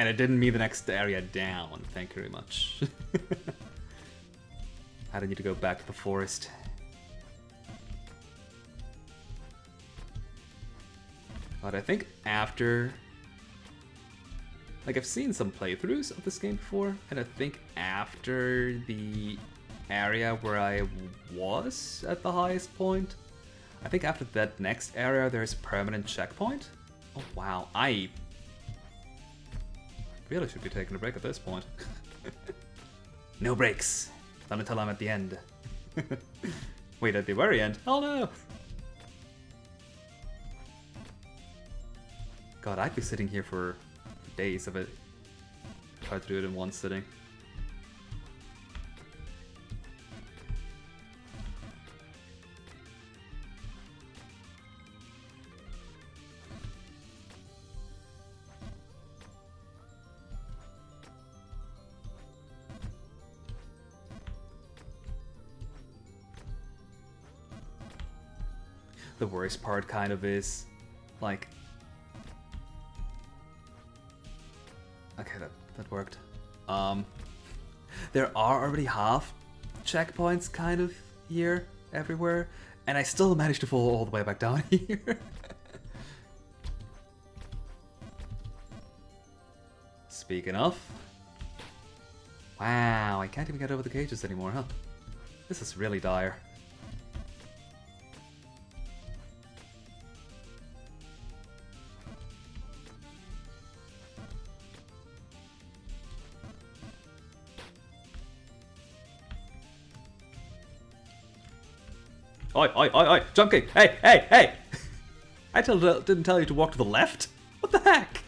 And it didn't mean the next area down. Thank you very much. I don't need to go back to the forest. But I think after... Like, I've seen some playthroughs of this game before, and I think after the area where I was at the highest point, I think after that next area there's a permanent checkpoint. Oh wow, I really should be taking a break at this point. No breaks. Not until I'm at the end. Wait, at the very end? Oh no! God, I'd be sitting here for days of it. Try to do it in one sitting. The worst part kind of is, like... Okay, that worked. There are already half checkpoints kind of here, everywhere, and I still managed to fall all the way back down here. Speaking of... Wow, I can't even get over the cages anymore, huh? This is really dire. Oi, oi, oi, oi! Jump kick! Hey, hey, hey! I didn't tell you to walk to the left? What the heck?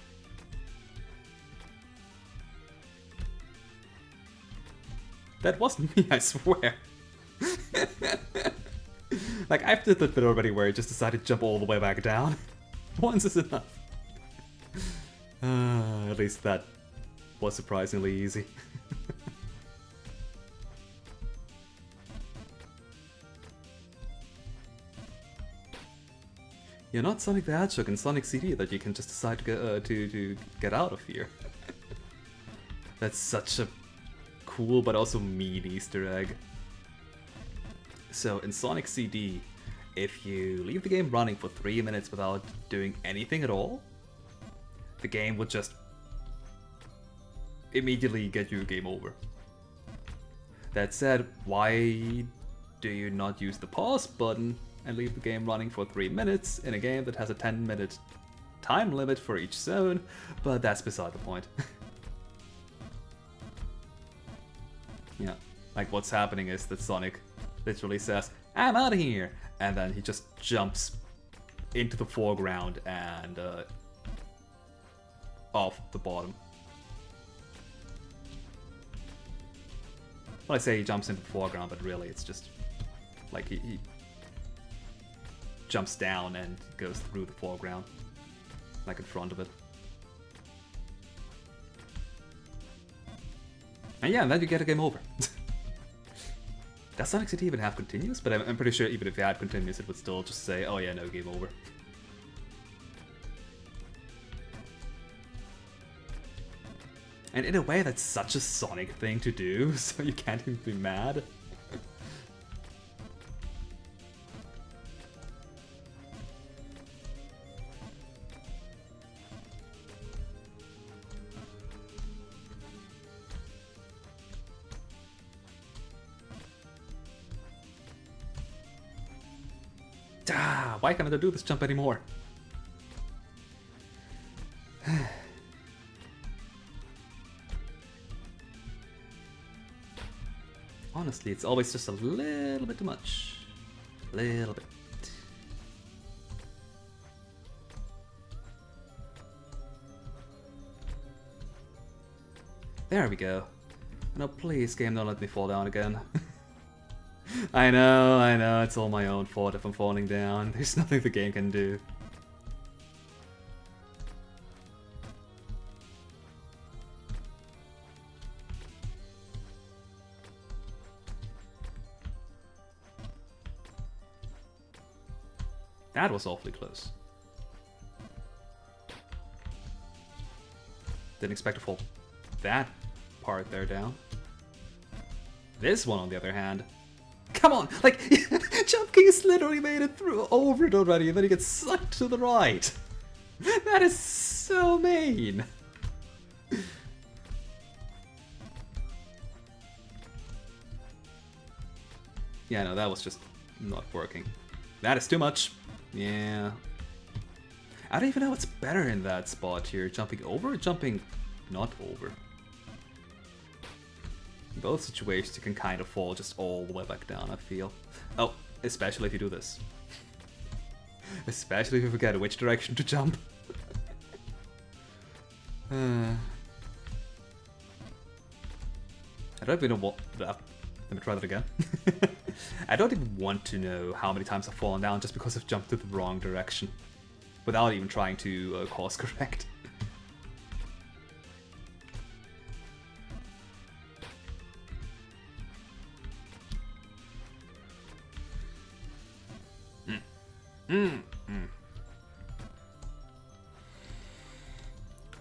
That wasn't me, I swear. Like, I've did that bit already where I just decided to jump all the way back down. Once is enough. At least that was surprisingly easy. You're not Sonic the Hedgehog in Sonic CD that you can just decide to get out of here. That's such a cool but also mean Easter egg. So in Sonic CD, if you leave the game running for 3 minutes without doing anything at all, the game would just immediately get you a game over. That said, why do you not use the pause button and leave the game running for 3 minutes in a game that has a 10-minute time limit for each zone? But that's beside the point. Yeah, like what's happening is that Sonic literally says, "I'm out of here!" and then he just jumps into the foreground and off the bottom. Well, I say he jumps into the foreground, but really it's just like he jumps down and goes through the foreground, like in front of it. And yeah, and then you get a game over. Does Sonic CD even have continuous? But I'm pretty sure even if it had continuous, it would still just say, "Oh yeah, no, game over." And in a way, that's such a Sonic thing to do, so you can't even be mad. Why can't I do this jump anymore? Honestly, it's always just a little bit too much. Little bit. There we go. No, please, game, don't let me fall down again. I know, it's all my own fault if I'm falling down. There's nothing the game can do. That was awfully close. Didn't expect to fall that part there down. This one, on the other hand, come on! Like, Jump King has literally made it through over it already, and then he gets sucked to the right. That is so mean. Yeah, no, that was just not working. That is too much. Yeah. I don't even know what's better in that spot here. Jumping over or jumping not over? In both situations, you can kind of fall just all the way back down, I feel. Oh, especially if you do this. Especially if you forget which direction to jump. I don't even know what... Let me try that again. I don't even want to know how many times I've fallen down just because I've jumped to the wrong direction. Without even trying to course correct.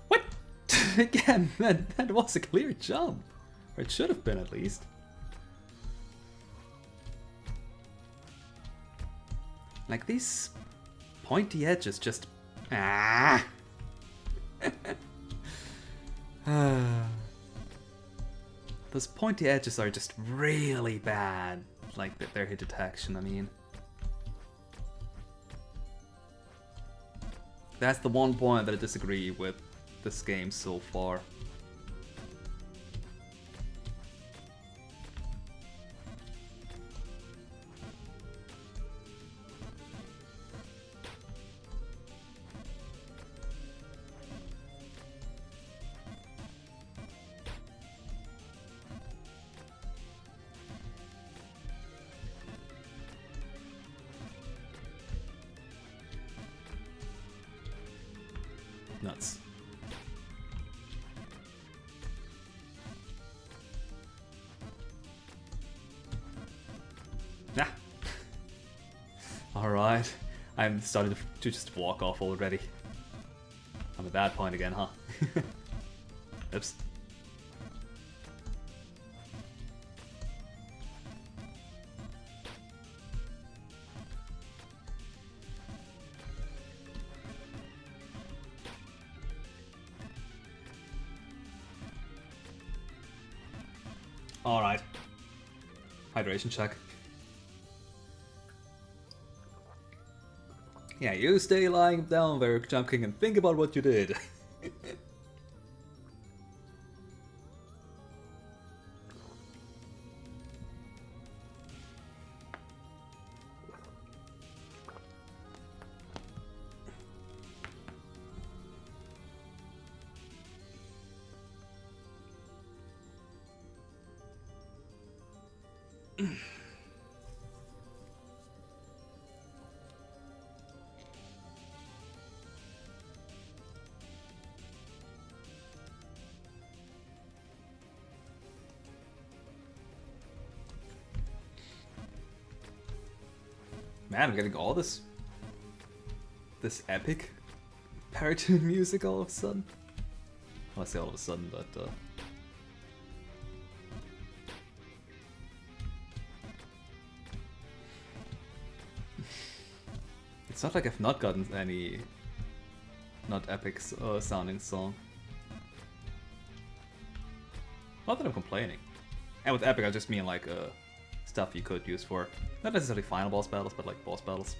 What? Again, that was a clear jump. Or it should have been, at least. Like, these pointy edges just... Ah! Those pointy edges are just really bad. Like, their hit detection, I mean. That's the one point that I disagree with this game so far. Nuts. Nah. Alright. I'm starting to just walk off already. I'm at that point again, huh? Oops. Alright. Hydration check. Yeah, you stay lying down there, Jump King, and think about what you did. Man, I'm getting all this epic baritone music all of a sudden. Well, I say all of a sudden, but it's not like I've not gotten any not epic sounding song. Not that I'm complaining. And with epic, I just mean like stuff you could use for not necessarily final boss battles, but like boss battles.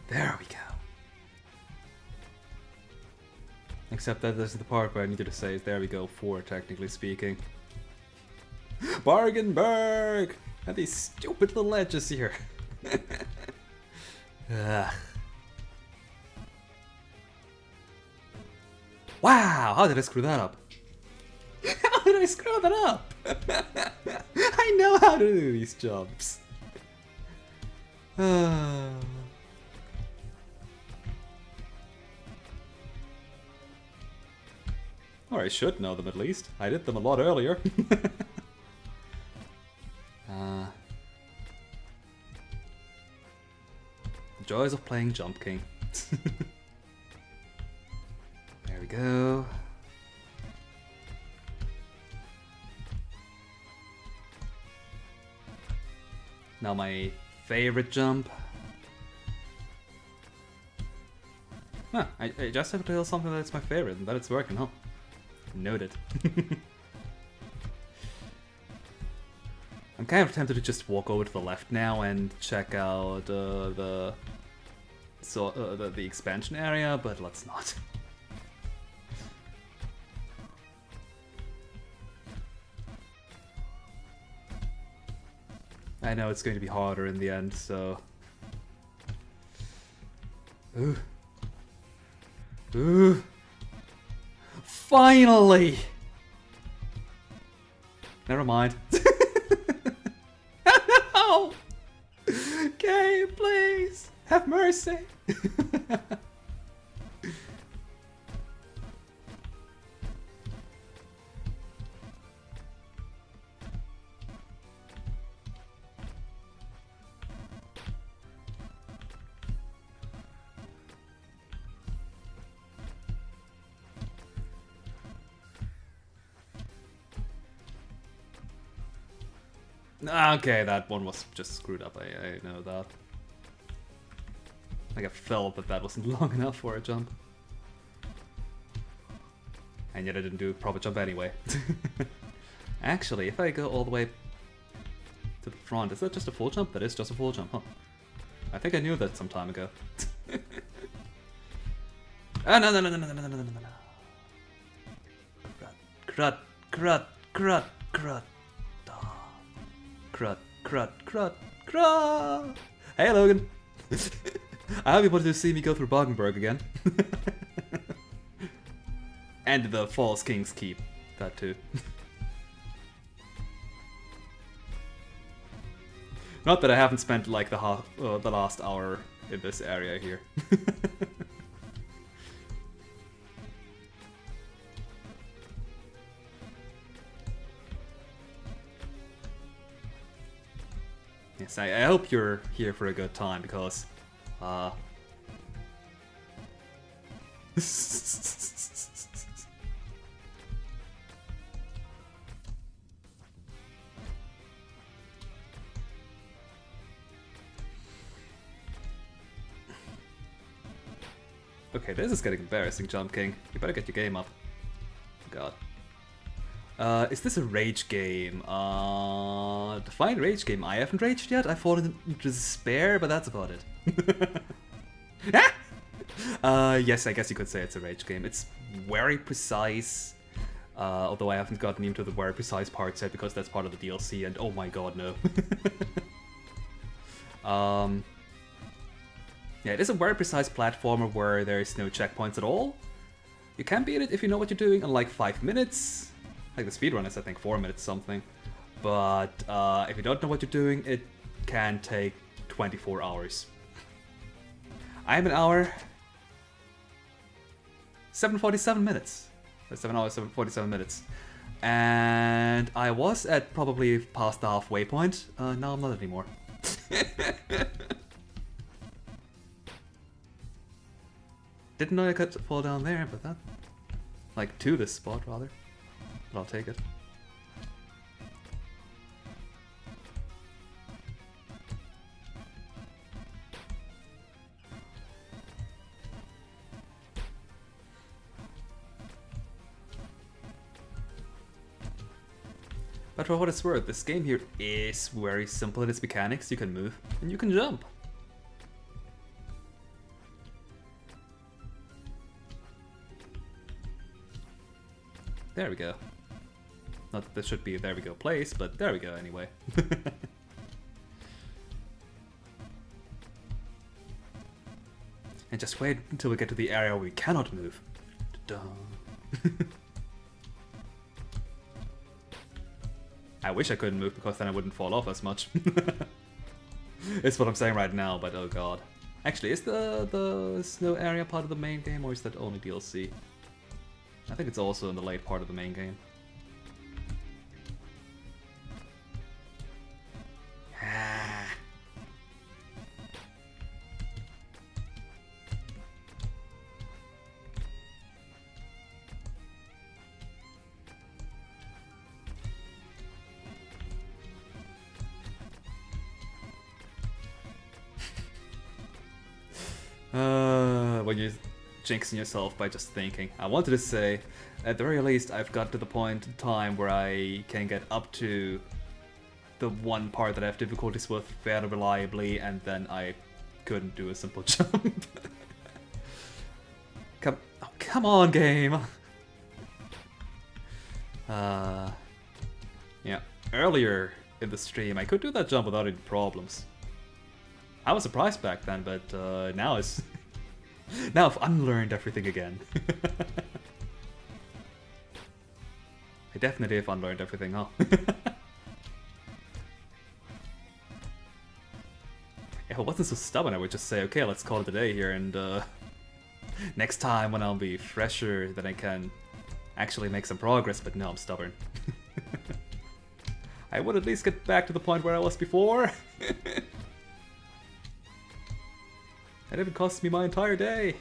There we go. Except that this is the part where I needed to say, there we go, 4, technically speaking. Bargainberg! And these stupid little edges here. Ugh. Wow, how did I screw that up? How did I screw that up? I know how to do these jumps. How Or I should know them at least. I did them a lot earlier. The joys of playing Jump King. There we go. Now my favorite jump. Huh, I just have to tell something that's my favorite and that it's working, huh? Noted. I'm kind of tempted to just walk over to the left now and check out the expansion area, but let's not. I know it's going to be harder in the end, so... Ooh. Ooh. Finally! Never mind. No! Okay, please! Have mercy! Okay, that one was just screwed up, I know that. Like I felt that wasn't long enough for a jump. And yet I didn't do a proper jump anyway. Actually, if I go all the way to the front, is that just a full jump? That is just a full jump, huh? I think I knew that some time ago. Ah, no. Crud. Hey Logan! I hope you wanted to see me go through Bagenberg again. And the False King's Keep. That too. Not that I haven't spent like the last hour in this area here. Yes, I hope you're here for a good time, because... Okay, this is getting embarrassing, Jump King. You better get your game up. God. Is this a rage game? Define rage game. I haven't raged yet. I've fallen into despair, but that's about it. Yes, I guess you could say it's a rage game. It's very precise. Although I haven't gotten into the very precise parts yet because that's part of the DLC, and oh my god, no. Yeah, it is a very precise platformer where there is no checkpoints at all. You can beat it if you know what you're doing in like 5 minutes. Like the speedrun is I think 4 minutes something. But if you don't know what you're doing, it can take 24 hours. I'm an hour... 7:47 minutes. 7 hours, 7:47 minutes. And I was at probably past the halfway point. Now I'm not anymore. Didn't know I could fall down there, but that... Like, to this spot, rather. But I'll take it. But for what it's worth, this game here is very simple in its mechanics. You can move, and you can jump. There we go. Not that this should be a there we go place, but there we go anyway. And just wait until we get to the area where we cannot move. I wish I couldn't move because then I wouldn't fall off as much. It's what I'm saying right now, but oh god. Actually, is the snow area part of the main game or is that only DLC? I think it's also in the late part of the main game. When you're jinxing yourself by just thinking. I wanted to say, at the very least, I've got to the point in time where I can get up to the one part that I have difficulties with fairly reliably, and then I couldn't do a simple jump. Come on, game! Yeah, earlier in the stream, I could do that jump without any problems. I was surprised back then, but now it's... now I've unlearned everything again. I definitely have unlearned everything, huh? If I wasn't so stubborn, I would just say, okay, let's call it a day here, and next time when I'll be fresher, then I can actually make some progress, but no, I'm stubborn. I would at least get back to the point where I was before. That even cost me my entire day.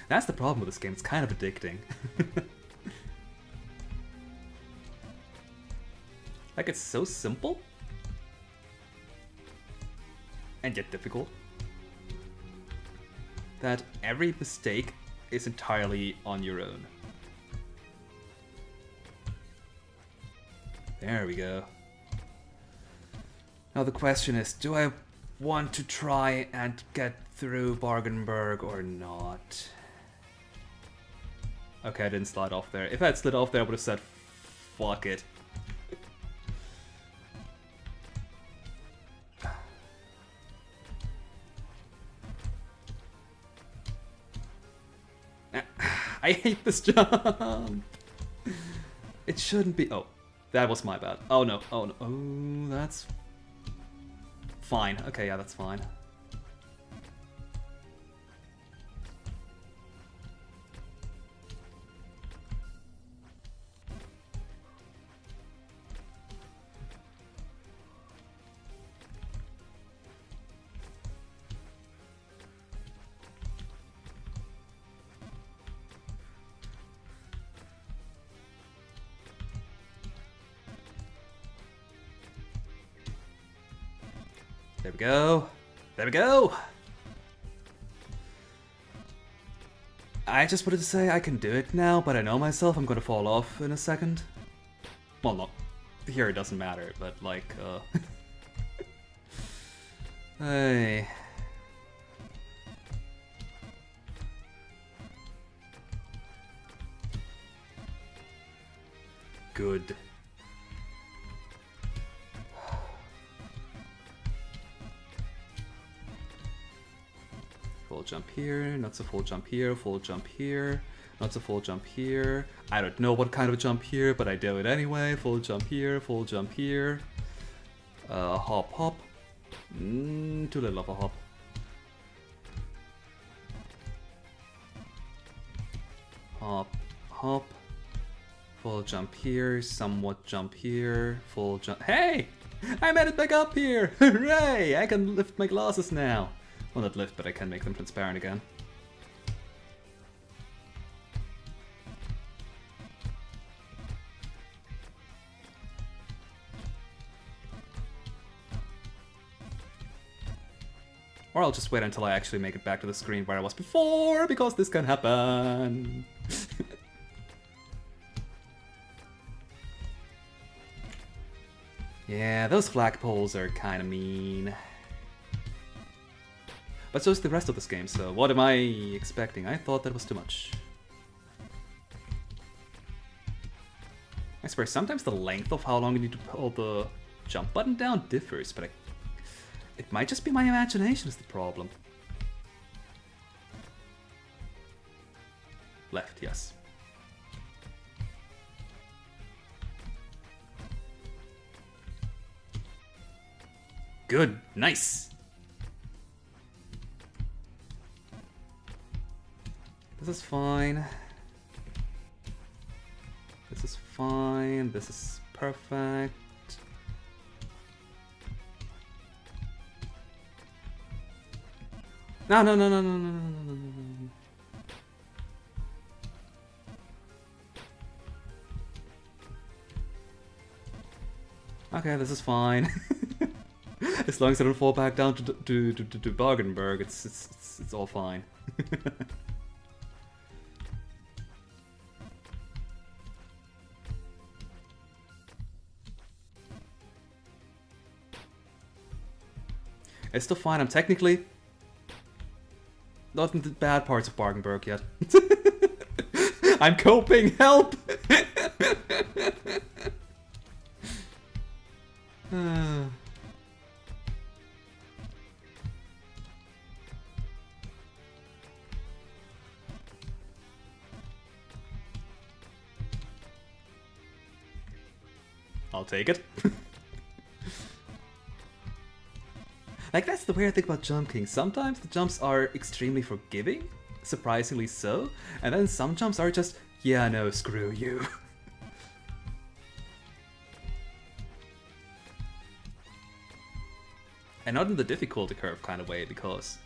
That's the problem with this game, it's kind of addicting. Like, it's so simple, and yet difficult, that every mistake is entirely on your own. There we go. Now the question is, do I want to try and get through Bargenberg or not? Okay, I didn't slide off there. If I had slid off there, I would have said, fuck it. I hate this jump! It shouldn't be... Oh, that was my bad. Oh no, oh no. Oh, that's... fine. Okay, yeah, that's fine. There we go. There we go! I just wanted to say I can do it now, but I know myself I'm gonna fall off in a second. Well, not here, it doesn't matter, but like, Hey. Good. Full jump here, not so full jump here, full jump here, not so full jump here. I don't know what kind of jump here, but I do it anyway. Full jump here, full jump here. Hop, hop. Too little of a hop. Hop, hop. Full jump here, somewhat jump here, full jump. Hey! I made it back up here! Hooray! I can lift my glasses now. Well, not lift, but I can make them transparent again. Or I'll just wait until I actually make it back to the screen where I was before, because this can happen. Yeah, those flagpoles are kinda mean. But so is the rest of this game, so what am I expecting? I thought that was too much. I swear, sometimes the length of how long you need to hold the jump button down differs, but it might just be my imagination is the problem. Left, yes. Good, nice! This is fine. This is fine. This is perfect. No, no, no, no, no, no, no, no, no, no. Okay, this is fine. As long as I don't fall back down to Bargenberg, it's all fine. It's still fine. I'm technically not in the bad parts of Bargenberg yet. I'm coping. Help! I'll take it. Like, that's the weird thing about Jump King. Sometimes the jumps are extremely forgiving, surprisingly so, and then some jumps are just, yeah, no, screw you. And not in the difficulty curve kind of way, because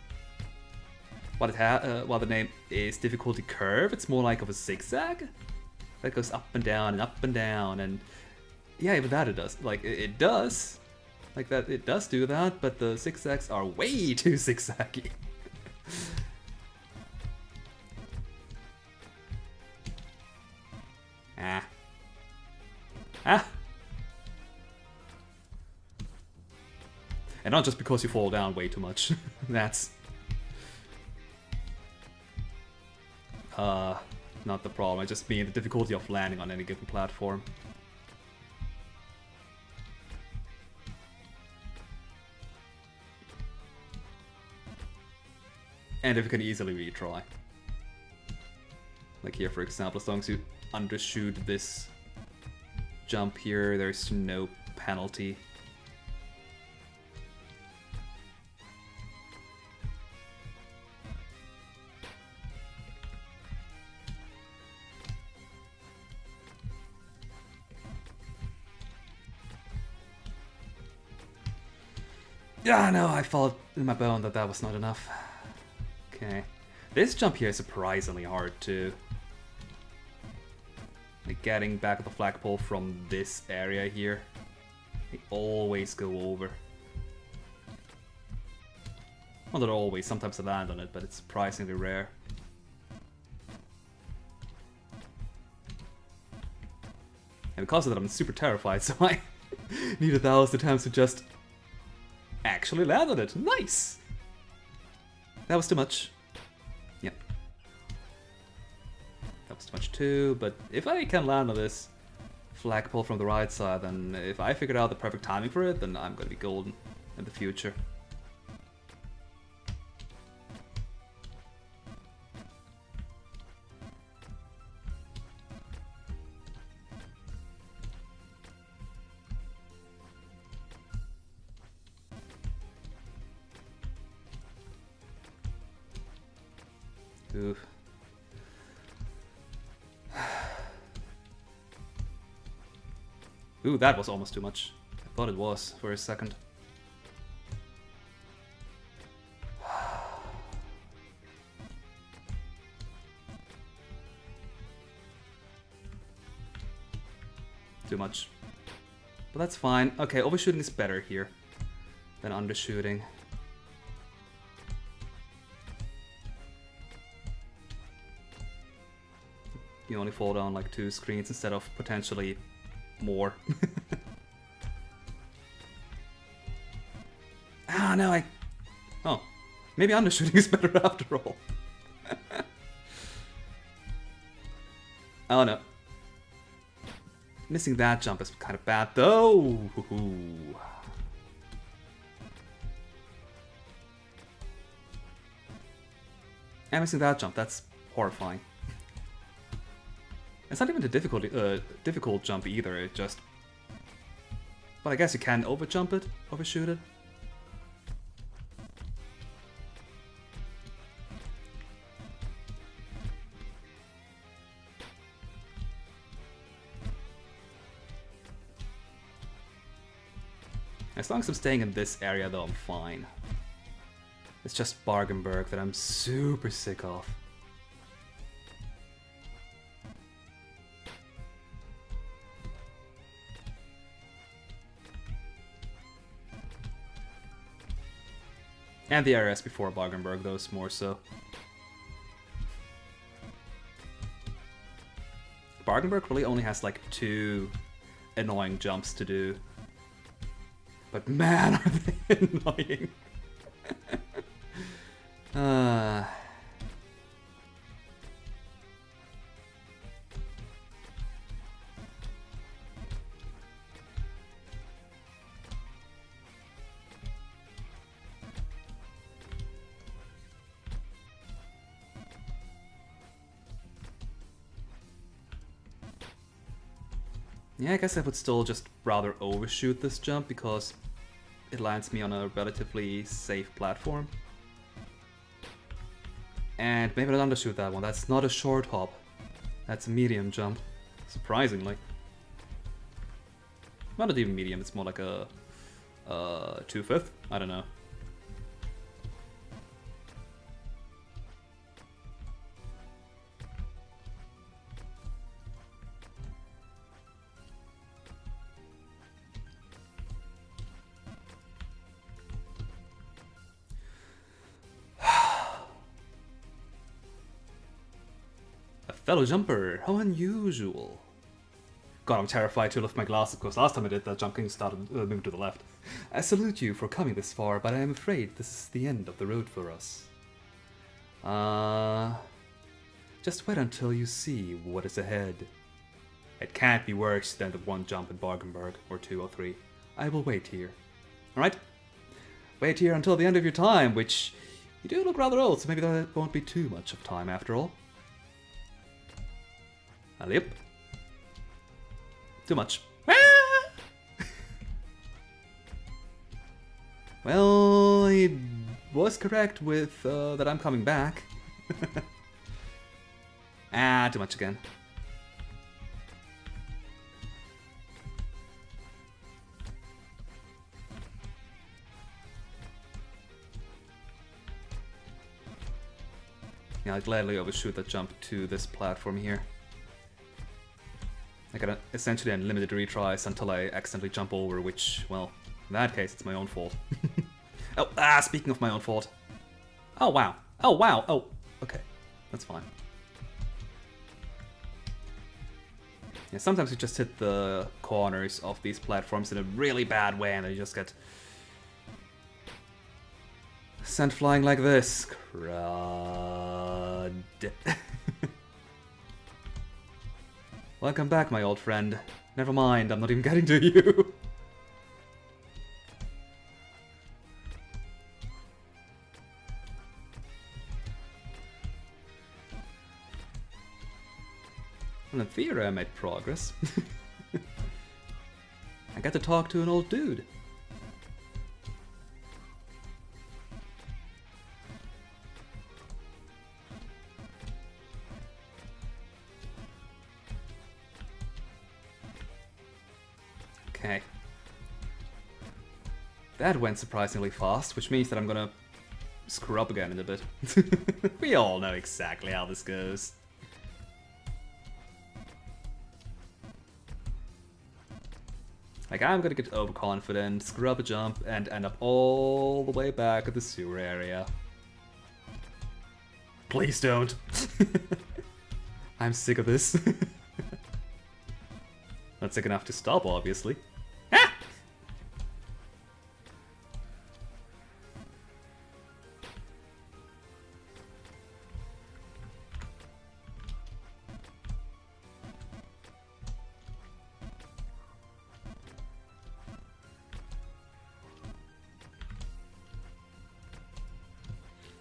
while the name is difficulty curve, it's more like of a zigzag that goes up and down and up and down, and yeah, even that it does. Like, it does. Like that, it does do that, but the zigzags are way too zigzaggy. And not just because you fall down way too much. That's not the problem. I just mean the difficulty of landing on any given platform. And if you can easily retry. Like here, for example, as long as you undershoot this jump here, there's no penalty. Yeah, no, I felt in my bone that that was not enough. Okay. This jump here is surprisingly hard too. Like getting back at the flagpole from this area here. They always go over. Well, not always, sometimes I land on it, but it's surprisingly rare. And because of that, I'm super terrified, so I need 1,000 attempts to just actually land on it. Nice! That was too much. Yeah. That was too much too, but if I can land on this flagpole from the right side, then if I figured out the perfect timing for it, then I'm gonna be golden in the future. Oof. Ooh, that was almost too much. I thought it was for a second. Too much. But that's fine. Okay, overshooting is better here than undershooting. You only fall down like 2 screens instead of potentially more. Ah, no, oh, maybe undershooting is better after all. Oh no. Missing that jump is kind of bad though. And missing that jump, that's horrifying. It's not even a difficult jump either, it just... But I guess you can overjump it, overshoot it. As long as I'm staying in this area though, I'm fine. It's just Bargenberg that I'm super sick of. And the areas before Bargenberg, those more so. Bargenberg really only has like 2 annoying jumps to do. But man, are they annoying. Yeah, I guess I would still just rather overshoot this jump because it lands me on a relatively safe platform. And maybe not undershoot that one. That's not a short hop. That's a medium jump. Surprisingly. Well, not even medium, it's more like a 2/5? I don't know. Fellow jumper, how unusual. God, I'm terrified to lift my glasses because last time I did that, jumping started moving to the left. I salute you for coming this far, but I am afraid this is the end of the road for us. Just wait until you see what is ahead. It can't be worse than the one jump in Bargenberg, or 2 or 3. I will wait here. Alright? Wait here until the end of your time, which you do look rather old, so maybe that won't be too much of time after all. Yep. Too much. Well, he was correct with that I'm coming back. Too much again. Yeah, I'll gladly overshoot that jump to this platform here. I got essentially unlimited retries until I accidentally jump over, which, well, in that case, it's my own fault. Oh, speaking of my own fault. Oh, wow. Oh, wow. Oh, okay. That's fine. Yeah, sometimes you just hit the corners of these platforms in a really bad way and you just get sent flying like this. Crud. Welcome back, my old friend. Never mind, I'm not even getting to you. Well, in theory, I made progress. I got to talk to an old dude. Okay. That went surprisingly fast, which means that I'm gonna screw up again in a bit. We all know exactly how this goes. Like, I'm gonna get overconfident, screw up a jump, and end up all the way back at the sewer area. Please don't. I'm sick of this. Not sick enough to stop, obviously. Ah!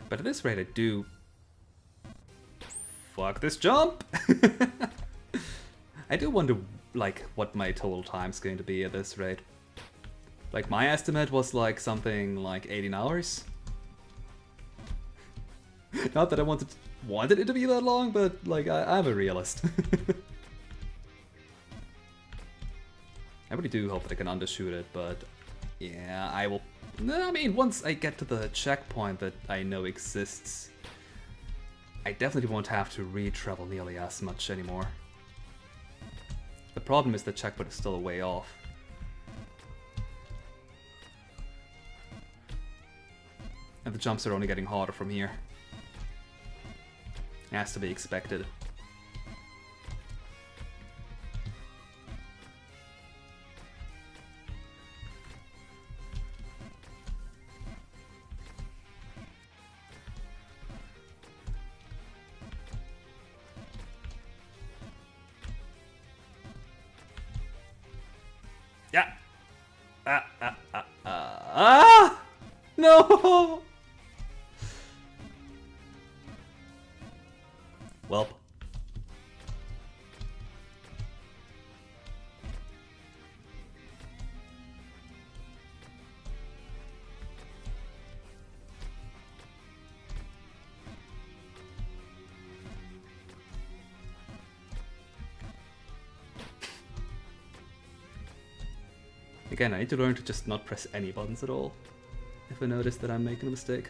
But at this rate, I do... Fuck this jump! I do wonder, like, what my total time's going to be at this rate. Like, my estimate was, like, something like 18 hours. Not that I wanted it to be that long, but, like, I'm a realist. I really do hope that I can undershoot it, but Yeah, I will... No, I mean, once I get to the checkpoint that I know exists, I definitely won't have to re-travel nearly as much anymore. The problem is the checkpoint is still a way off. And the jumps are only getting harder from here. Has to be expected. Yeah. No. Welp. Again, I need to learn to just not press any buttons at all if I notice that I'm making a mistake.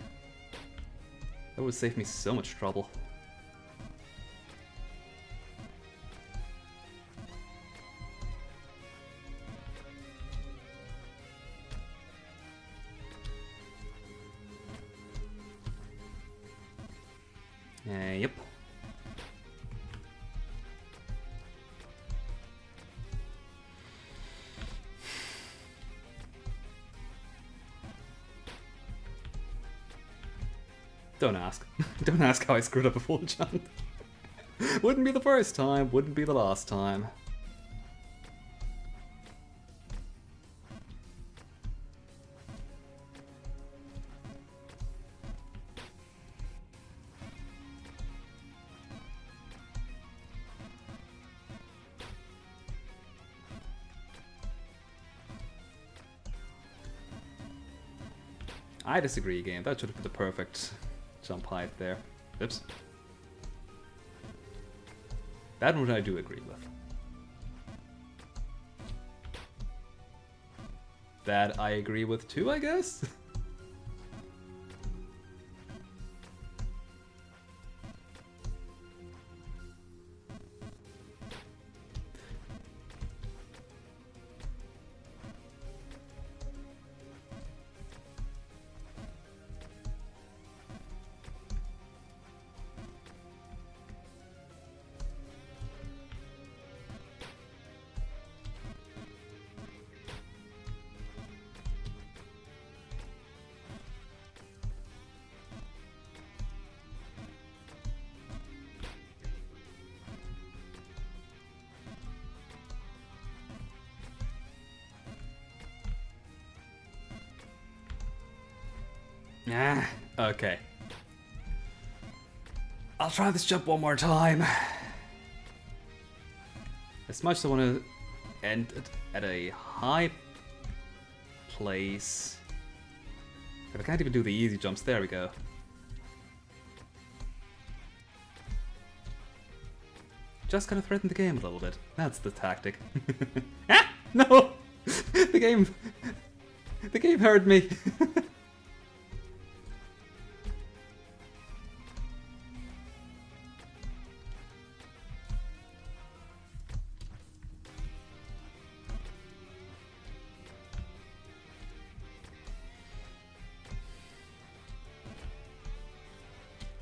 That would save me so much trouble. Yep. Don't ask. Don't ask how I screwed up a full jump. Wouldn't be the first time, wouldn't be the last time. I disagree again. That should have been the perfect jump height there. Oops. That one I do agree with. That I agree with too, I guess? Ah, okay. I'll try this jump one more time. As much as I want to end it at a high place. But I can't even do the easy jumps. There we go. Just gotta threaten the game a little bit. That's the tactic. Ah! No! The game heard me.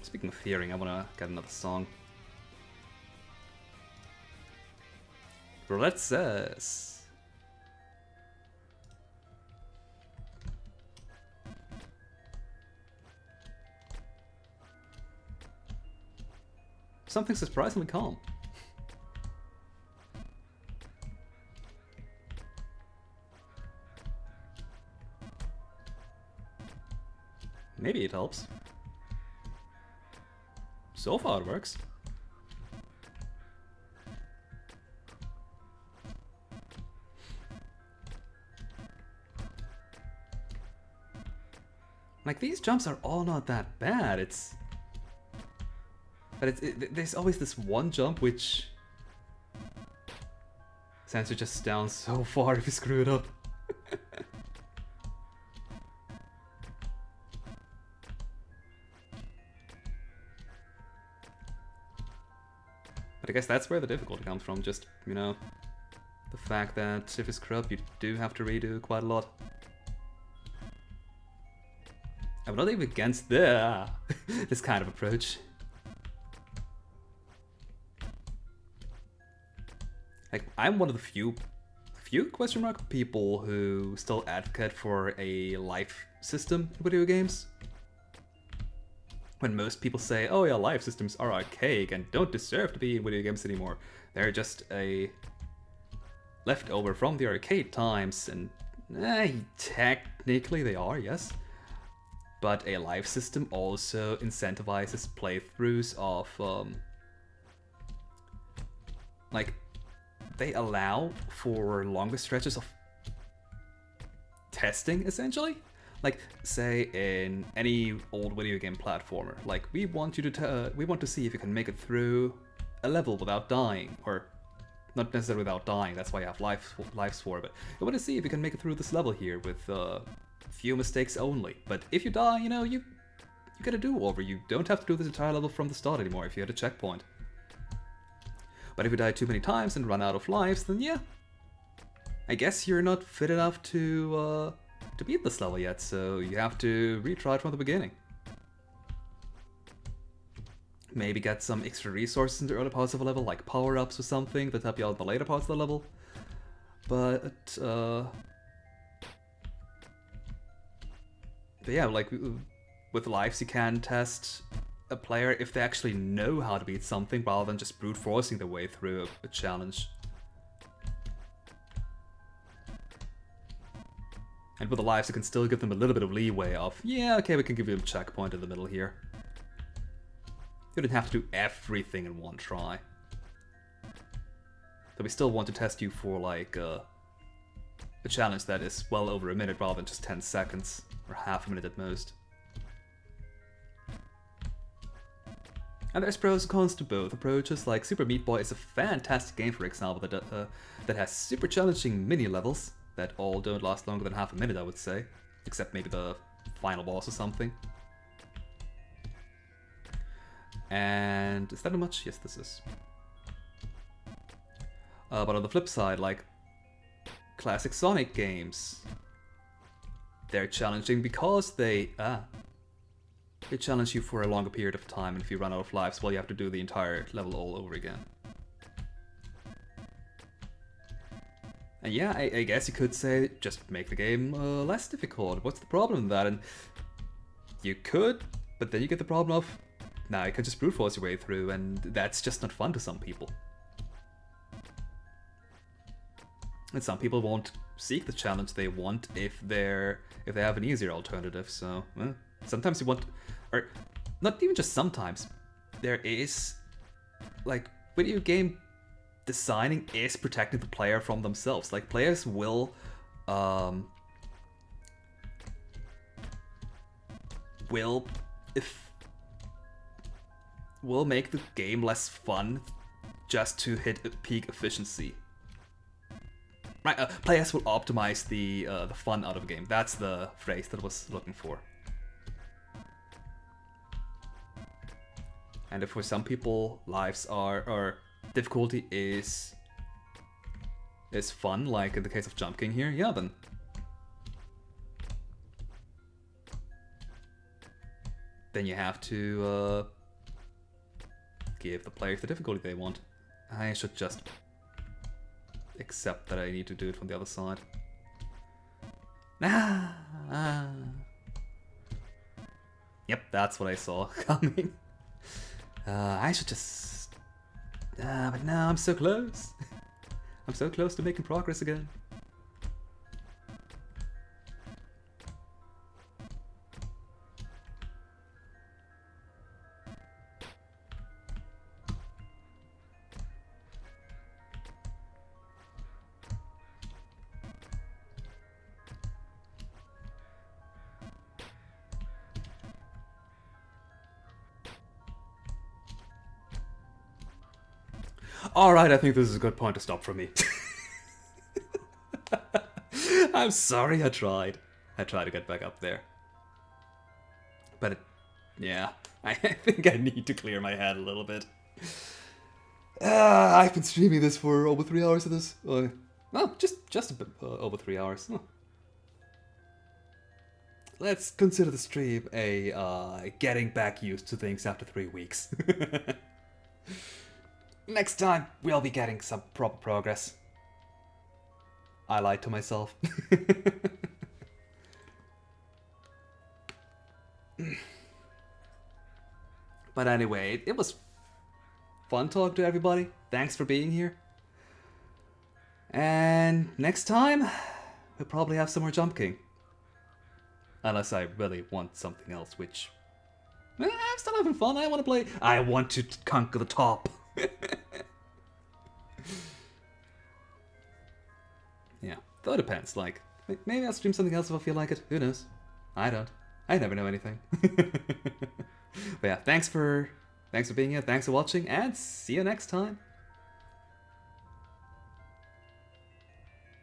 Speaking of hearing, I wanna get another song. Roulette says. Something surprisingly calm. Maybe it helps. So far it works. Like, these jumps are all not that bad. But there's always this one jump which sends you just down so far if you screw it up. But I guess that's where the difficulty comes from, just, you know, the fact that if it's corrupt, you do have to redo quite a lot. I'm not even against this kind of approach. Like, I'm one of the few question mark people who still advocate for a life system in video games. When most people say, oh yeah, life systems are archaic and don't deserve to be in video games anymore. They're just a leftover from the arcade times, and technically they are, yes. But a life system also incentivizes playthroughs of, like, they allow for longer stretches of testing, essentially. Like, say in any old video game platformer, like we want to see if you can make it through a level without dying, or not necessarily without dying. That's why you have lives for it. But you want to see if you can make it through this level here with few mistakes only. But if you die, you know, you get a do-over. You don't have to do this entire level from the start anymore if you had a checkpoint. But if you die too many times and run out of lives, then yeah, I guess you're not fit enough to beat this level yet, so you have to retry it from the beginning. Maybe get some extra resources in the early parts of a level, like power-ups or something that help you out in the later parts of the level. But yeah, like with lives you can test a player if they actually know how to beat something rather than just brute forcing their way through a challenge. And with the lives you can still give them a little bit of leeway of, yeah, okay, we can give you a checkpoint in the middle here. You don't have to do everything in one try. So we still want to test you for like a challenge that is well over a minute rather than just 10 seconds or half a minute at most. And there's pros and cons to both approaches. Like Super Meat Boy is a fantastic game, for example, that has super challenging mini levels that all don't last longer than half a minute, I would say, except maybe the final boss or something. And is that much? Yes, this is. But on the flip side, like classic Sonic games, they're challenging because they challenge you for a longer period of time, and if you run out of lives, well, you have to do the entire level all over again. And yeah, I guess you could say, just make the game less difficult. What's the problem with that? And you could, but then you get the problem of, now you can just brute force your way through, and that's just not fun to some people. And some people won't seek the challenge they want if they have an easier alternative. So well, sometimes you want, or not even just sometimes, there is like video game designing is protecting the player from themselves. Like players will make the game less fun just to hit a peak efficiency. Right, players will optimize the fun out of a game. That's the phrase that I was looking for. And if for some people lives are, or difficulty is fun, like in the case of Jump King here, yeah, then you have to give the players the difficulty they want. I should just accept that I need to do it from the other side. Yep, that's what I saw coming. I should just... but no, I'm so close. I'm so close to making progress again. Alright, I think this is a good point to stop for me. I'm sorry, I tried. I tried to get back up there. But, yeah, I think I need to clear my head a little bit. I've been streaming this for over 3 hours of this. No, just a bit over 3 hours. Huh. Let's consider the stream a getting back used to things after 3 weeks. Next time, we'll be getting some proper progress. I lied to myself. But anyway, it was fun talking to everybody. Thanks for being here. And next time, we'll probably have some more Jump King. Unless I really want something else, which... I'm still having fun. I want to play... I want to conquer the top. Yeah, though it depends. Like, maybe I'll stream something else if I feel like it. Who knows? I don't. I never know anything. But yeah, thanks for being here. Thanks for watching, and see you next time.